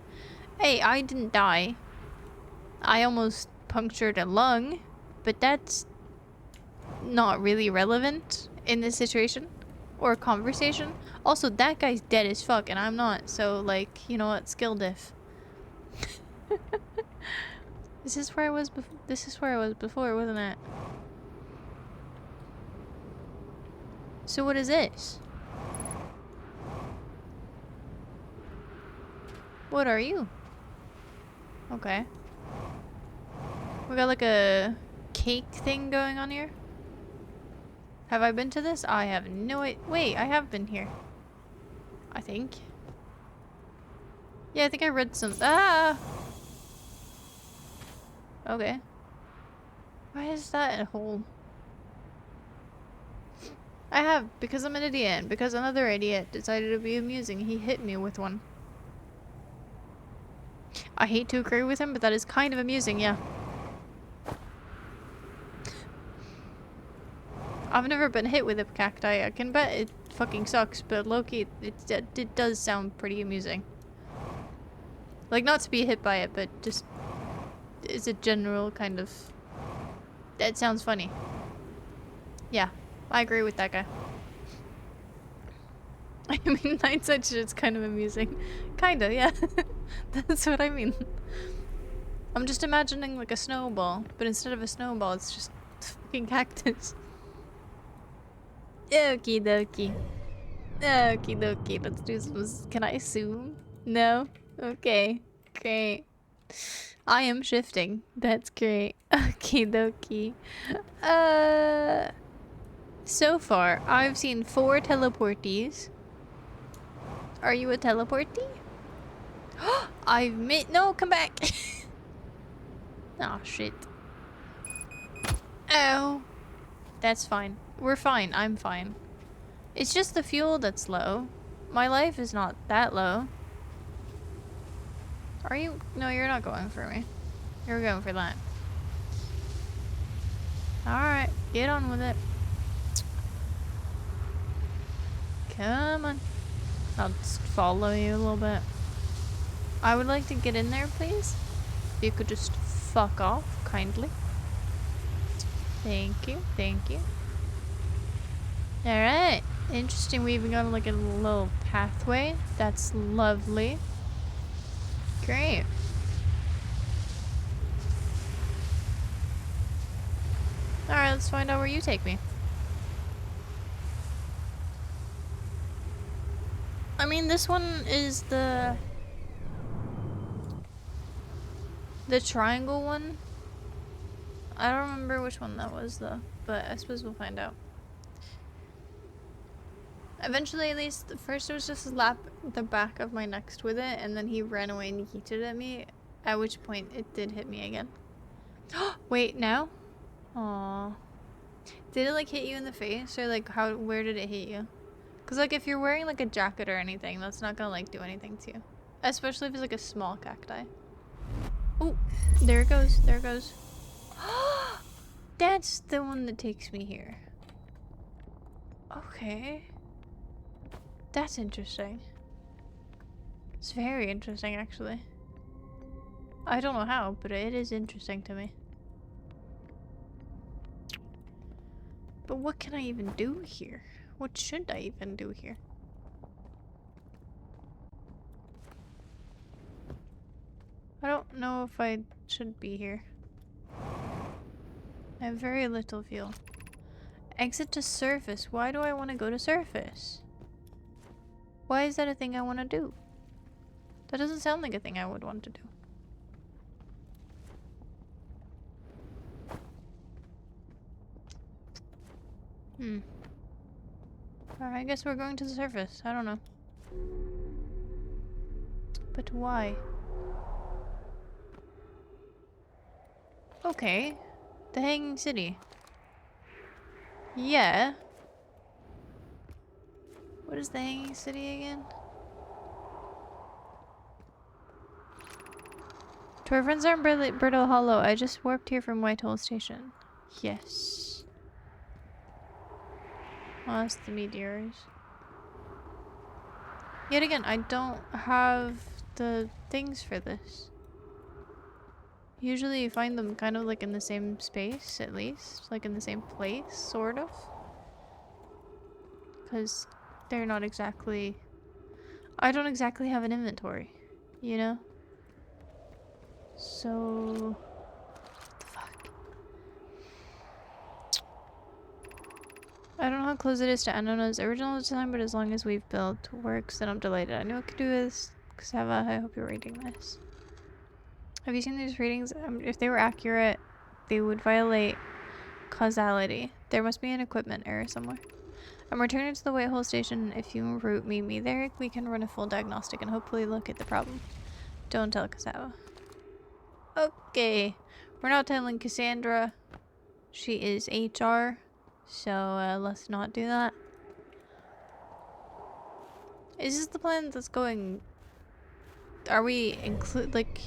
Hey, I didn't die. I almost punctured a lung, but that's not really relevant in this situation or conversation. Also, that guy's dead as fuck and I'm not, so like, you know what, skill diff. This is where I was before, wasn't it? So what is this? What are you? Okay. We got like a cake thing going on here. Have I been to this? I have no idea. Wait, I have been here. I think. Yeah, I think I read some. Ah! Okay. Why is that a hole? I have, because I'm an idiot, and because another idiot decided to be amusing. He hit me with one. I hate to agree with him, but that is kind of amusing, yeah. I've never been hit with a cacti. I can bet it fucking sucks, but low-key, it does sound pretty amusing. Like, not to be hit by it, but just... it's a general kind of... that sounds funny. Yeah, I agree with that guy. I mean, hindsight shit's kind of amusing. Kinda, yeah. That's what I mean. I'm just imagining like a snowball, but instead of a snowball, it's just fucking cactus. Okie dokie. Okie dokie, let's do some... can I zoom? No? Okay. Great. I am shifting. That's great. Okie dokie. So far, I've seen 4 teleportees. Are you a teleportee? No, come back. Oh, shit. Ow. That's fine. We're fine. I'm fine. It's just the fuel that's low. My life is not that low. Are you? No, you're not going for me. You're going for that. Alright, get on with it. Come on. I'll just follow you a little bit. I would like to get in there, please. If you could just fuck off, kindly. Thank you, thank you. Alright. Interesting, we even got like a little pathway. That's lovely. Great. Alright, let's find out where you take me. I mean, this one is the triangle one. I don't remember which one that was though, but I suppose we'll find out. Eventually, at least, first it was just slap the back of my neck with it, and then he ran away and yeeted at me, at which point it did hit me again. Wait, now? Aww. Did it like hit you in the face, or like where did it hit you? Because like if you're wearing like a jacket or anything, that's not gonna like do anything to you. Especially if it's like a small cacti. Oh, there it goes, there it goes. That's the one that takes me here. Okay. That's interesting. It's very interesting, actually. I don't know how, but it is interesting to me. But what can I even do here? What should I even do here? I don't know if I should be here. I have very little fuel. Exit to surface. Why do I want to go to surface? Why is that a thing I want to do? That doesn't sound like a thing I would want to do. I guess we're going to the surface. I don't know. But why? Okay. The Hanging City. Yeah. What is the Hanging City again? To our friends on Brittle Hollow, I just warped here from Whitehall Station. Yes. Oh, that's the meteors. Yet again, I don't have the things for this. Usually you find them kind of like in the same space, at least. Like in the same place, sort of. Because they're not exactly... I don't exactly have an inventory, you know? So... What the fuck? I don't know how close it is to Anona's original design, but as long as we've built works, then I'm delighted. I knew I could do this. Ksava, I hope you're reading this. Have you seen these readings? If they were accurate, they would violate causality. There must be an equipment error somewhere. I'm returning to the Whitehall Station. If you route me there, we can run a full diagnostic and hopefully locate the problem. Don't tell Ksava. Okay. We're not telling Cassandra. She is HR. So let's not do that. Is this the plan that's going... Are we like...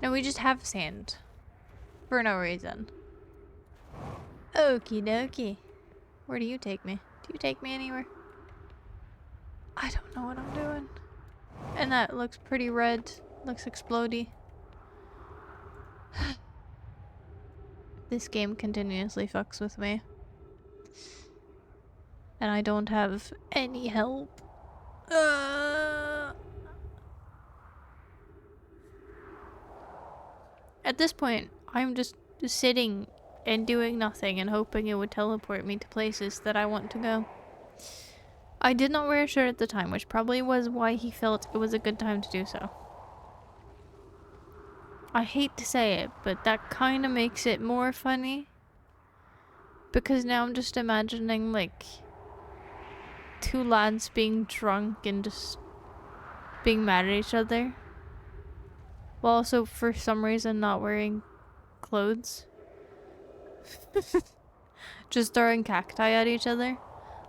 No, we just have sand. For no reason. Okie dokie. Where do you take me? Do you take me anywhere? I don't know what I'm doing. And that looks pretty red. Looks explodey. This game continuously fucks with me. And I don't have any help. At this point, I'm just sitting and doing nothing and hoping it would teleport me to places that I want to go. I did not wear a shirt at the time, which probably was why he felt it was a good time to do so. I hate to say it, but that kind of makes it more funny. Because now I'm just imagining, like, two lads being drunk and just being mad at each other. While also, for some reason, not wearing clothes. Just throwing cacti at each other.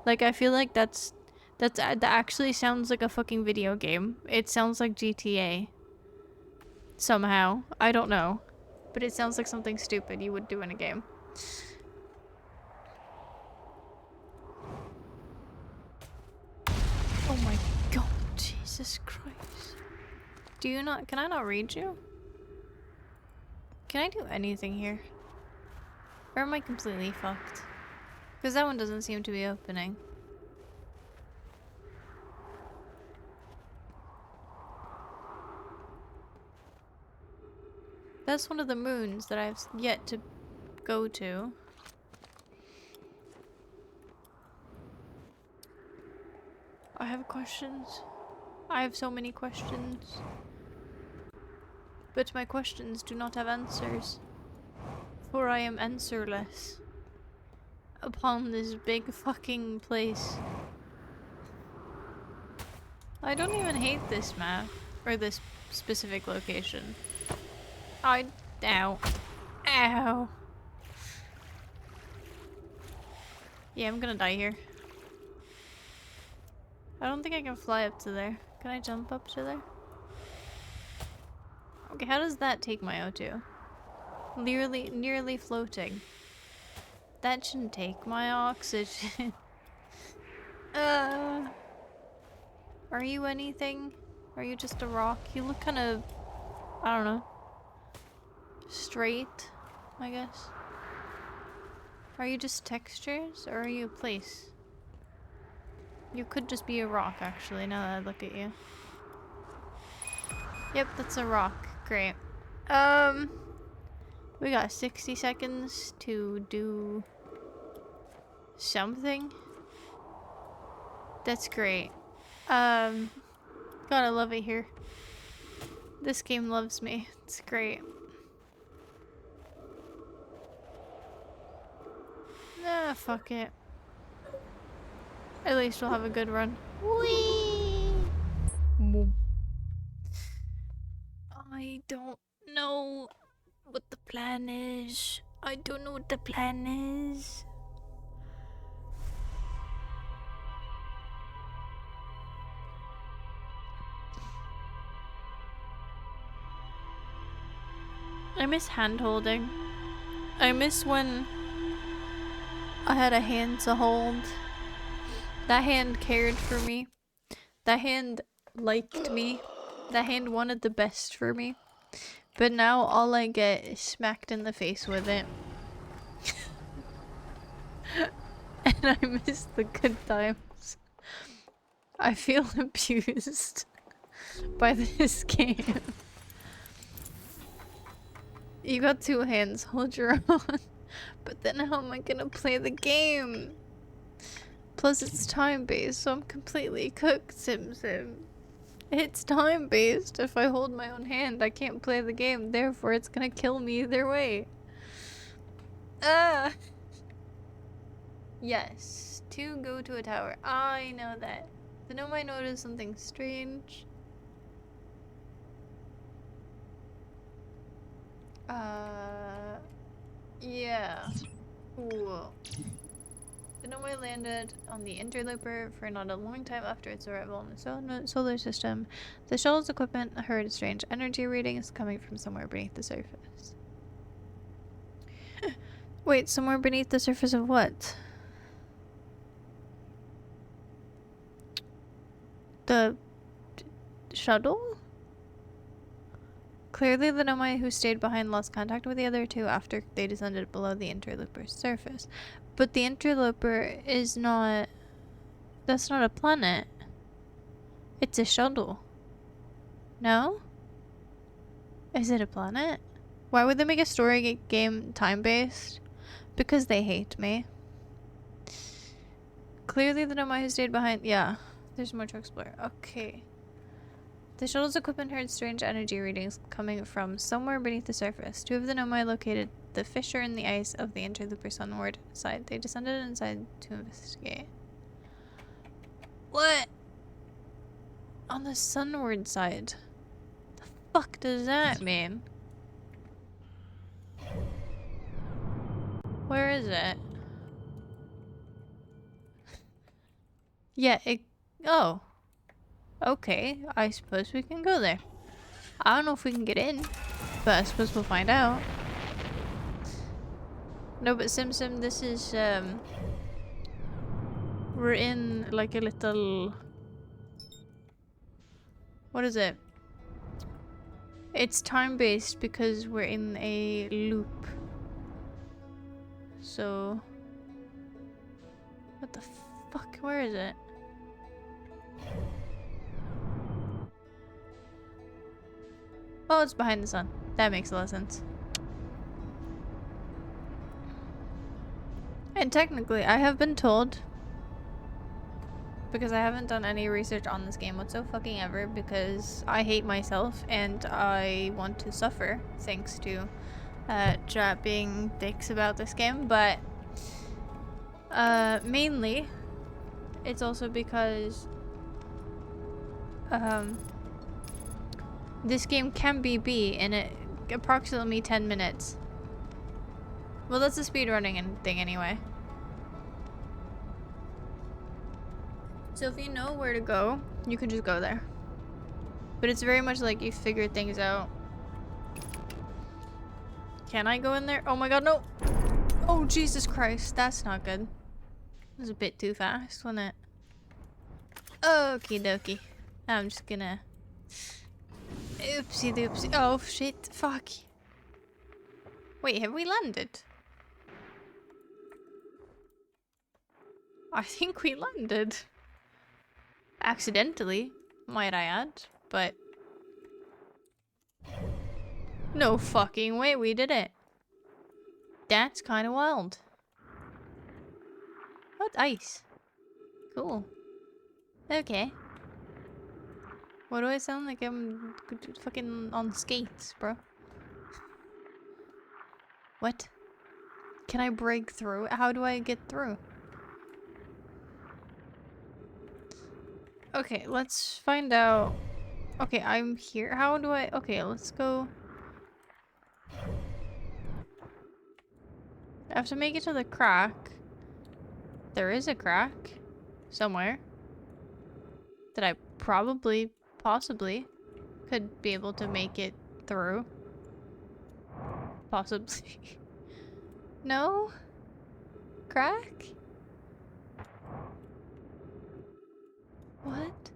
Like, I feel like that actually sounds like a fucking video game. It sounds like GTA. Somehow. I don't know. But it sounds like something stupid you would do in a game. Oh my god, Jesus Christ. Can I not read you? Can I do anything here? Or am I completely fucked? Because that one doesn't seem to be opening. That's one of the moons that I've yet to go to. I have questions. I have so many questions. But my questions do not have answers. For I am answerless. Upon this big fucking place. I don't even hate this map. Or this specific location. Ow. Ow. Yeah, I'm gonna die here. I don't think I can fly up to there. Can I jump up to there? Okay, how does that take my O2? Nearly floating. That shouldn't take my oxygen. Are you anything? Are you just a rock? You look kind of, I don't know, straight, I guess. Are you just textures, or are you a place? You could just be a rock, actually, now that I look at you. Yep, that's a rock. Great. We got 60 seconds to do something. That's great. God, I love it here. This game loves me. It's great. Ah, fuck it. At least we'll have a good run. Whee! I don't know what the plan is. I don't know what the plan is. I miss hand holding. I miss when I had a hand to hold. That hand cared for me. That hand liked me. That hand wanted the best for me. But now all I get is smacked in the face with it. And I miss the good times. I feel abused by this game. You got two hands, hold your own. But then how am I gonna play the game? Plus it's time-based, so I'm completely cooked, Sim. It's time-based. If I hold my own hand, I can't play the game. Therefore, it's gonna kill me either way. Yes, to go to a tower. I know that. The gnome might notice something strange. Yeah. Ooh. The gnome landed on the interloper for not a long time after its arrival in the solar system. The shuttle's equipment heard strange energy readings coming from somewhere beneath the surface. Wait, somewhere beneath the surface of what? The shuttle? Clearly the Nomai who stayed behind lost contact with the other two after they descended below the interloper's surface. But the interloper is not... That's not a planet. It's a shuttle. No? Is it a planet? Why would they make a story game time-based? Because they hate me. Clearly the Nomai who stayed behind... Yeah. There's more to explore. Okay. The shuttle's equipment heard strange energy readings coming from somewhere beneath the surface. Two of the Nomai located the fissure in the ice of the interlooper sunward side. They descended inside to investigate. What? On the sunward side? The fuck does that mean? Where is it? Yeah, it... Oh. Okay, I suppose we can go there. I don't know if we can get in, but I suppose we'll find out. No, but Sim, this is, we're in, like, a little... What is it? It's time-based because we're in a loop. So... What the fuck? Where is it? Oh, it's behind the sun. That makes a lot of sense. And technically, I have been told, because I haven't done any research on this game whatsoever, because I hate myself and I want to suffer thanks to chat being dicks about this game, but mainly it's also because this game can be beat in approximately 10 minutes. Well, that's a speedrunning thing anyway. So if you know where to go, you can just go there. But it's very much like you figure things out. Can I go in there? Oh my god, no! Oh, Jesus Christ. That's not good. That was a bit too fast, wasn't it? Okie dokie. I'm just gonna... Oopsie doopsie. Oh, shit. Fuck. Wait, have we landed? I think we landed. Accidentally, might I add, but... No fucking way, we did it. That's kind of wild. What? Ice. Cool. Okay. Why do I sound like I'm fucking on skates, bro? What? Can I break through? How do I get through? Okay, let's find out. Okay, I'm here. How do I... Okay, let's go. I have to make it to the crack. There is a crack. Somewhere. That I probably, possibly, could be able to make it through. Possibly. No? Crack? What?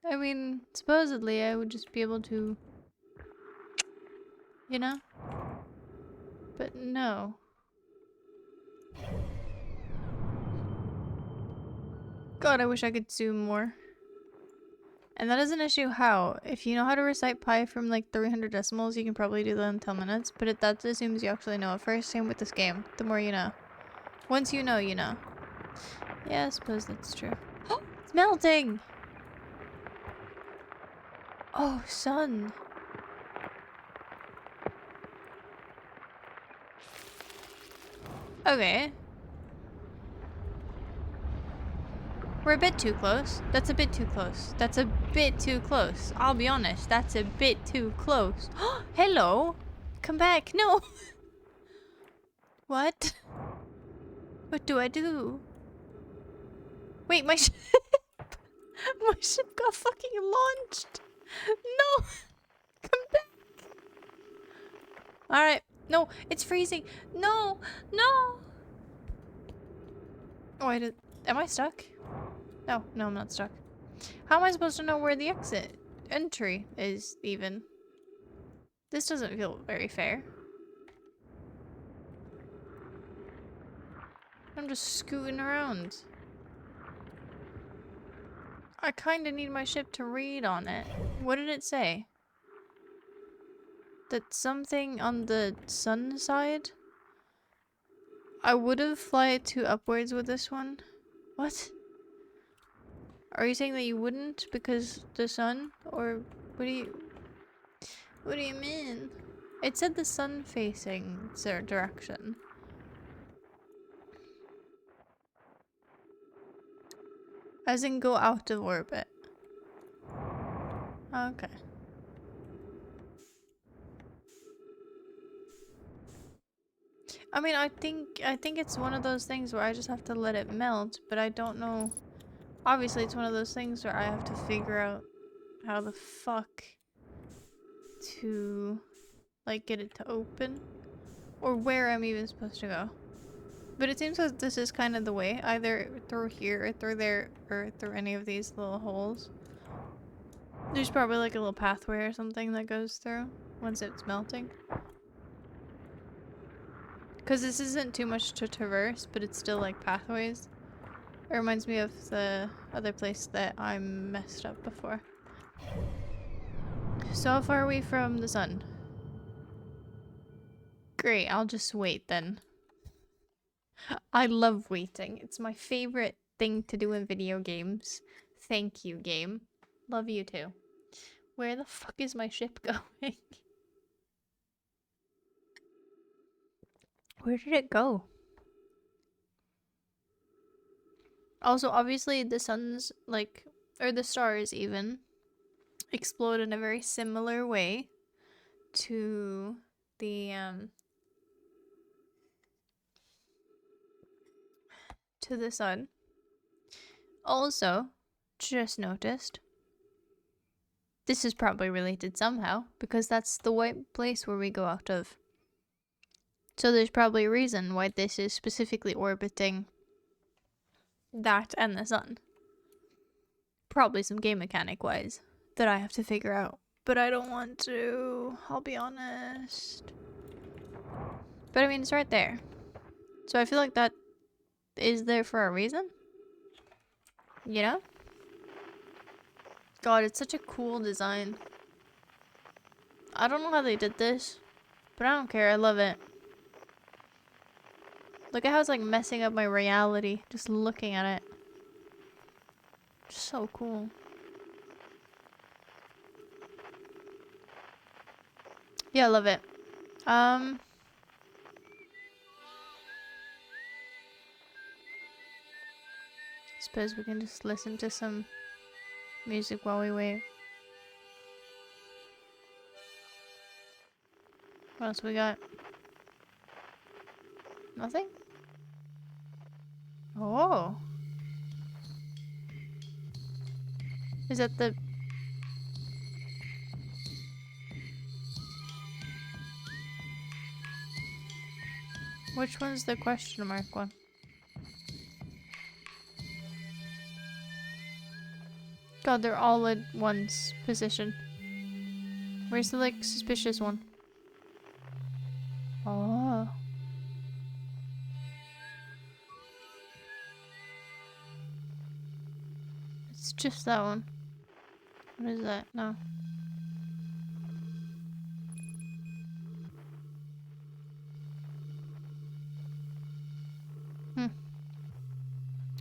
I mean, supposedly I would just be able to... You know? But no. God, I wish I could zoom more. And that is an issue how. If you know how to recite pi from like 300 decimals, you can probably do that in 10 minutes. But that assumes you actually know it first. Same with this game. The more you know. Once you know, you know. Yeah, I suppose that's true. Oh, it's melting! Oh, sun. Okay. We're a bit too close. That's a bit too close. That's a bit too close. I'll be honest. That's a bit too close. Hello. Come back. No. What? What do I do? Wait, my ship. My ship got fucking launched. No. Come back. Alright. No, it's freezing. No. No. Oh, am I stuck? No, I'm not stuck. How am I supposed to know where the entry is even? This doesn't feel very fair. I'm just scooting around. I kinda need my ship to read on it. What did it say? That something on the sun side? I would have fly it to upwards with this one. What? Are you saying that you wouldn't because the sun? Or what do you mean? It said the sun facing certain direction. As in go out of orbit. Okay. I mean, I think it's one of those things where I just have to let it melt, but I don't know. Obviously, it's one of those things where I have to figure out how the fuck to, like, get it to open. Or where I'm even supposed to go. But it seems like this is kind of the way. Either through here, or through there, or through any of these little holes. There's probably like a little pathway or something that goes through once it's melting. Because this isn't too much to traverse, but it's still like pathways. It reminds me of the other place that I messed up before. So how far are we from the sun? Great, I'll just wait then. I love waiting. It's my favorite thing to do in video games. Thank you, game. Love you too. Where the fuck is my ship going? Where did it go? Also, obviously the suns, like, or the stars even, explode in a very similar way to the sun. Also, just noticed, this is probably related somehow, because that's the white place where we go out of. So there's probably a reason why this is specifically orbiting that and the sun. Probably some game mechanic wise that I have to figure out. But I don't want to, I'll be honest. But I mean, it's right there. So I feel like that is there for a reason. You know? God, it's such a cool design. I don't know how they did this, but I don't care. I love it. Look at how it's like messing up my reality just looking at it. So cool. Yeah, I love it. Suppose we can just listen to some music while we wait. What else we got? Nothing? Oh. Is that the... Which one's the question mark one? God, they're all at one's position. Where's the, like, suspicious one? Oh. It's just that one. What is that? No.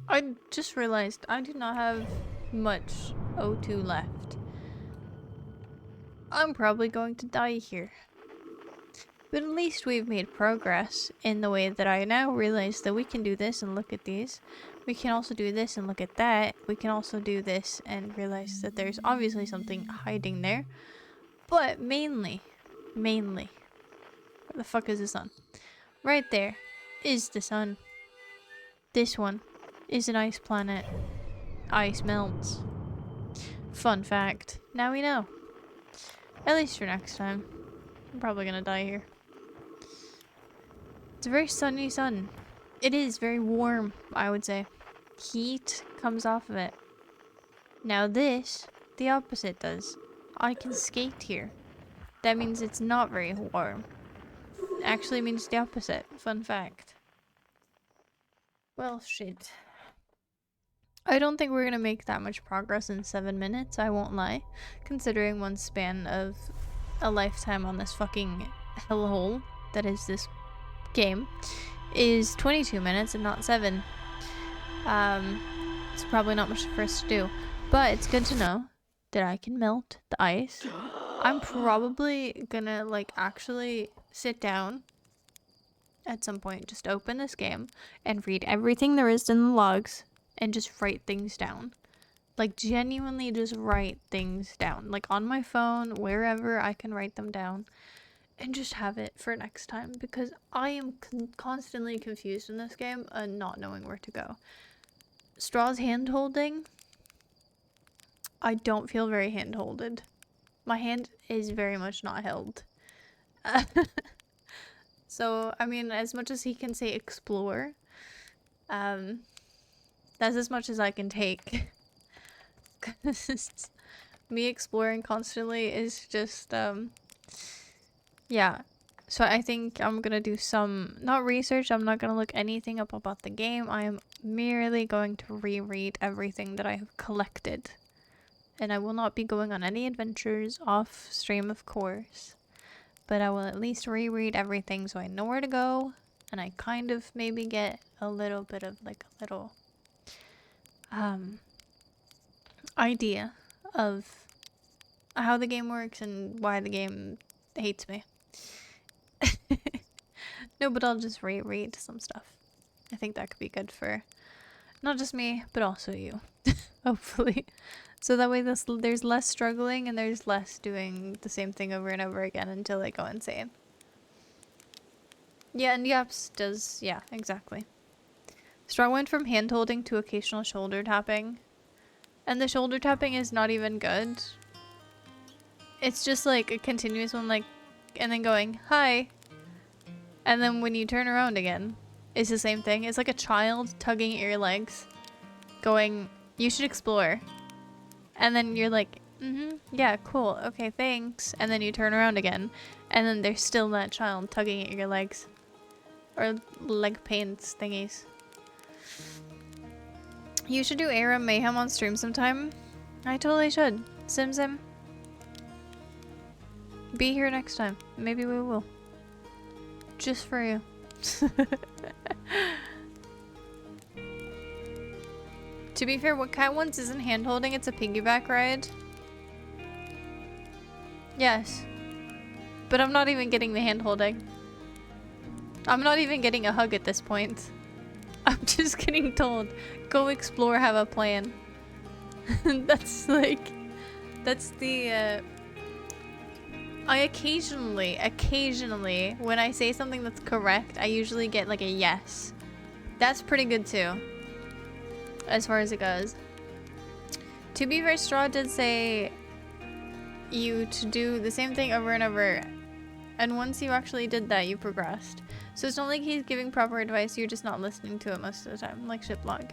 I just realized I do not have much O2 left. I'm probably going to die here. But at least we've made progress in the way that I now realize that we can do this and look at these. We can also do this and look at that. We can also do this and realize that there's obviously something hiding there. But mainly, where the fuck is the sun? Right there is the sun. This one is an ice planet. Ice melts. Fun fact. Now we know. At least for next time. I'm probably gonna die here. It's a very sunny sun. It is very warm, I would say. Heat comes off of it. Now this, the opposite does. I can skate here. That means it's not very warm. It actually means the opposite. Fun fact. Well, shit. I don't think we're gonna make that much progress in 7 minutes, I won't lie. Considering one span of a lifetime on this fucking hellhole that is this game is 22 minutes and not 7. It's probably not much for us to do, but it's good to know that I can melt the ice. I'm probably gonna like actually sit down at some point, just open this game and read everything there is in the logs and just write things down. Like genuinely just write things down. Like on my phone, wherever I can write them down and just have it for next time, because I am constantly confused in this game and not knowing where to go. Straw's hand holding, I don't feel very hand holded. My hand is very much not held. So, I mean, as much as he can say explore, that's as much as I can take. Because me exploring constantly is just, yeah. So I think I'm gonna do some, not research, I'm not gonna look anything up about the game. I am merely going to reread everything that I have collected. And I will not be going on any adventures off stream, of course. But I will at least reread everything so I know where to go. And I kind of maybe get a little bit of like a little idea of how the game works and why the game hates me. No, but I'll just reread some stuff. I think that could be good for not just me, but also you. Hopefully. So that way there's less struggling and there's less doing the same thing over and over again until I go insane. Yeah, and Yaps does, yeah, exactly. Straw went from hand holding to occasional shoulder tapping. And the shoulder tapping is not even good. It's just like a continuous one, like, and then going, hi. And then when you turn around again, it's the same thing. It's like a child tugging at your legs, going, you should explore. And then you're like, yeah, cool, okay, thanks. And then you turn around again, and then there's still that child tugging at your legs. Or leg pains thingies. You should do Aram Mayhem on stream sometime. I totally should. Sim. Be here next time. Maybe we will. Just for you. To be fair, what Cat wants isn't hand holding, it's a piggyback ride. Yes. But I'm not even getting the hand holding. I'm not even getting a hug at this point. I'm just getting told, go explore, have a plan. That's like, that's the, I occasionally, when I say something that's correct, I usually get like a yes. That's pretty good too. As far as it goes. To be fair, Straw did say you to do the same thing over and over, and once you actually did that, you progressed. So it's not like he's giving proper advice, you're just not listening to it most of the time, like shiplog.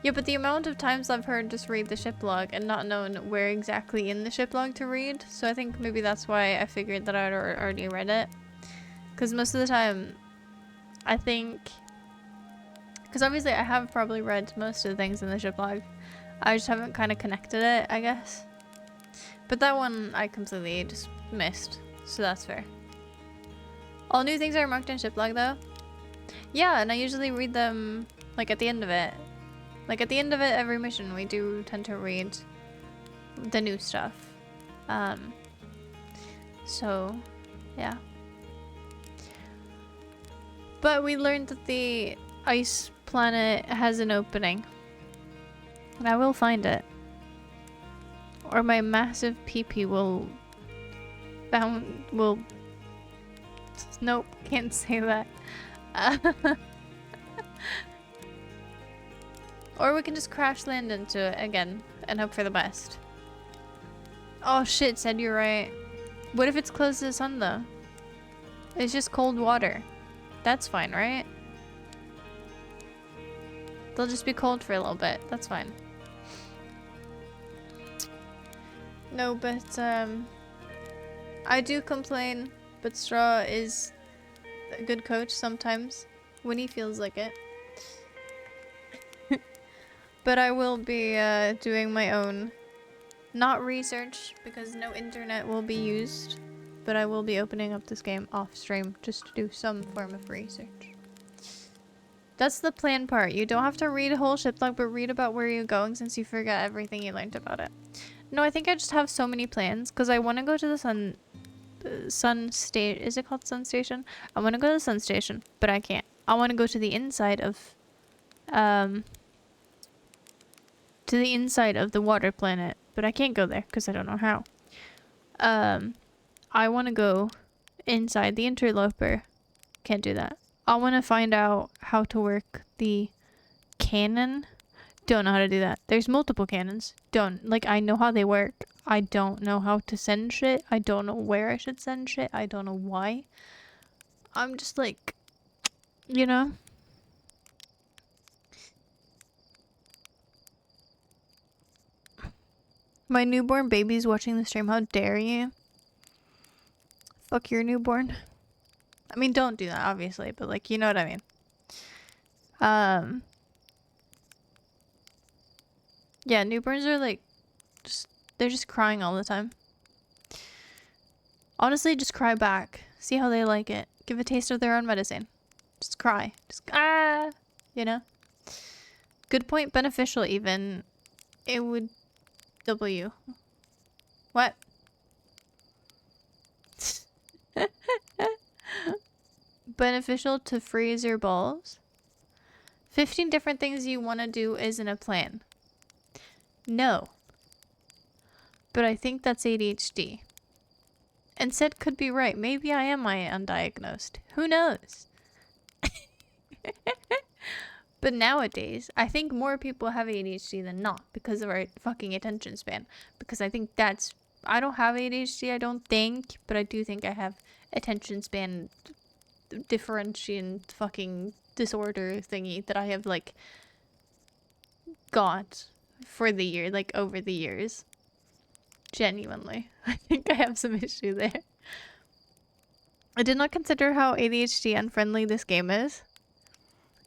Yeah, but the amount of times I've heard just read the shiplog and not known where exactly in the shiplog to read, so I think maybe that's why I figured that I'd already read it. Because most of the time, I think... Because obviously I have probably read most of the things in the shiplog. I just haven't kind of connected it, I guess. But that one I completely just missed, so that's fair. All new things are marked in shiplog though. Yeah, and I usually read them like at the end of it. Like at the end of it, every mission we do tend to read the new stuff. So yeah. But we learned that the ice planet has an opening. And I will find it. Or my massive pee-pee will nope, can't say that. Or we can just crash land into it again and hope for the best. Oh shit, said you're right. What if it's close to the sun though? It's just cold water. That's fine, right? They'll just be cold for a little bit. That's fine. No, but I do complain, but Straw is a good coach sometimes when he feels like it. But I will be doing my own, not research, because no internet will be used, but I will be opening up this game off stream just to do some form of research. That's the plan part. You don't have to read a whole ship log, but read about where you're going since you forget everything you learned about it. No, I think I just have so many plans because I want to go to the sun station. Is it called sun station? I want to go to the sun station, but I can't. I want to go to the inside of the water planet, but I can't go there because I don't know how. I want to go inside the interloper. Can't do that. I want to find out how to work the cannon. Don't know how to do that. There's multiple cannons. I know how they work. I don't know how to send shit. I don't know where I should send shit. I don't know why. I'm just like, you know? My newborn baby's watching the stream. How dare you? Fuck your newborn. I mean, don't do that, obviously, but like, you know what I mean. Yeah, newborns are like, they're just crying all the time. Honestly, just cry back. See how they like it. Give a taste of their own medicine. Just cry. Just, you know? Good point, beneficial even. It would W. What? Beneficial to freeze your balls. 15 different things you want to do isn't a plan. No. But I think that's ADHD. And Sid could be right. Maybe I am undiagnosed. Who knows? But nowadays, I think more people have ADHD than not because of our fucking attention span. Because I think I don't have ADHD, I don't think, but I do think I have attention span differentiation fucking disorder thingy that I have like got for the year, like over the years. Genuinely. I think I have some issue there. I did not consider how ADHD unfriendly this game is.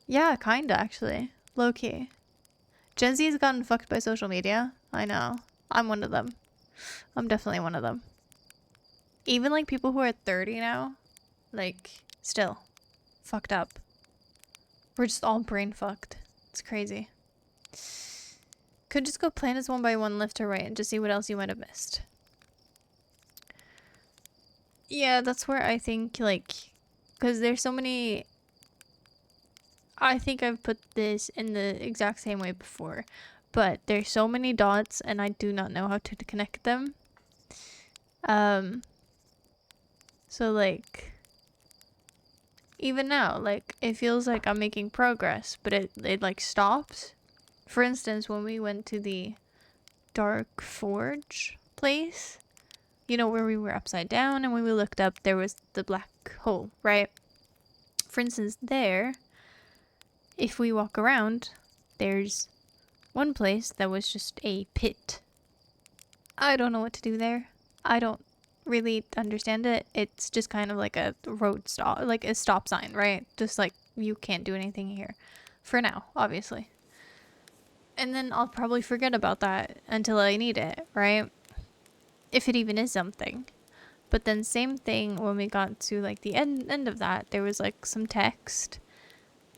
Yeah, kinda actually. Low-key. Gen Z has gotten fucked by social media. I know. I'm one of them. I'm definitely one of them. Even like people who are 30 now, like, still fucked up. We're just all brain fucked. It's crazy. Could just go planets one by one, left to right, and just see what else you might have missed. Yeah, that's where I think, like, because there's so many... I think I've put this in the exact same way before, but there's so many dots, and I do not know how to connect them. So, like, even now, like, it feels like I'm making progress, but it like, stops. For instance, when we went to the Dark Forge place, you know, where we were upside down, and when we looked up, there was the black hole, right? For instance, there, if we walk around, there's one place that was just a pit. I don't know what to do there. I don't really understand it. It's just kind of like a road stop, like a stop sign, right? Just like, you can't do anything here. For now, obviously. And then I'll probably forget about that until I need it, right? If it even is something. But then same thing when we got to like the end of that, there was like some text.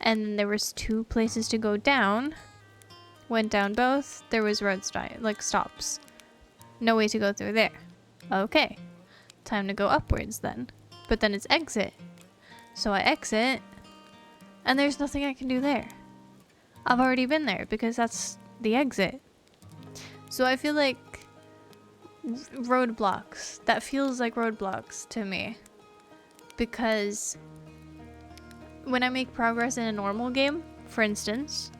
And then there was 2 places to go down. Went down both. There was road like stops. No way to go through there. Okay. Time to go upwards then. But then it's exit. So I exit. And there's nothing I can do there. I've already been there because that's the exit. So I feel like roadblocks. That feels like roadblocks to me. Because when I make progress in a normal game, for instance,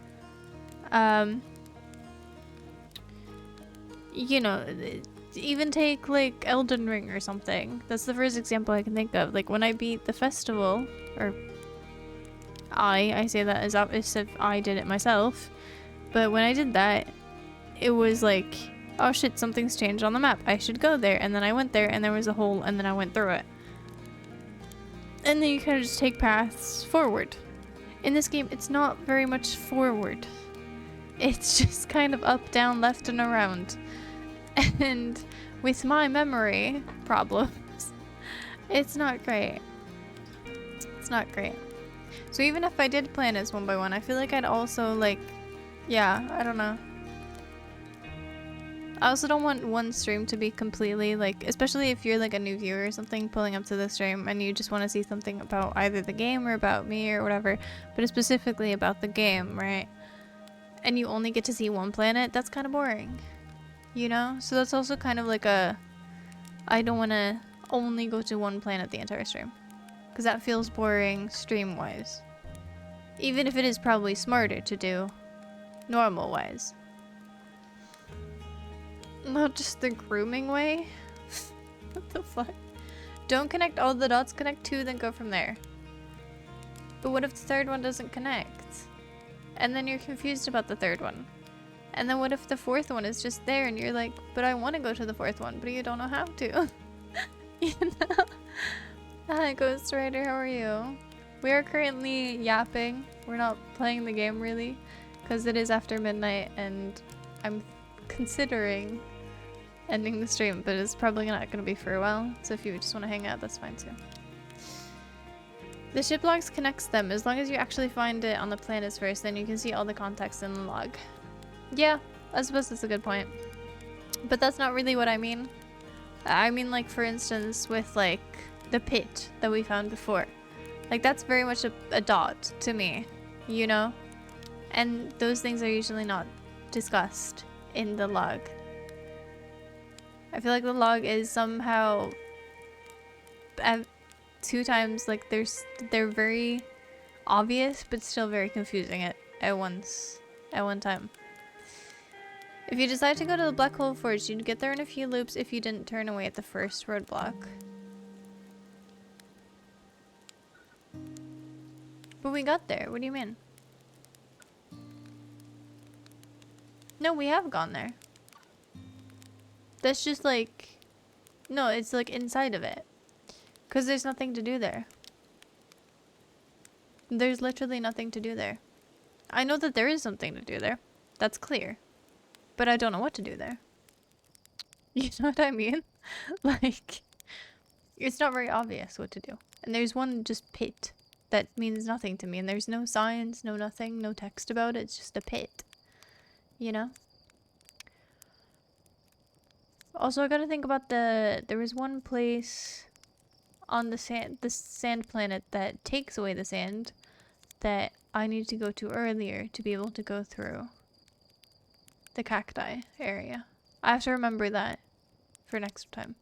you know, even take like Elden Ring or something. That's the first example I can think of. Like when I beat the festival, or I say that as if I did it myself, but when I did that, it was like, oh shit, something's changed on the map. I should go there. And then I went there and there was a hole and then I went through it. And then you kind of just take paths forward. In this game, it's not very much forward. It's just kind of up, down, left, and around. And with my memory problems, it's not great. It's not great. So even if I did planets one by one, I feel like I'd also like, yeah, I don't know. I also don't want one stream to be completely like, especially if you're like a new viewer or something pulling up to the stream and you just want to see something about either the game or about me or whatever, but it's specifically about the game, right? And you only get to see one planet, that's kind of boring, you know? So that's also kind of like a, I don't want to only go to one planet the entire stream, because that feels boring stream-wise. Even if it is probably smarter to do normal-wise. Not just the grooming way? What the fuck? Don't connect all the dots, connect two, then go from there. But what if the third one doesn't connect? And then you're confused about the third one. And then what if the fourth one is just there and you're like, but I want to go to the fourth one, but you don't know how to. You know? Hi, Ghost Rider, how are you? We are currently yapping. We're not playing the game really, because it is after midnight and I'm considering ending the stream, but it's probably not going to be for a while, so if you just want to hang out, that's fine too. The ship logs connects them. As long as you actually find it on the planets first, then you can see all the context in the log. Yeah, I suppose that's a good point. But that's not really what I mean. I mean, like, for instance, with, like, the pit that we found before. Like, that's very much a dot to me, you know? And those things are usually not discussed in the log. I feel like the log is somehow two times, like, they're very obvious, but still very confusing at one time. If you decide to go to the Black Hole Forge, you'd get there in a few loops if you didn't turn away at the first roadblock. But we got there. What do you mean? No, we have gone there. That's just like... No, it's like inside of it. Because there's nothing to do there. There's literally nothing to do there. I know that there is something to do there. That's clear. But I don't know what to do there. You know what I mean? Like, it's not very obvious what to do. And there's one just pit that means nothing to me. And there's no signs, no nothing, no text about it. It's just a pit. You know? Also, I gotta think about there was one place on the sand planet that takes away the sand that I need to go to earlier to be able to go through the cacti area. I have to remember that for next time.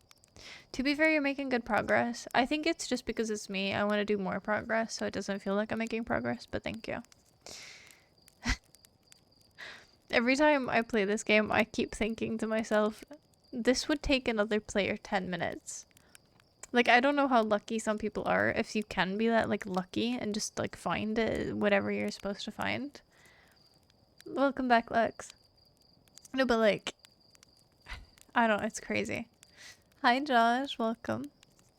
To be fair, you're making good progress. I think it's just because it's me. I want to do more progress so it doesn't feel like I'm making progress, but thank you. Every time I play this game, I keep thinking to myself, this would take another player 10 minutes. Like, I don't know how lucky some people are, if you can be that, like, lucky and just, like, find it, whatever you're supposed to find. Welcome back, Lex. No, but, like, I don't know, it's crazy. Hi, Josh, welcome.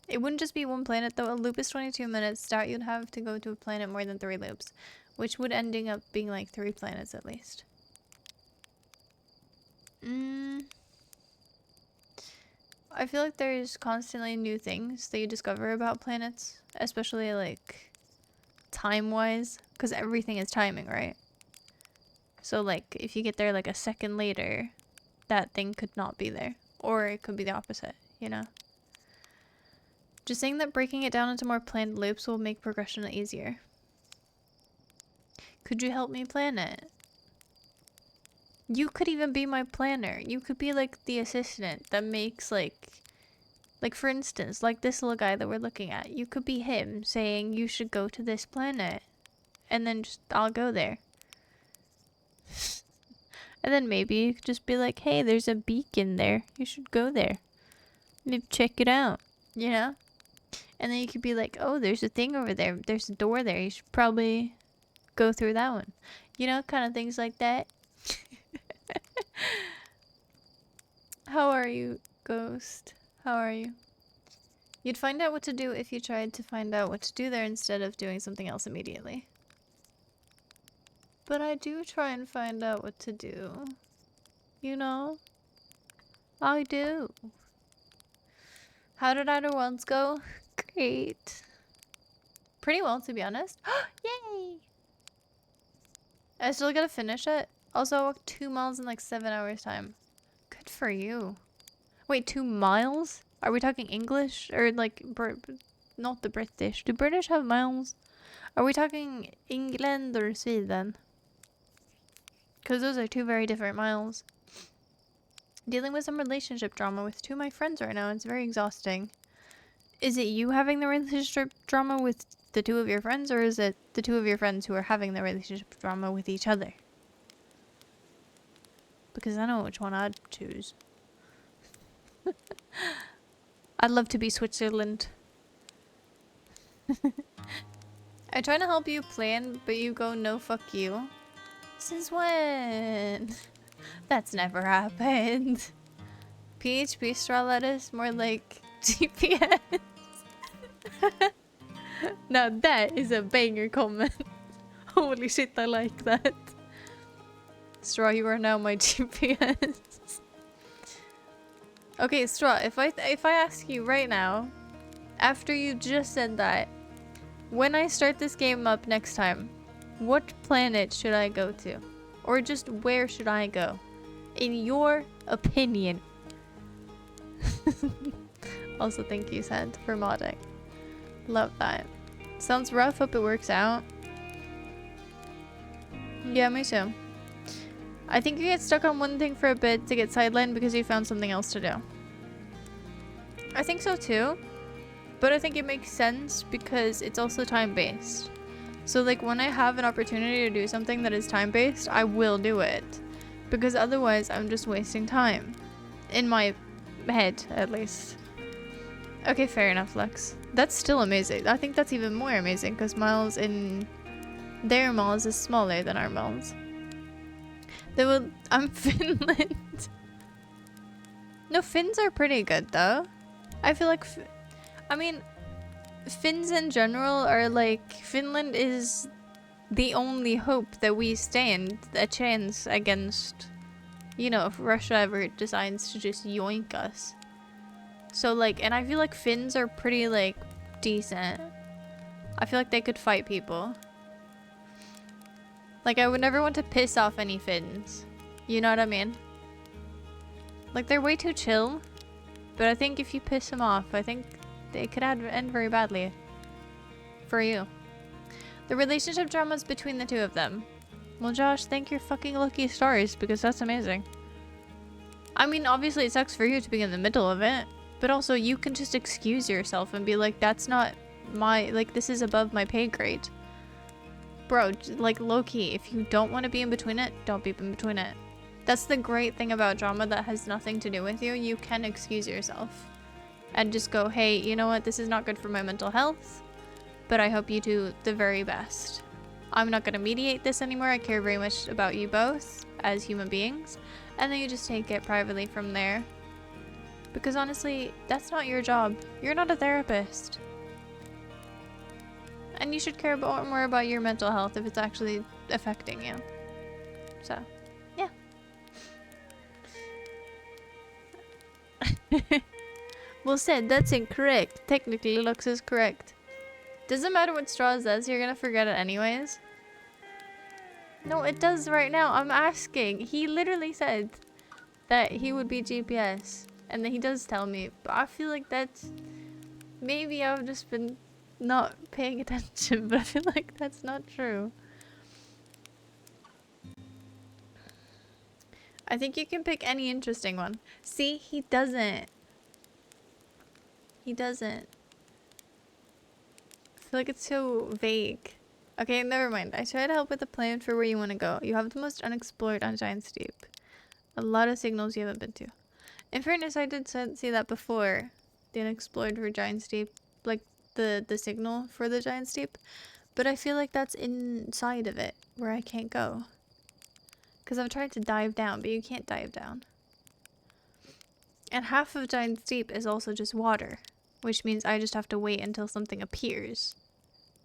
It wouldn't just be one planet, though. A loop is 22 minutes. Start, you'd have to go to a planet more than 3 loops, which would ending up being, like, 3 planets at least. I feel like there's constantly new things that you discover about planets, especially like time-wise, because everything is timing, right? So like if you get there like a second later, that thing could not be there, or it could be the opposite, you know? Just saying that breaking it down into more planned loops will make progression easier. Could you help me plan it? You could even be my planner. You could be like the assistant that makes like for instance, like this little guy that we're looking at. You could be him saying you should go to this planet. And then just, I'll go there. And then maybe you could just be like, hey, there's a beacon there. You should go there. Maybe check it out, you know? And then you could be like, oh, there's a thing over there. There's a door there. You should probably go through that one. You know, kind of things like that. How are you, Ghost? How are you? You'd find out what to do if you tried to find out what to do there instead of doing something else immediately. But I do try and find out what to do. You know? I do. How did Outer Worlds go? Great. Pretty well, to be honest. Yay! I still gotta finish it. Also, I walked 2 miles in like 7 hours time. Good for you. Wait, 2 miles? Are we talking English? Or like, not the British. Do British have miles? Are we talking England or Sweden? Because those are 2 very different miles. Dealing with some relationship drama with 2 of my friends right now. It's very exhausting. Is it you having the relationship drama with the 2 of your friends? Or is it the 2 of your friends who are having the relationship drama with each other? Because I know which one I'd choose. I'd love to be Switzerland. I try to help you plan, but you go no fuck you. Since when? That's never happened. PHP straw lettuce, more like GPS. Now that is a banger comment. Holy shit, I like that. Straw, you are now my GPS. Okay, Straw, if I ask you right now, after you just said that, when I start this game up next time, what planet should I go to? Or just where should I go? In your opinion. Also, thank you, Sand, for modding. Love that. Sounds rough, hope it works out. Yeah, me too. I think you get stuck on one thing for a bit to get sidelined because you found something else to do. I think so too. But I think it makes sense because it's also time-based. So like when I have an opportunity to do something that is time-based, I will do it. Because otherwise I'm just wasting time. In my head, at least. Okay, fair enough, Lex. That's still amazing. I think that's even more amazing because miles in their miles is smaller than our miles. I'm Finland. No, Finns are pretty good though. I feel like, I mean, Finns in general are like, Finland is the only hope that we stand a chance against, you know, if Russia ever decides to just yoink us. So like, and I feel like Finns are pretty like decent. I feel like they could fight people. Like I would never want to piss off any Finns. You know what I mean? Like they're way too chill. But I think if you piss them off, I think they could end very badly. For you. The relationship dramas between the 2 of them. Well, Josh, thank your fucking lucky stars because that's amazing. I mean, obviously it sucks for you to be in the middle of it. But also you can just excuse yourself and be like, that's not my, like, this is above my pay grade. Bro, like, low-key, if you don't want to be in between it, don't be in between it. That's the great thing about drama that has nothing to do with you. You can excuse yourself. And just go, hey, you know what? This is not good for my mental health. But I hope you do the very best. I'm not going to mediate this anymore. I care very much about you both as human beings. And then you just take it privately from there. Because honestly, that's not your job. You're not a therapist. And you should care more about your mental health if it's actually affecting you. So, yeah. Well said, that's incorrect. Technically, Lux is correct. Doesn't matter what Straw says, you're gonna forget it anyways. No, it does right now. I'm asking. He literally said that he would be GPS. And then he does tell me. But I feel like that's... Maybe I've just been not paying attention. But I feel like that's not true. I think you can pick any interesting one. See, he doesn't. He doesn't. I feel like it's so vague. Okay, never mind. I try to help with the plan for where you want to go. You have the most unexplored on Giant Steep. A lot of signals you haven't been to. In fairness, I did see that before. The unexplored for Giant Steep. Like, the signal for the Giant Steep. But I feel like that's inside of it, where I can't go. Because I've tried to dive down, but you can't dive down. And half of Giant Steep is also just water. Which means I just have to wait until something appears.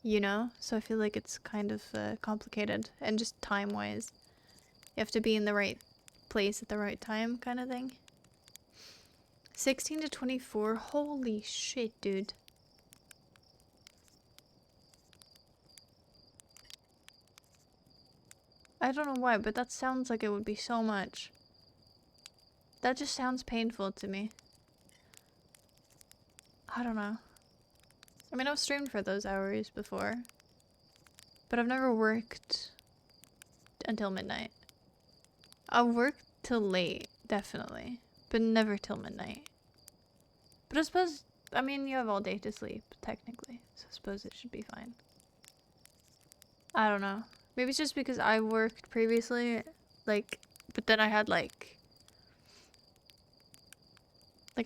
You know? So I feel like it's kind of complicated. And just time-wise. You have to be in the right place at the right time, kind of thing. 16 to 24? Holy shit, dude. I don't know why, but that sounds like it would be so much. That just sounds painful to me. I don't know. I mean, I've streamed for those hours before, but I've never worked until midnight. I've worked till late, definitely, but never till midnight. But I suppose, I mean, you have all day to sleep, technically, so I suppose it should be fine. I don't know. Maybe it's just because I worked previously, like, but then I had like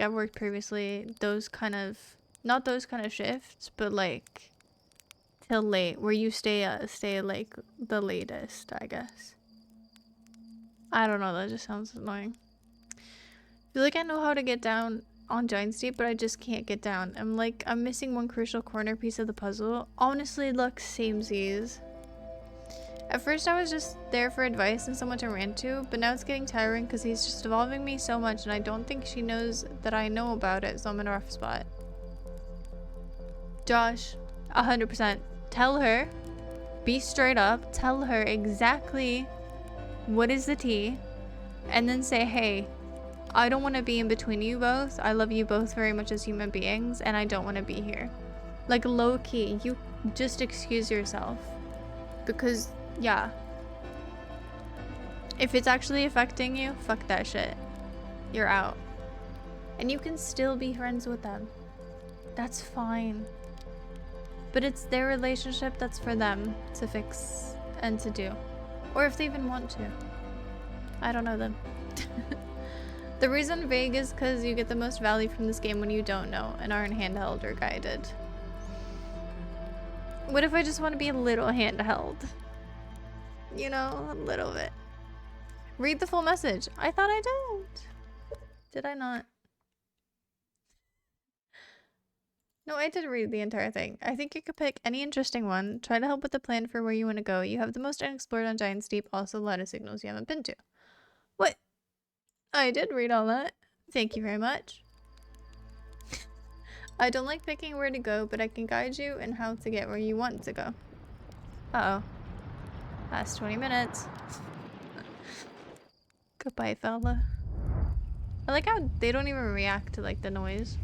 I've worked previously those kind of, not those kind of shifts, but like till late, where you stay like the latest, I guess. I don't know, that just sounds annoying. I feel like I know how to get down on Giant's Deep, but I just can't get down. I'm missing one crucial corner piece of the puzzle. Honestly, look, samesies. At first I was just there for advice and someone to rant to, but now it's getting tiring because he's just evolving me so much and I don't think she knows that I know about it, so I'm in a rough spot. Josh, 100%. Tell her, be straight up, tell her exactly what is the tea, and then say, hey, I don't want to be in between you both. I love you both very much as human beings, and I don't want to be here. Like, low-key, you just excuse yourself. Because, yeah. If it's actually affecting you, fuck that shit. You're out. And you can still be friends with them. That's fine. But it's their relationship that's for them to fix and to do. Or if they even want to. I don't know them. The reason vague is because you get the most value from this game when you don't know and aren't handheld or guided. What if I just want to be a little handheld? You know, a little bit. Read the full message. I thought I did. Did I not? No, I did read the entire thing. I think you could pick any interesting one. Try to help with the plan for where you want to go. You have the most unexplored on Giant's Deep. Also, a lot of signals you haven't been to. What? I did read all that. Thank you very much. I don't like picking where to go, but I can guide you in how to get where you want to go. Uh-oh. Last 20 minutes. Goodbye, fella. I like how they don't even react to, like, the noise.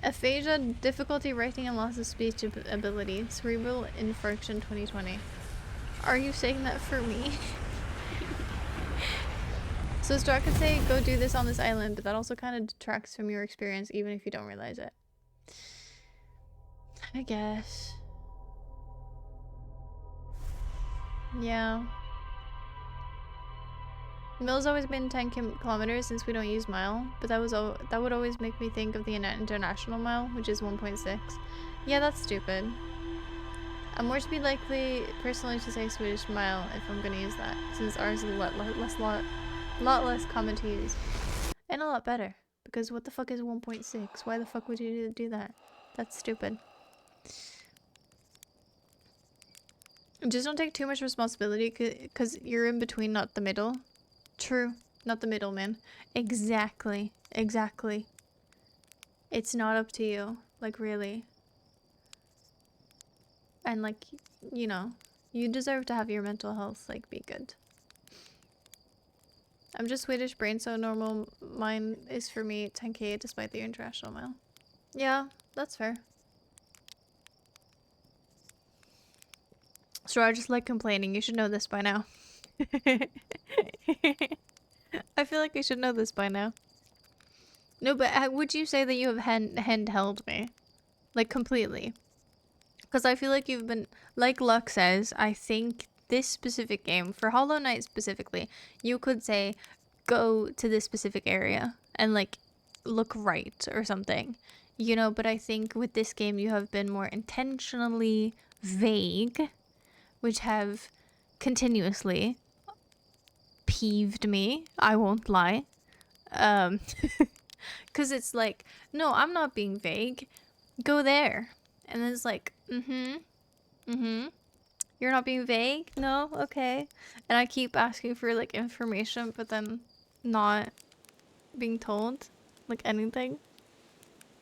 Aphasia, difficulty writing and loss of speech ability. Cerebral infarction 2020. Are you saying that for me? So Star could say, go do this on this island, but that also kind of detracts from your experience even if you don't realize it. I guess. Yeah. Mill's always been 10 kilometers since we don't use mile, but that would always make me think of the international mile, which is 1.6. Yeah, that's stupid. I'm more to be likely personally to say Swedish mile if I'm gonna use that, since ours is a lot less common to use. And a lot better, because what the fuck is 1.6? Why the fuck would you do that? That's stupid. Just don't take too much responsibility, because you're in between, not the middle. True. Not the middle, man. Exactly. Exactly. It's not up to you. Like, really. And, like, you know, you deserve to have your mental health, like, be good. I'm just Swedish brain, so normal mine is for me 10k despite the international mile. Yeah, that's fair. Sure, I just like complaining. You should know this by now. I feel like I should know this by now. No, but would you say that you have handheld me? Like, completely? Because I feel like you've been... Like Luck says, I think this specific game, for Hollow Knight specifically, you could say, go to this specific area and, like, look right or something. You know, but I think with this game, you have been more intentionally vague, which have continuously peeved me. I won't lie. Because it's like, no, I'm not being vague. Go there. And then it's like, you're not being vague? No? Okay. And I keep asking for, like, information, but then not being told, like, anything.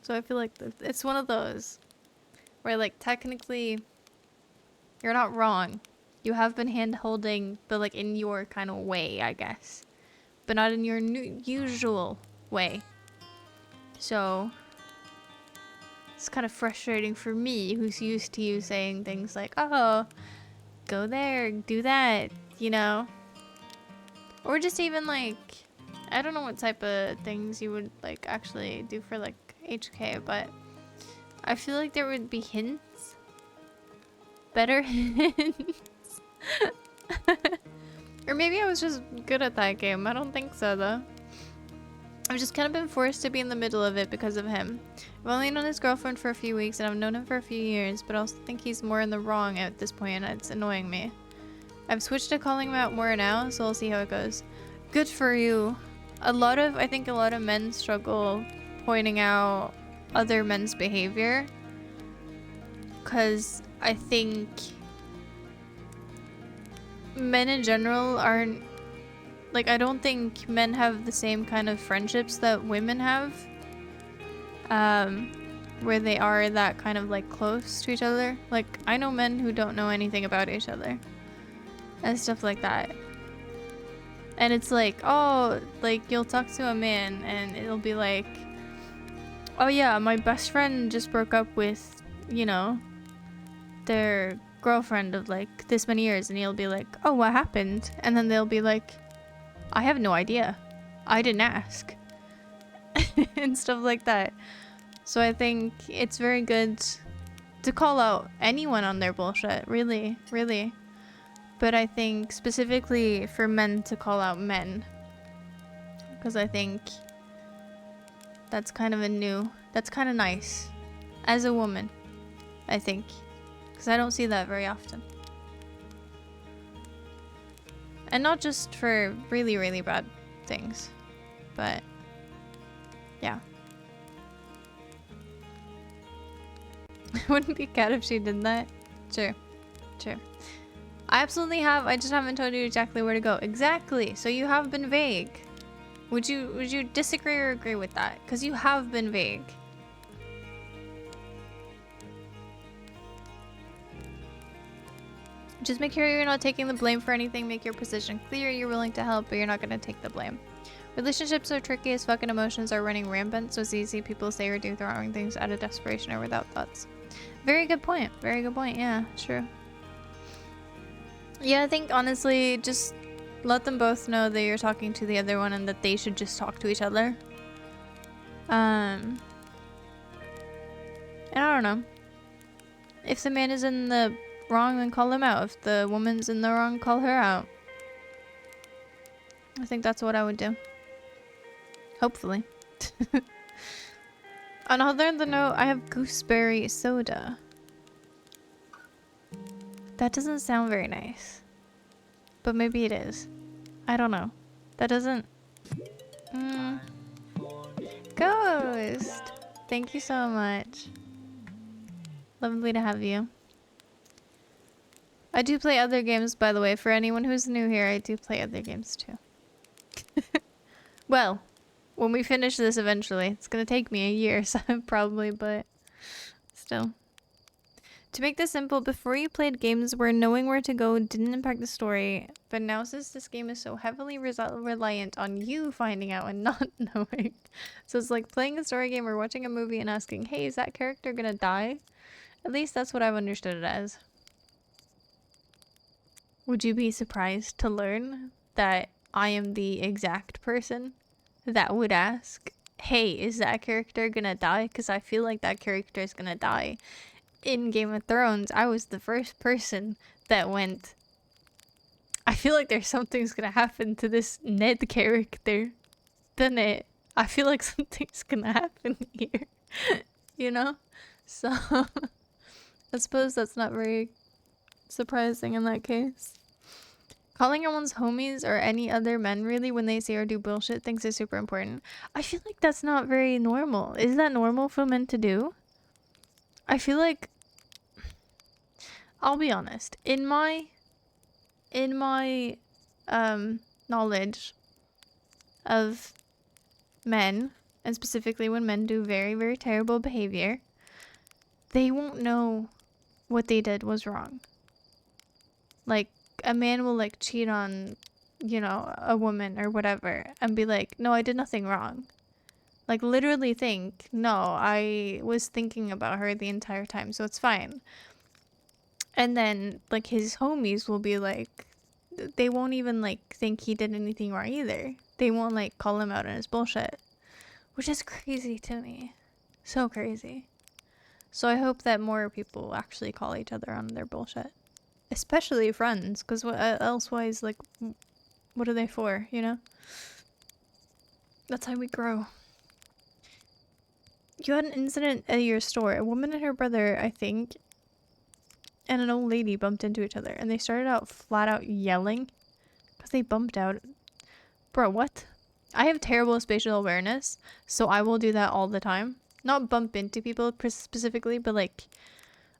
So I feel like it's one of those where, like, technically you're not wrong, You have been hand holding, but like in your kind of way, I guess. But not in your usual way. So it's kind of frustrating for me, who's used to you saying things like, oh, go there, do that, you know? Or just even like, I don't know what type of things you would like actually do for like HK, but I feel like there would be hints. Better hints. Or maybe I was just good at that game. I don't think so though. I've just kind of been forced to be in the middle of it because of him. I've only known his girlfriend for a few weeks and I've known him for a few years, but I also think he's more in the wrong at this point and it's annoying me. I've switched to calling him out more now, so we'll see how it goes. Good for you. I think a lot of men struggle pointing out other men's behavior. Because I think men in general aren't, like, I don't think men have the same kind of friendships that women have. Where they are that kind of like close to each other. Like, I know men who don't know anything about each other. And stuff like that. And it's like, oh, like you'll talk to a man and it'll be like, oh yeah, my best friend just broke up with, you know, their girlfriend of like this many years, and he'll be like, oh, what happened? And then they'll be like, I have no idea. I didn't ask. And stuff like that. So I think it's very good to call out anyone on their bullshit, really, really. But I think specifically for men to call out men. Because I think that's kind of that's kind of nice. As a woman, I think. Because I don't see that very often. And not just for really, really bad things. But, yeah. Wouldn't be cat if she did that. Sure. Sure. I absolutely have. I just haven't told you exactly where to go. Exactly. So you have been vague. Would you disagree or agree with that? Because you have been vague. Just make sure you're not taking the blame for anything. Make your position clear. You're willing to help, but you're not going to take the blame. Relationships are tricky as fucking emotions are running rampant, so it's easy people say or do the wrong things out of desperation or without thoughts. Very good point. Very good point. Yeah, true. Yeah, I think honestly, just let them both know that you're talking to the other one and that they should just talk to each other. And I don't know. If the man is in the wrong, then call him out. If the woman's in the wrong, call her out. I think that's what I would do. Hopefully. On other note, I have gooseberry soda. That doesn't sound very nice. But maybe it is. I don't know. That doesn't... Ghost! Thank you so much. Lovely to have you. I do play other games, by the way. For anyone who's new here, I do play other games too. Well, when we finish this eventually. It's gonna take me a year, so probably, but still. To make this simple, before you played games where knowing where to go didn't impact the story, but now since this game is so heavily reliant on you finding out and not knowing, so it's like playing a story game or watching a movie and asking, hey, is that character gonna die? At least that's what I've understood it as. Would you be surprised to learn that I am the exact person that would ask, hey, is that character gonna die? Because I feel like that character is gonna die. In Game of Thrones, I was the first person that went, I feel like there's something's gonna happen to this Ned character. Doesn't it? I feel like something's gonna happen here. You know? So, I suppose that's not very surprising in that case. Calling everyone's homies or any other men really when they say or do bullshit things is super important. I feel like that's not very normal. Is that normal for men to do? I feel like, I'll be honest, in my knowledge of men, and specifically when men do very, very terrible behavior, they won't know what they did was wrong. Like, a man will, like, cheat on, you know, a woman or whatever and be like, no, I did nothing wrong. Like, literally think, no, I was thinking about her the entire time, so it's fine. And then, like, his homies will be like, they won't even, like, think he did anything wrong either. They won't, like, call him out on his bullshit. Which is crazy to me. So crazy. So I hope that more people actually call each other on their bullshit. Especially friends, because what elsewise, like, what are they for, you know? That's how we grow. You had an incident at your store. A woman and her brother, I think, and an old lady bumped into each other. And they started out flat out yelling. Because they bumped out. Bro, what? I have terrible spatial awareness. So I will do that all the time. Not bump into people specifically, but like,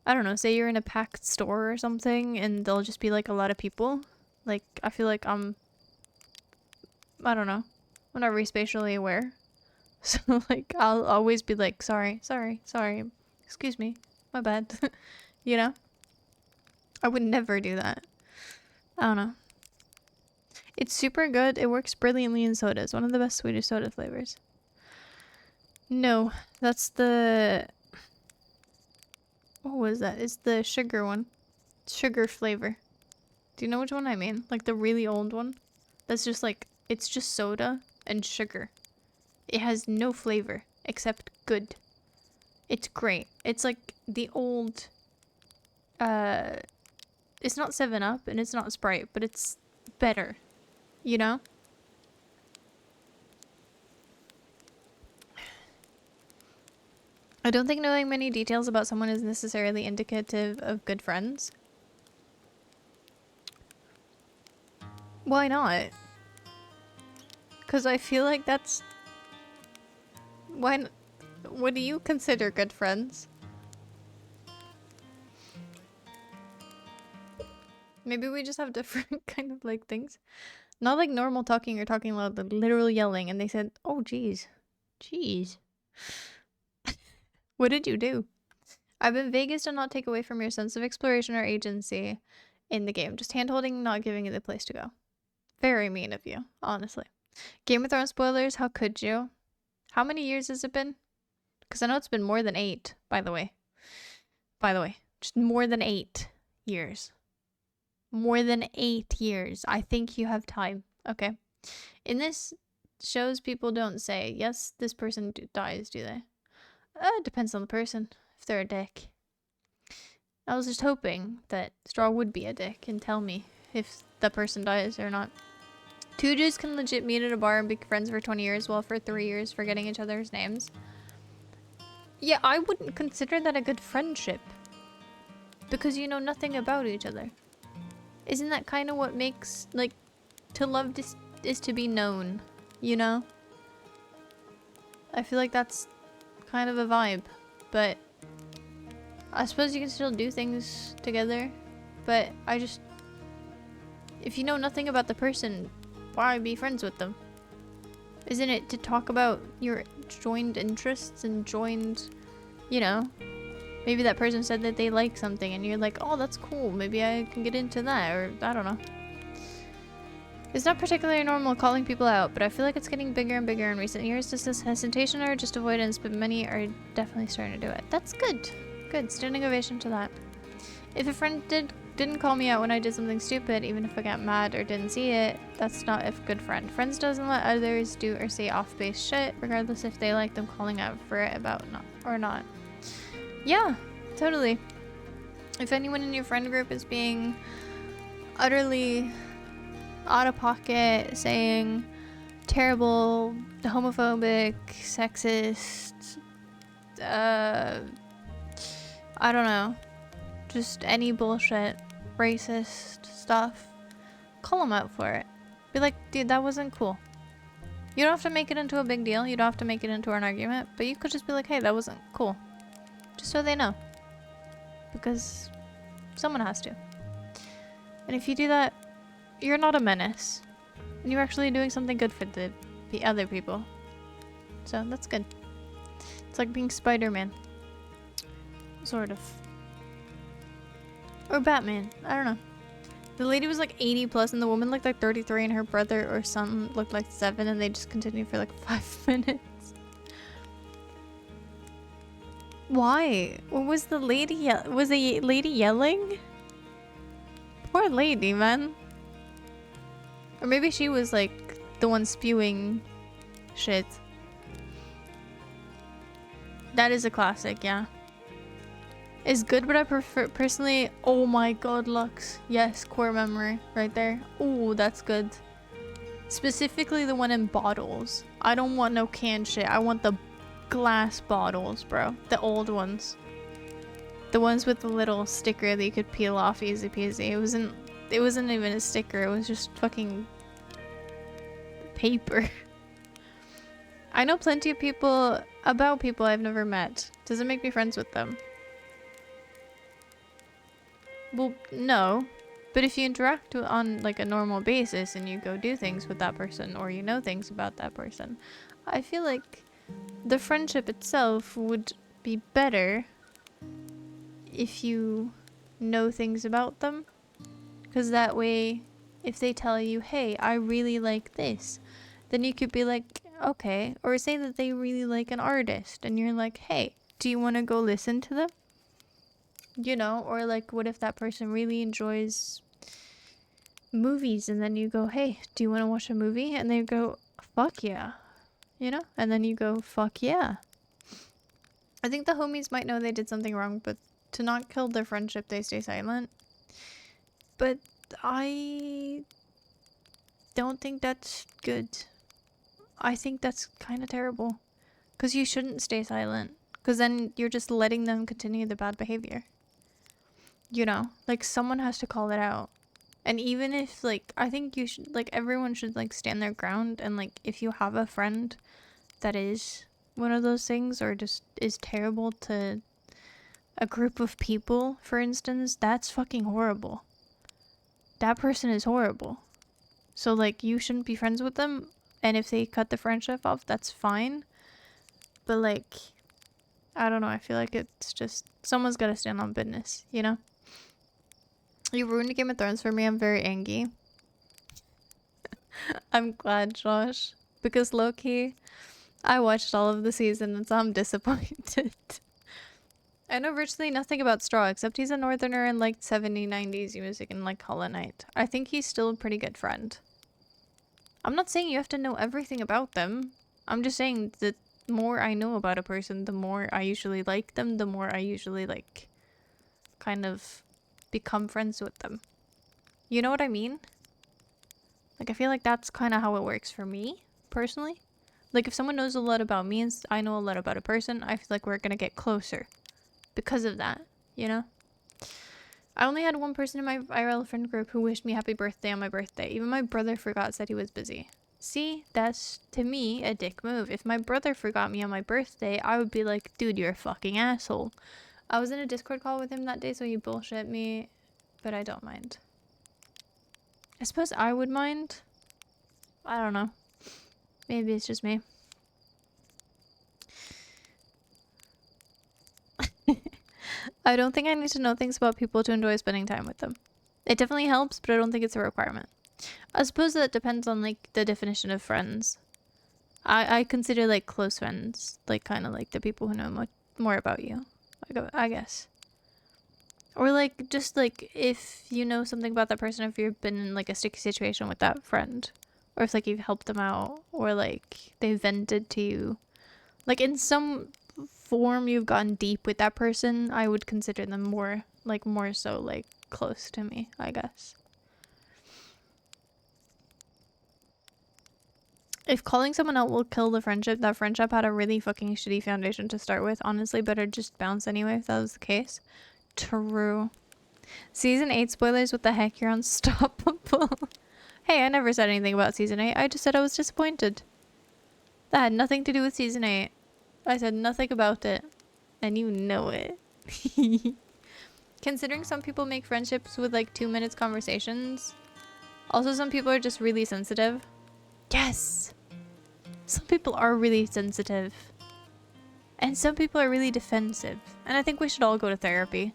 I don't know. Say you're in a packed store or something. And there'll just be like a lot of people. Like, I feel like I don't know. I'm not very spatially aware. So, like, I'll always be like, sorry. Excuse me. My bad. You know? I would never do that. I don't know. It's super good. It works brilliantly in sodas. One of the best Swedish soda flavors. No, that's the... What was that? It's the sugar one. Sugar flavor. Do you know which one I mean? Like the really old one? That's just like... It's just soda and sugar. It has no flavor except good. It's great. It's like the old... It's not 7-Up and it's not Sprite, but it's better. You know? I don't think knowing many details about someone is necessarily indicative of good friends. Why not? Because I feel like that's... What do you consider good friends? Maybe we just have different kind of like things. Not like normal talking or talking loud, but literal yelling. And they said, oh, geez. Jeez. What did you do? I've been vague as to not take away from your sense of exploration or agency in the game. Just hand-holding, not giving you the place to go. Very mean of you, honestly. Game of Thrones spoilers, how could you? How many years has it been? Because I know it's been more than 8, by the way. Just more than 8 years. More than 8 years. I think you have time. Okay. In this shows, people don't say, yes, this person dies, do they? It depends on the person. If they're a dick. I was just hoping that Straw would be a dick and tell me if the person dies or not. Two Jews can legit meet at a bar and be friends for 20 years, while for 3 years forgetting each other's names. Yeah, I wouldn't consider that a good friendship. Because you know nothing about each other. Isn't that kind of what makes, like, to love is to be known, you know? I feel like that's kind of a vibe, but I suppose you can still do things together, but I just, if you know nothing about the person, why be friends with them? Isn't it to talk about your joined interests and joined, you know, maybe that person said that they like something and you're like, oh, that's cool, maybe I can get into that, or I don't know. It's not particularly normal calling people out, but I feel like it's getting bigger and bigger in recent years. Just this hesitation or just avoidance, but many are definitely starting to do it. That's good. Good. Standing ovation to that. If a friend didn't call me out when I did something stupid, even if I got mad or didn't see it, that's not a good friend. Friends doesn't let others do or say off-base shit, regardless if they like them calling out for it about or not. Yeah, totally. If anyone in your friend group is being utterly out of pocket, saying terrible, homophobic, sexist, I don't know, just any bullshit, racist stuff, call them out for it. Be like, dude, that wasn't cool. You don't have to make it into a big deal. You don't have to make it into an argument, but you could just be like, hey, that wasn't cool. Just so they know. Because someone has to. And if you do that, you're not a menace. And you're actually doing something good for the other people. So that's good. It's like being Spider-Man. Sort of. Or Batman. I don't know. The lady was like 80 plus and the woman looked like 33 and her brother or son looked like 7 and they just continued for like 5 minutes. Why? What was the lady was the lady yelling? Poor lady, man. Or maybe she was like the one spewing shit. That is a classic, yeah. Is good, but I prefer personally. Oh my god, Lux. Yes, core memory right there. Oh, that's good. Specifically the one in bottles. I don't want no canned shit. I want the glass bottles, bro. The old ones. The ones with the little sticker that you could peel off easy peasy. It wasn't even a sticker. It was just fucking paper. I know plenty of people about people I've never met. Does it make me friends with them? Well, no. But if you interact on like a normal basis and you go do things with that person or you know things about that person, I feel like the friendship itself would be better if you know things about them. Because that way, if they tell you, hey, I really like this, then you could be like, okay. Or say that they really like an artist and you're like, hey, do you want to go listen to them? You know, or like, what if that person really enjoys movies and then you go, hey, do you want to watch a movie? And they go, fuck yeah. You know? And then you go, fuck yeah. I think the homies might know they did something wrong, but to not kill their friendship, they stay silent. But I don't think that's good. I think that's kind of terrible. Because you shouldn't stay silent. Because then you're just letting them continue the bad behavior. You know? Like, someone has to call it out. And even if, like, I think you should, like, everyone should, like, stand their ground. And, like, if you have a friend that is one of those things or just is terrible to a group of people, for instance, that's fucking horrible. That person is horrible. So, like, you shouldn't be friends with them. And if they cut the friendship off, that's fine. But, like, I don't know. I feel like it's just, someone's got to stand on business, you know? You ruined Game of Thrones for me. I'm very angry. I'm glad, Josh. Because low-key, I watched all of the season and so I'm disappointed. I know virtually nothing about Straw, except he's a northerner and liked 70s, 90s music and like Hollow Knight. I think he's still a pretty good friend. I'm not saying you have to know everything about them. I'm just saying that the more I know about a person, the more I usually like them, the more I usually like kind of become friends with them. You know what I mean? Like, I feel like that's kind of how it works for me, personally. Like, if someone knows a lot about me and I know a lot about a person, I feel like we're gonna get closer because of that, you know? I only had one person in my IRL friend group who wished me happy birthday on my birthday. Even my brother forgot, said he was busy. See, that's, to me, a dick move. If my brother forgot me on my birthday, I would be like, dude, you're a fucking asshole. I was in a Discord call with him that day, so he bullshit me, but I don't mind. I suppose I would mind. I don't know. Maybe it's just me. I don't think I need to know things about people to enjoy spending time with them. It definitely helps, but I don't think it's a requirement. I suppose that depends on, like, the definition of friends. I consider, like, close friends, like, kind of like the people who know much more about you. I guess. Or, like, just, like, if you know something about that person, if you've been in, like, a sticky situation with that friend. Or if, like, you've helped them out. Or, like, they vented to you. Like, in some form you've gotten deep with that person, I would consider them more so, like, close to me, I guess. If calling someone out will kill the friendship, that friendship had a really fucking shitty foundation to start with. Honestly, better just bounce anyway if that was the case. True. Season 8 spoilers, what the heck? You're unstoppable. Hey, I never said anything about Season 8. I just said I was disappointed. That had nothing to do with Season 8. I said nothing about it. And you know it. Considering some people make friendships with like 2 minutes conversations. Also, some people are just really sensitive. Yes! Some people are really sensitive. And some people are really defensive. And I think we should all go to therapy.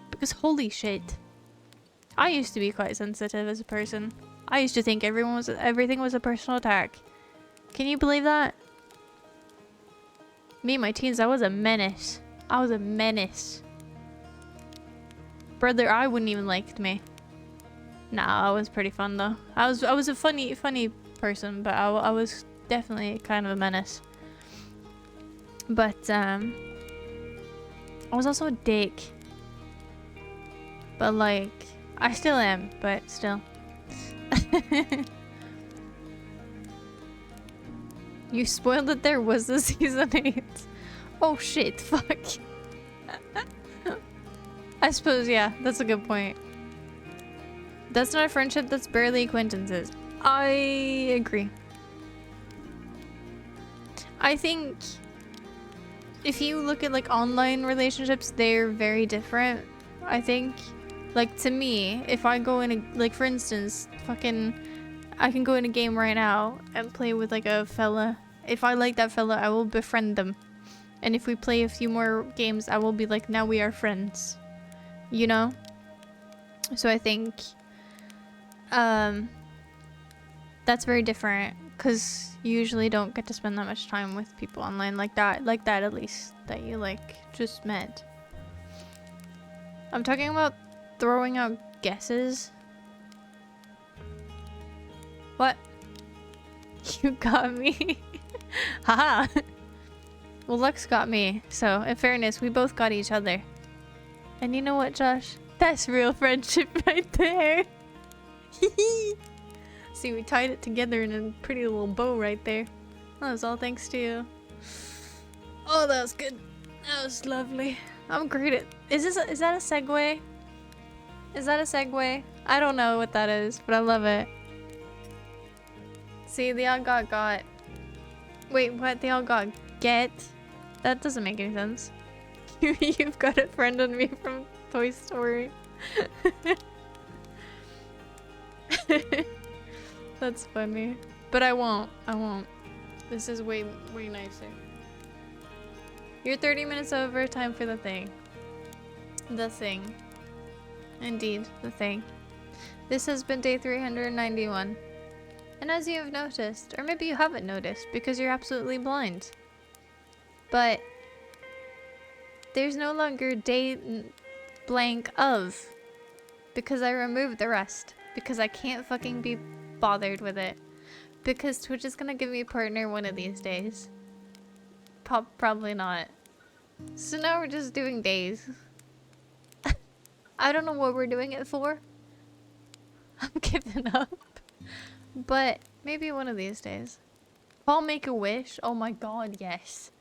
Because holy shit. I used to be quite sensitive as a person. I used to think everything was a personal attack. Can you believe that? Me in my teens, I was a menace. I was a menace. Brother, I wouldn't even liked me. Nah, I was pretty fun though. I was a funny person, but I was definitely kind of a menace. But I was also a dick. But like, I still am, but still. You spoiled that there was a season 8. Oh shit, fuck. I suppose, yeah, that's a good point. That's not a friendship, that's barely acquaintances. I agree. I think if you look at like online relationships, they're very different. I think, like to me, if I go in a, like for instance, I can go in a game right now and play with like a fella. If I like that fella, I will befriend them. And if we play a few more games, I will be like, now we are friends. You know? So I think that's very different, because you usually don't get to spend that much time with people online like that at least, that you like just met. I'm talking about throwing out guesses. What? You got me. Haha. Well, Lux got me, so in fairness, we both got each other. And you know what, Josh? That's real friendship right there. See, we tied it together in a pretty little bow right there. That was all thanks to you. Oh, that was good. That was lovely. I'm great at... Is that a segue? Is that a segue? I don't know what that is, but I love it. See, they all got. Wait, what? They all got get? That doesn't make any sense. You've got a friend on me from Toy Story. That's funny. But I won't. This is way nicer. You're 30 minutes over. Time for the thing. The thing. Indeed, the thing. This has been day 391. And as you have noticed, or maybe you haven't noticed because you're absolutely blind, but there's no longer day blank of, because I removed the rest, because I can't fucking be bothered with it, because Twitch is gonna give me a partner one of these days. Probably not. So now we're just doing days. I don't know what we're doing it for. I'm giving up. But maybe one of these days. I'll make a wish. Oh my god, yes.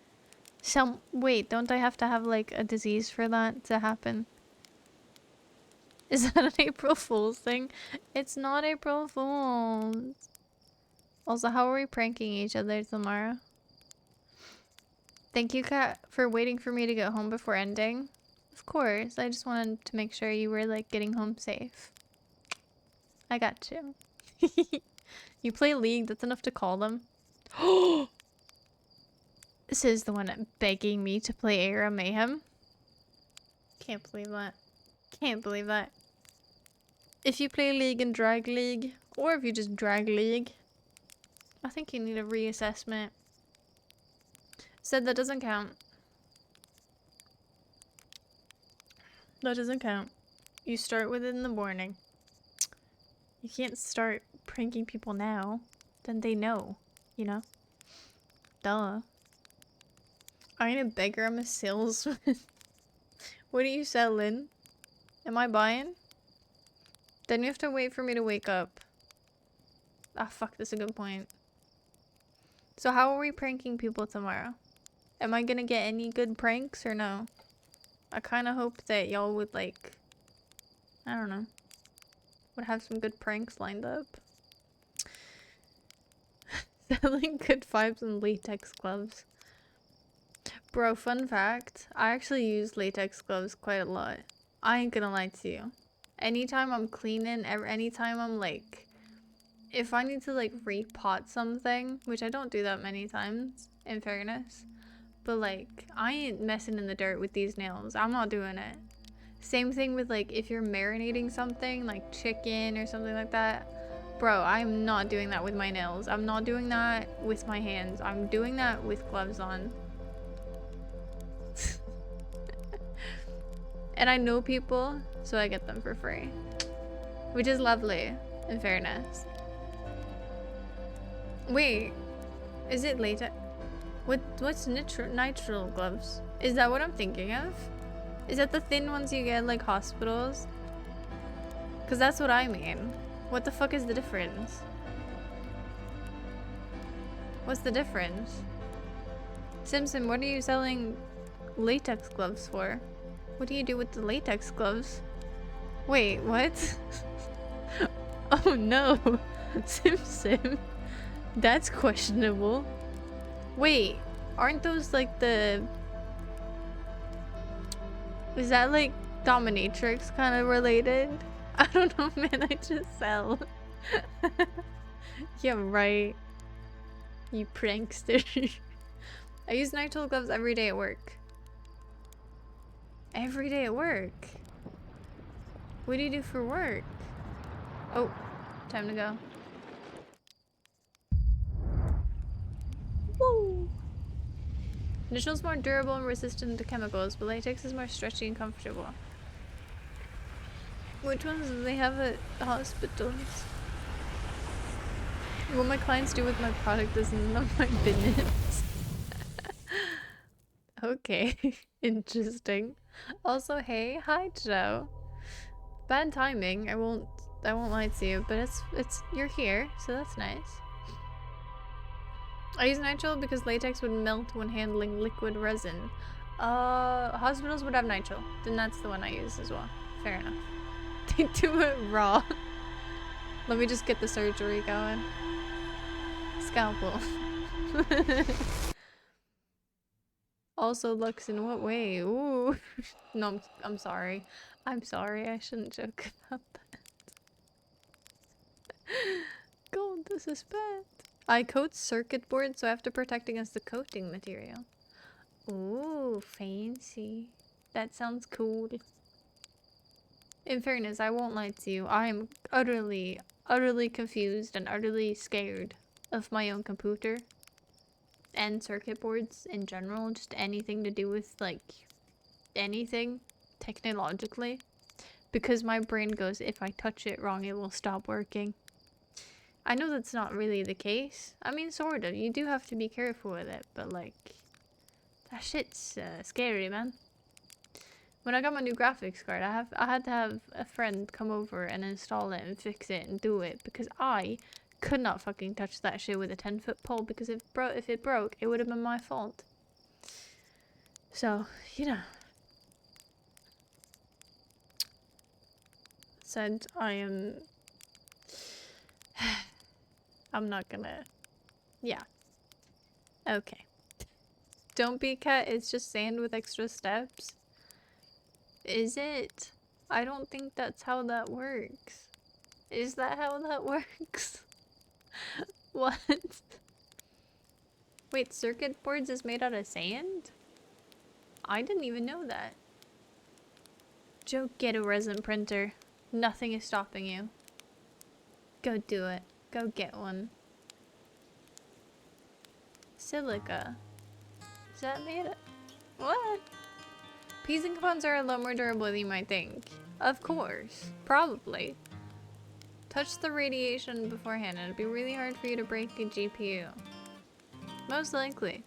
Wait, don't I have to have like a disease for that to happen? Is that an April Fool's thing? It's not April Fool's. Also, how are we pranking each other tomorrow? Thank you, Kat, for waiting for me to get home before ending. Of course, I just wanted to make sure you were like getting home safe. I got you. You play League, that's enough to call them. This is the one begging me to play Era Mayhem. Can't believe that. Can't believe that. If you play League and drag League, or if you just drag League, I think you need a reassessment. Said that doesn't count. That doesn't count. You start with it in the morning. You can't start pranking people now. Then they know, you know? Duh. I ain't a beggar, I'm a salesman. What are you selling? Am I buying? Then you have to wait for me to wake up. Ah, fuck, that's a good point. So how are we pranking people tomorrow? Am I gonna get any good pranks or no? I kinda hope that y'all would like... I don't know. Would have some good pranks lined up. Selling good vibes and latex gloves. Bro, fun fact. I actually use latex gloves quite a lot. I ain't gonna lie to you. Anytime I'm cleaning, anytime I'm like... If I need to like repot something, which I don't do that many times, in fairness. But like, I ain't messing in the dirt with these nails. I'm not doing it. Same thing with like if you're marinating something like chicken or something like that. Bro, I'm not doing that with my nails. I'm not doing that with my hands. I'm doing that with gloves on. And I know people, so I get them for free. Which is lovely, in fairness. Wait, is it latex? What's nitrile gloves? Is that what I'm thinking of? Is that the thin ones you get at like hospitals? Cause that's what I mean. What the fuck is the difference? What's the difference? Simpson, what are you selling latex gloves for? What do you do with the latex gloves? Wait, what? Oh no, Simpson. That's questionable. Wait, aren't those like the... Is that like dominatrix kind of related? I don't know, man, I just sell. Yeah, right. You prankster. I use nitrile gloves every day at work. Every day at work? What do you do for work? Oh, time to go. Woo! Nitrile's more durable and resistant to chemicals, but latex is more stretchy and comfortable. Which ones do they have at hospitals? What my clients do with my product is none of my business. Okay, interesting. Also, hey, hi Joe. Bad timing. I won't lie to you, but it's you're here, so that's nice. I use nitrile because latex would melt when handling liquid resin. Hospitals would have nitrile. Then that's the one I use as well. Fair enough. They do it raw. Let me just get the surgery going. Scalpel. Also looks in what way? Ooh. No, I'm sorry. I'm sorry. I shouldn't joke about that. God, this is bad. I coat circuit board, so I have to protect against the coating material. Ooh, fancy. That sounds cool. In fairness, I won't lie to you. I am utterly confused and utterly scared of my own computer and circuit boards in general. Just anything to do with, like, anything technologically. Because my brain goes, if I touch it wrong, it will stop working. I know that's not really the case. I mean, sort of. You do have to be careful with it, but, like, that shit's scary, man. When I got my new graphics card, I had to have a friend come over and install it and fix it and do it because I could not fucking touch that shit with a 10-foot pole because if it broke, it would have been my fault. So, you know. Said I am... I'm not gonna... Yeah. Okay. Don't be cat, it's just sand with extra steps. Is it? I don't think that's how that works. Is that how that works? What? Wait, circuit boards is made out of sand? I didn't even know that. Joe, get a resin printer. Nothing is stopping you. Go do it. Go get one. Silica. Is that made of... What? Peas and coupons are a lot more durable than you might think. Of course. Probably. Touch the radiation beforehand and it'd be really hard for you to break a GPU. Most likely.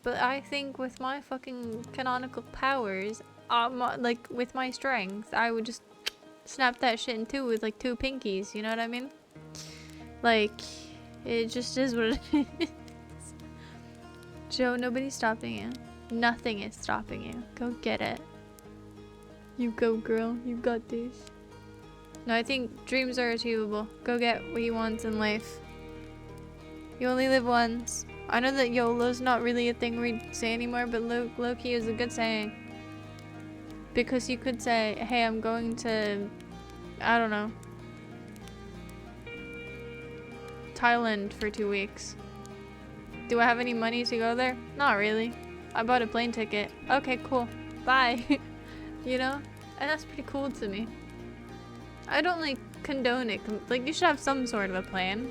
But I think with my fucking canonical powers, like with my strength, I would just snap that shit in two with like 2 pinkies, you know what I mean? Like, it just is what it is. Joe, nobody's stopping you. Nothing is stopping you. Go get it. You go, girl. You got this. No, I think dreams are achievable. Go get what you want in life. You only live once. I know that YOLO's not really a thing we say anymore, but low-key is a good saying. Because you could say, hey, I'm going to, I don't know, Thailand for 2 weeks. Do I have any money to go there? Not really. I bought a plane ticket. Okay, cool. Bye. you know? And that's pretty cool to me. I don't like condone it. Like, you should have some sort of a plan.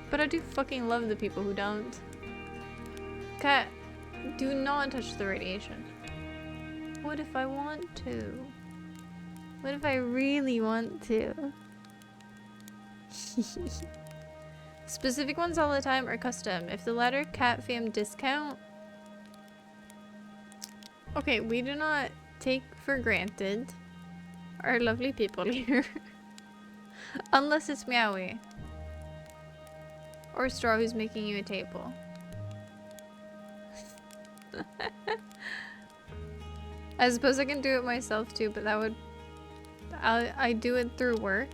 But I do fucking love the people who don't. Cat, do not touch the radiation. What if I want to? What if I really want to? Specific ones all the time or custom? If the latter, cat fam discount. Okay, we do not take for granted our lovely people here. Unless it's Meowie. Or Straw who's making you a table. I suppose I can do it myself too, but that would... I do it through work.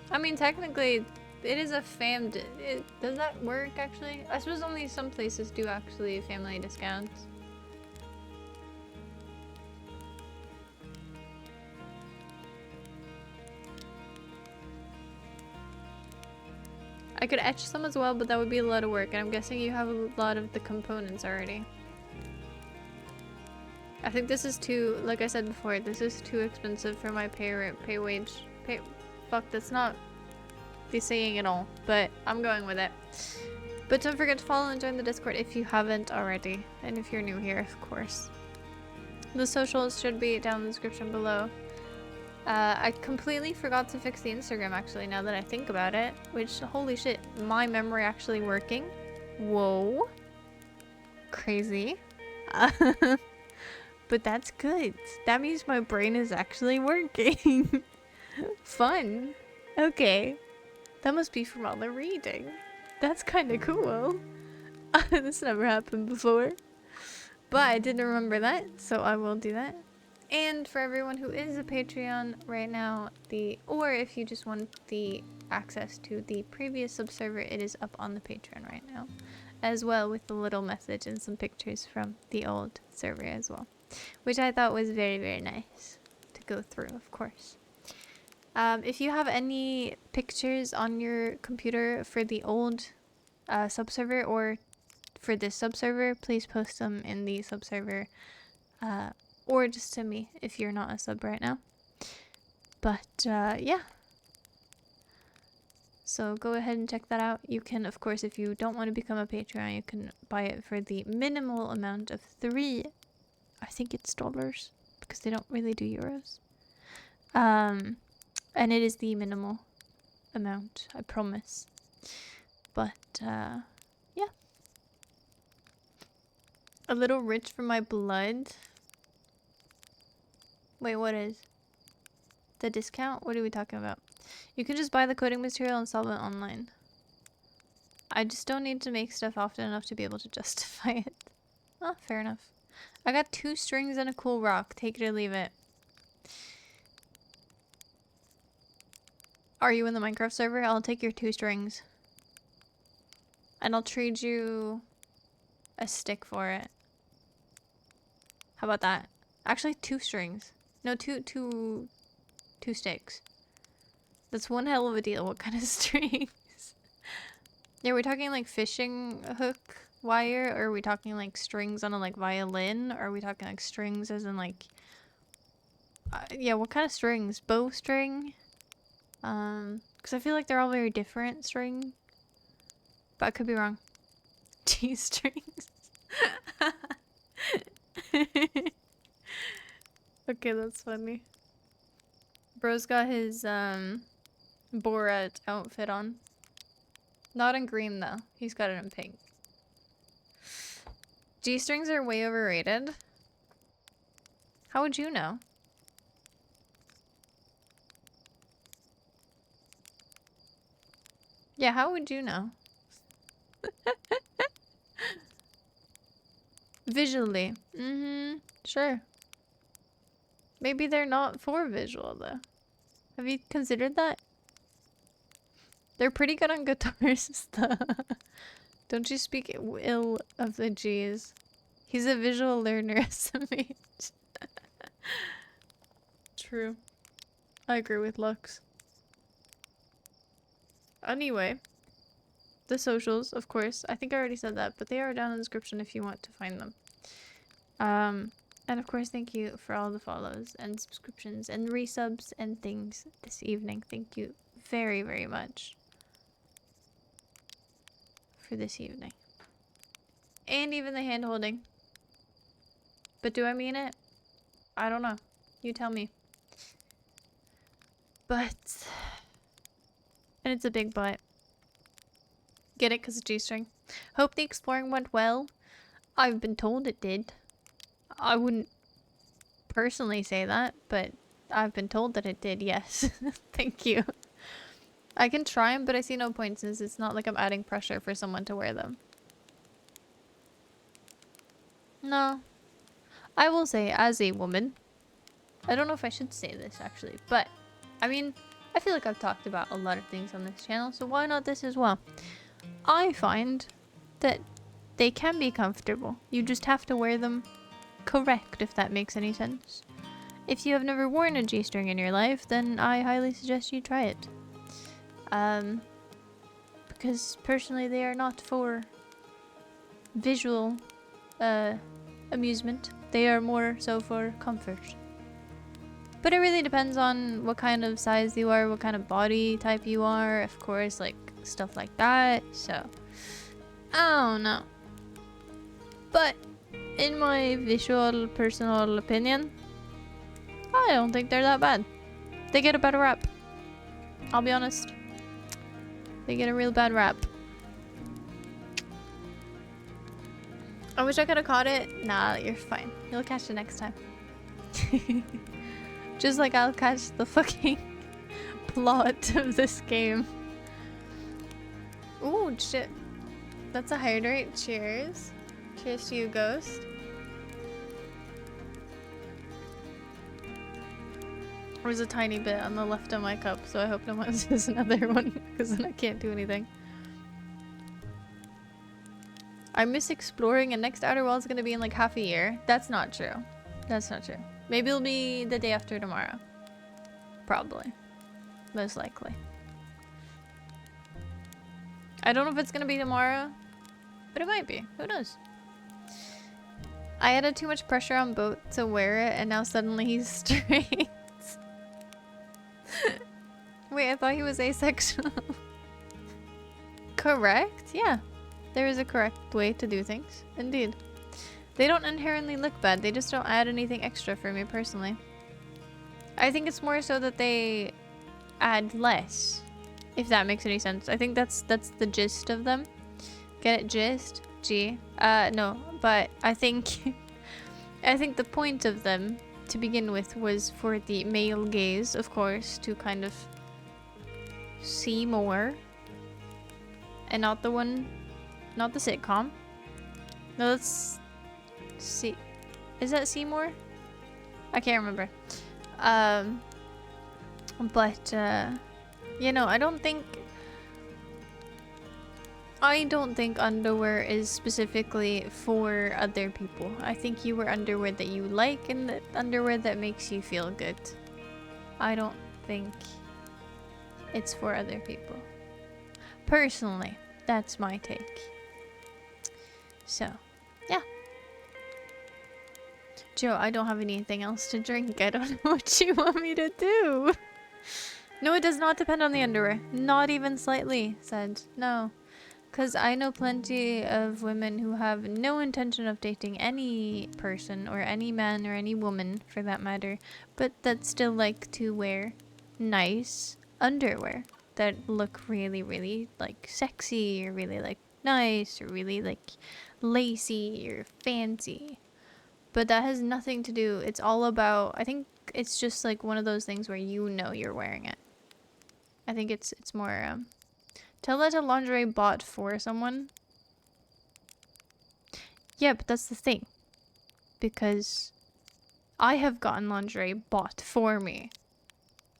I mean, technically, it is a fam... does that work, actually? I suppose only some places do actually family discounts. I could etch some as well, but that would be a lot of work, and I'm guessing you have a lot of the components already. I think this is too, like I said before, this is too expensive for my fuck, that's not the saying at all, but I'm going with it. But don't forget to follow and join the Discord if you haven't already, and if you're new here, of course. The socials should be down in the description below. I completely forgot to fix the Instagram actually, now that I think about it, which, holy shit, my memory actually working. Whoa. Crazy. But that's good. That means my brain is actually working. Fun. Okay. That must be from all the reading. That's kind of cool. This never happened before. But I didn't remember that, so I will do that. And for everyone who is a Patreon right now, or if you just want the access to the previous subserver, it is up on the Patreon right now. As well, with a little message and some pictures from the old server as well. Which I thought was very, very nice to go through, of course. If you have any pictures on your computer for the old subserver or for this subserver, please post them in the subserver. Or just to me if you're not a sub right now. But yeah. So go ahead and check that out. You can, of course, if you don't want to become a Patreon, you can buy it for the minimal amount of $3. I think it's dollars because they don't really do euros. And it is the minimal amount, I promise. But yeah. A little rich for my blood. Wait, what is? The discount? What are we talking about? You can just buy the coding material and sell it online. I just don't need to make stuff often enough to be able to justify it. Oh, fair enough. I got 2 strings and a cool rock. Take it or leave it. Are you in the Minecraft server? I'll take your 2 strings. And I'll trade you a stick for it. How about that? Actually, 2 strings. No, two sticks. That's one hell of a deal. What kind of strings? Yeah, we're talking like fishing hook wire, or are we talking like strings on a like violin, or are we talking like strings as in like yeah, what kind of strings? Bowstring? Because I feel like they're all very different string, but I could be wrong. G-strings. Okay, that's funny. Bro's got his Borat outfit on. Not in green though. He's got it in pink. G-strings are way overrated. How would you know? Yeah, how would you know? Visually. Mm-hmm. Sure. Maybe they're not for visual though. Have you considered that? They're pretty good on guitars though. Don't you speak ill of the G's. He's a visual learner, SMH. True. I agree with Lux. Anyway. the socials, of course. I think I already said that, but they are down in the description if you want to find them. And of course, thank you for all the follows and subscriptions and resubs and things this evening. Thank you very, very much for this evening. And even the hand holding. But do I mean it? I don't know. You tell me. But... And it's a big butt. Get it? Because it's G-string. Hope the exploring went well. I've been told it did. I wouldn't personally say that, but I've been told that it did, yes. Thank you. I can try them, but I see no point since it's not like I'm adding pressure for someone to wear them. No. I will say, as a woman, I don't know if I should say this actually, but I mean, I feel like I've talked about a lot of things on this channel, so why not this as well? I find that they can be comfortable. You just have to wear them correct, if that makes any sense. If you have never worn a G-string in your life, then I highly suggest you try it. Because personally they are not for visual amusement. They are more so for comfort. But it really depends on what kind of size you are, what kind of body type you are, of course, like stuff like that. So, I don't know. But in my visual personal opinion, I don't think they're that bad. They get a bad rap. I'll be honest. They get a real bad rap. I wish I could have caught it. Nah, you're fine. You'll catch it next time. Just like I'll catch the fucking plot of this game. Ooh, shit. That's a hydrate. Cheers. Cheers to you, Ghost. There's a tiny bit on the left of my cup, so I hope no one says another one, because then I can't do anything. I miss exploring, and next Outer Worlds is gonna be in like half a year. That's not true. That's not true. Maybe it'll be the day after tomorrow. Probably. Most likely. I don't know if it's gonna be tomorrow, but it might be. Who knows? I added too much pressure on Boat to wear it, and now suddenly he's straight. Wait, I thought he was asexual. Correct? Yeah. There is a correct way to do things. Indeed. They don't inherently look bad. They just don't add anything extra for me personally. I think it's more so that they add less. If that makes any sense. I think that's the gist of them. Get it? Gist? G. No. But I think... I think the point of them, to begin with, was for the male gaze, of course, to kind of see more. And not the one... Not the sitcom. No, that's... See... Is that Seymour? I can't remember. But, you know, I don't think underwear is specifically for other people. I think you wear underwear that you like and the underwear that makes you feel good. I don't think it's for other people. Personally, that's my take. So, yeah. Joe, I don't have anything else to drink. I don't know what you want me to do. No, it does not depend on the underwear. Not even slightly, said. No. Because I know plenty of women who have no intention of dating any person or any man or any woman for that matter, but that still like to wear nice underwear that look really, really like sexy or really like nice or really like lacy or fancy. But that has nothing to do, it's all about, I think it's just like one of those things where you know you're wearing it. I think it's more, tell that to lingerie bought for someone. Yeah, but that's the thing. Because I have gotten lingerie bought for me.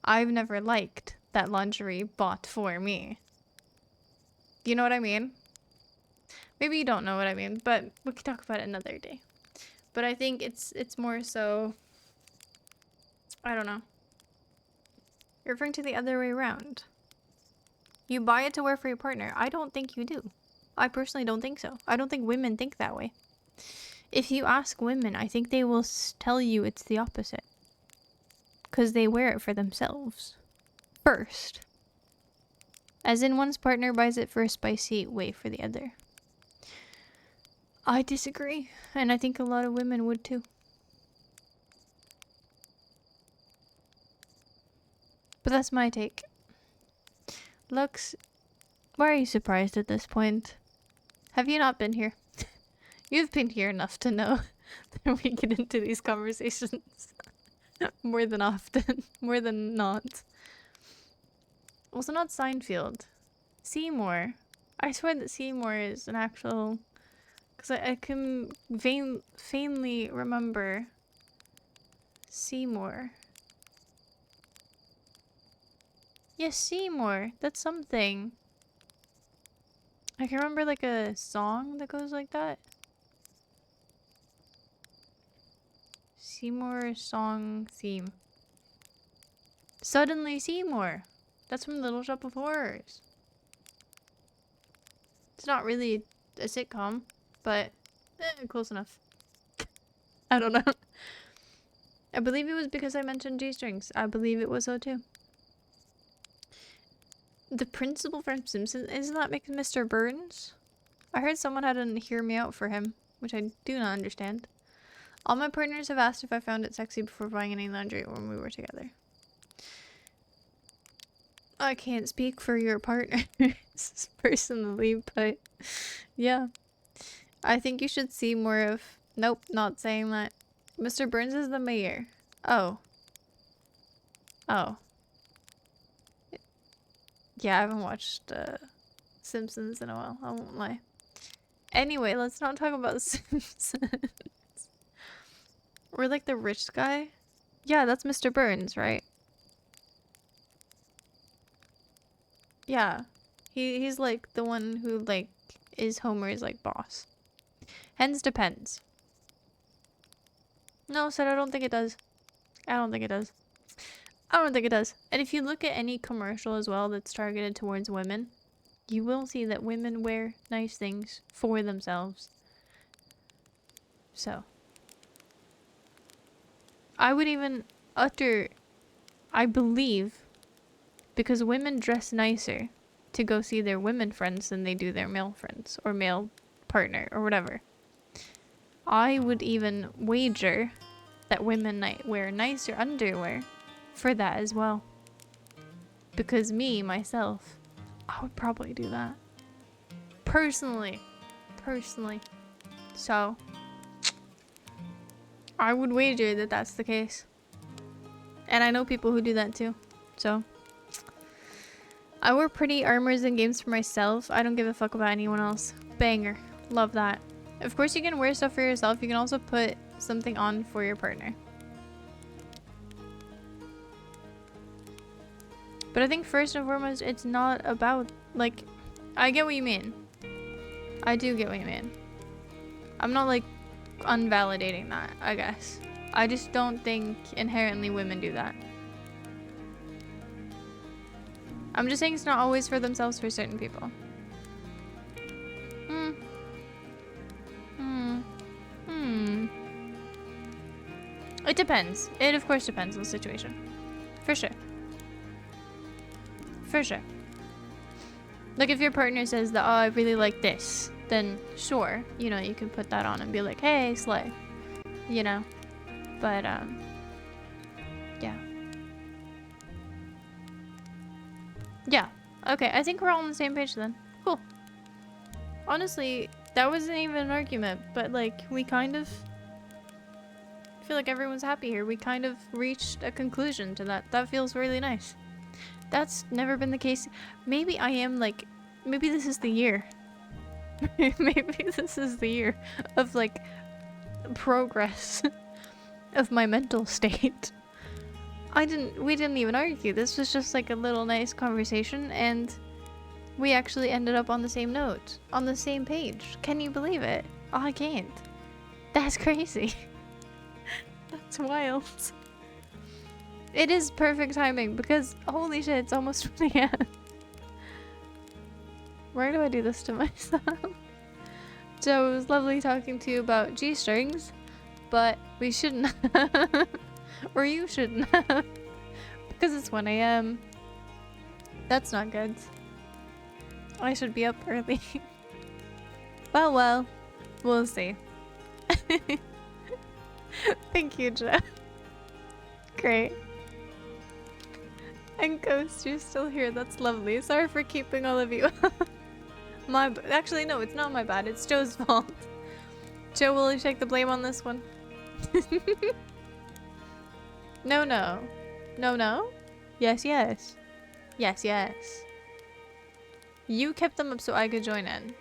I've never liked that lingerie bought for me. You know what I mean? Maybe you don't know what I mean, but we can talk about it another day. But I think it's more so, I don't know. You're referring to the other way around. You buy it to wear for your partner. I don't think you do. I personally don't think so. I don't think women think that way. If you ask women, I think they will tell you it's the opposite. Because they wear it for themselves. First. As in, one's partner buys it for a spicy way for the other. I disagree. And I think a lot of women would too. But that's my take. Lux, why are you surprised at this point? Have you not been here? You've been here enough to know that we get into these conversations more than often, more than not. Also not Seinfeld. Seymour. I swear that Seymour is an actual... Because I can faintly remember Seymour. Yes, Seymour. That's something. I can remember like a song that goes like that. Seymour song theme. Suddenly Seymour. That's from Little Shop of Horrors. It's not really a sitcom, but close enough. I don't know. I believe it was because I mentioned G-strings. I believe it was so too. The principal from Simpsons, isn't that Mr. Burns? I heard someone had to hear me out for him, which I do not understand. All my partners have asked if I found it sexy before buying any laundry when we were together. I can't speak for your partners personally, but yeah. I think you should see more of... Nope, not saying that. Mr. Burns is the mayor. Oh. Oh. Yeah, I haven't watched Simpsons in a while, I won't lie. Anyway, let's not talk about Simpsons. We're like the rich guy? Yeah, that's Mr. Burns, right? Yeah. He's like the one who like is Homer's like boss. Hence depends. No, said I don't think it does. I don't think it does. I don't think it does. And if you look at any commercial as well that's targeted towards women, you will see that women wear nice things for themselves. So. I would even utter, I believe, because women dress nicer to go see their women friends than they do their male friends or male partner or whatever. I would even wager that women wear nicer underwear for that as well. Because me, myself, I would probably do that. Personally. So, I would wager that that's the case. And I know people who do that too. So, I wear pretty armors and games for myself. I don't give a fuck about anyone else. Banger. Love that. Of course you can wear stuff for yourself. You can also put something on for your partner. But I think first and foremost, it's not about, like, I get what you mean. I do get what you mean. I'm not, like, unvalidating that, I guess. I just don't think inherently women do that. I'm just saying it's not always for themselves for certain people. It depends. It of course depends on the situation. For sure. For sure. Like if your partner says that, oh, I really like this, then sure, you know, you can put that on and be like, hey, slay. You know? But, yeah. Yeah. Okay, I think we're all on the same page then. Cool. Honestly, that wasn't even an argument, but like, we kind of... I feel like everyone's happy here. We kind of reached a conclusion to that. That feels really nice. That's never been the case. Maybe I am like... Maybe this is the year. Maybe this is the year of like progress of my mental state. We didn't even argue. This was just like a little nice conversation and we actually ended up on the same note, on the same page. Can you believe it? Oh, I can't. That's crazy. That's wild. It is perfect timing because holy shit, it's almost 20 a.m. Why do I do this to myself? Joe, it was lovely talking to you about G-strings, but we shouldn't have. Or you shouldn't have. Because it's 1 a.m. That's not good. I should be up early. Well, we'll see. Thank you, Joe. Great. And Ghost, you're still here. That's lovely. Sorry for keeping all of you. Actually, no, it's not my bad. It's Joe's fault. Joe, will you take the blame on this one? No. No? Yes. Yes. You kept them up so I could join in.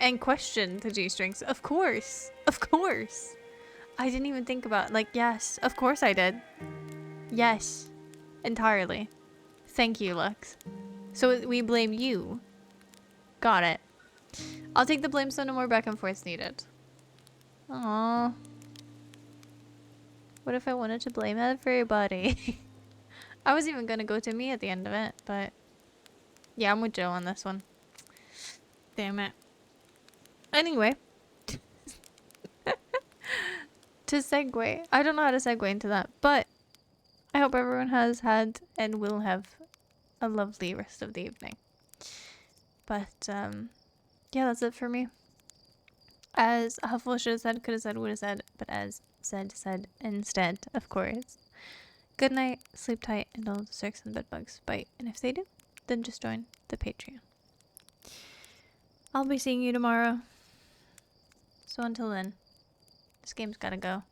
And question the G-strings. Of course. I didn't even think about it. Like, yes. Of course I did. Yes. Entirely. Thank you, Lux. So we blame you. Got it. I'll take the blame so no more back and forths needed. Aww. What if I wanted to blame everybody? I was even gonna go to me at the end of it, but... yeah, I'm with Joe on this one. Damn it. Anyway. To segue. I don't know how to segue into that, but... I hope everyone has had and will have a lovely rest of the evening. But, yeah, that's it for me. As Huffle should have said, could have said, would have said, but as said instead, of course. Good night, sleep tight, and all the circs and bedbugs bite. And if they do, then just join the Patreon. I'll be seeing you tomorrow. So until then, this game's gotta go.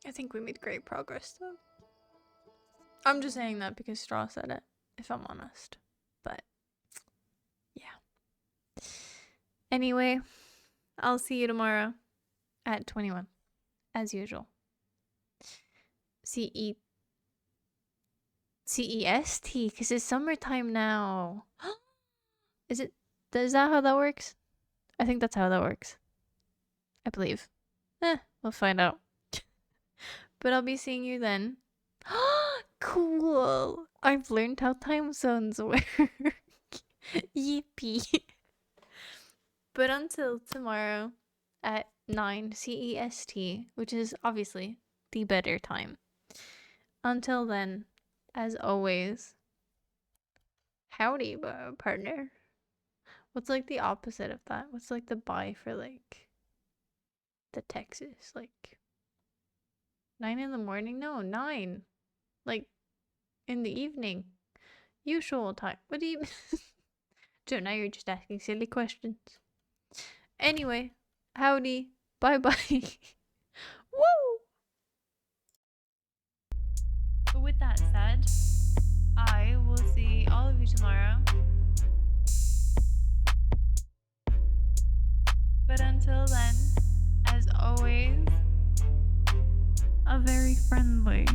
I think we made great progress, though. I'm just saying that because Straw said it, if I'm honest. But, yeah. Anyway, I'll see you tomorrow at 21, as usual. CEST, because it's summertime now. Is that how that works? I think that's how that works. I believe. We'll find out. But I'll be seeing you then. Cool! I've learned how time zones work. Yippee. But until tomorrow at 9 CEST, which is obviously the better time. Until then, as always, howdy, partner. What's like the opposite of that? What's like the bye for like the Texas? Like 9 in the morning? No, 9. Like in the evening. Usual time. What do you... Joe, now you're just asking silly questions. Anyway, howdy. Bye-bye. Woo! But with that said, I will see all of you tomorrow. But until then, as always, a very friendly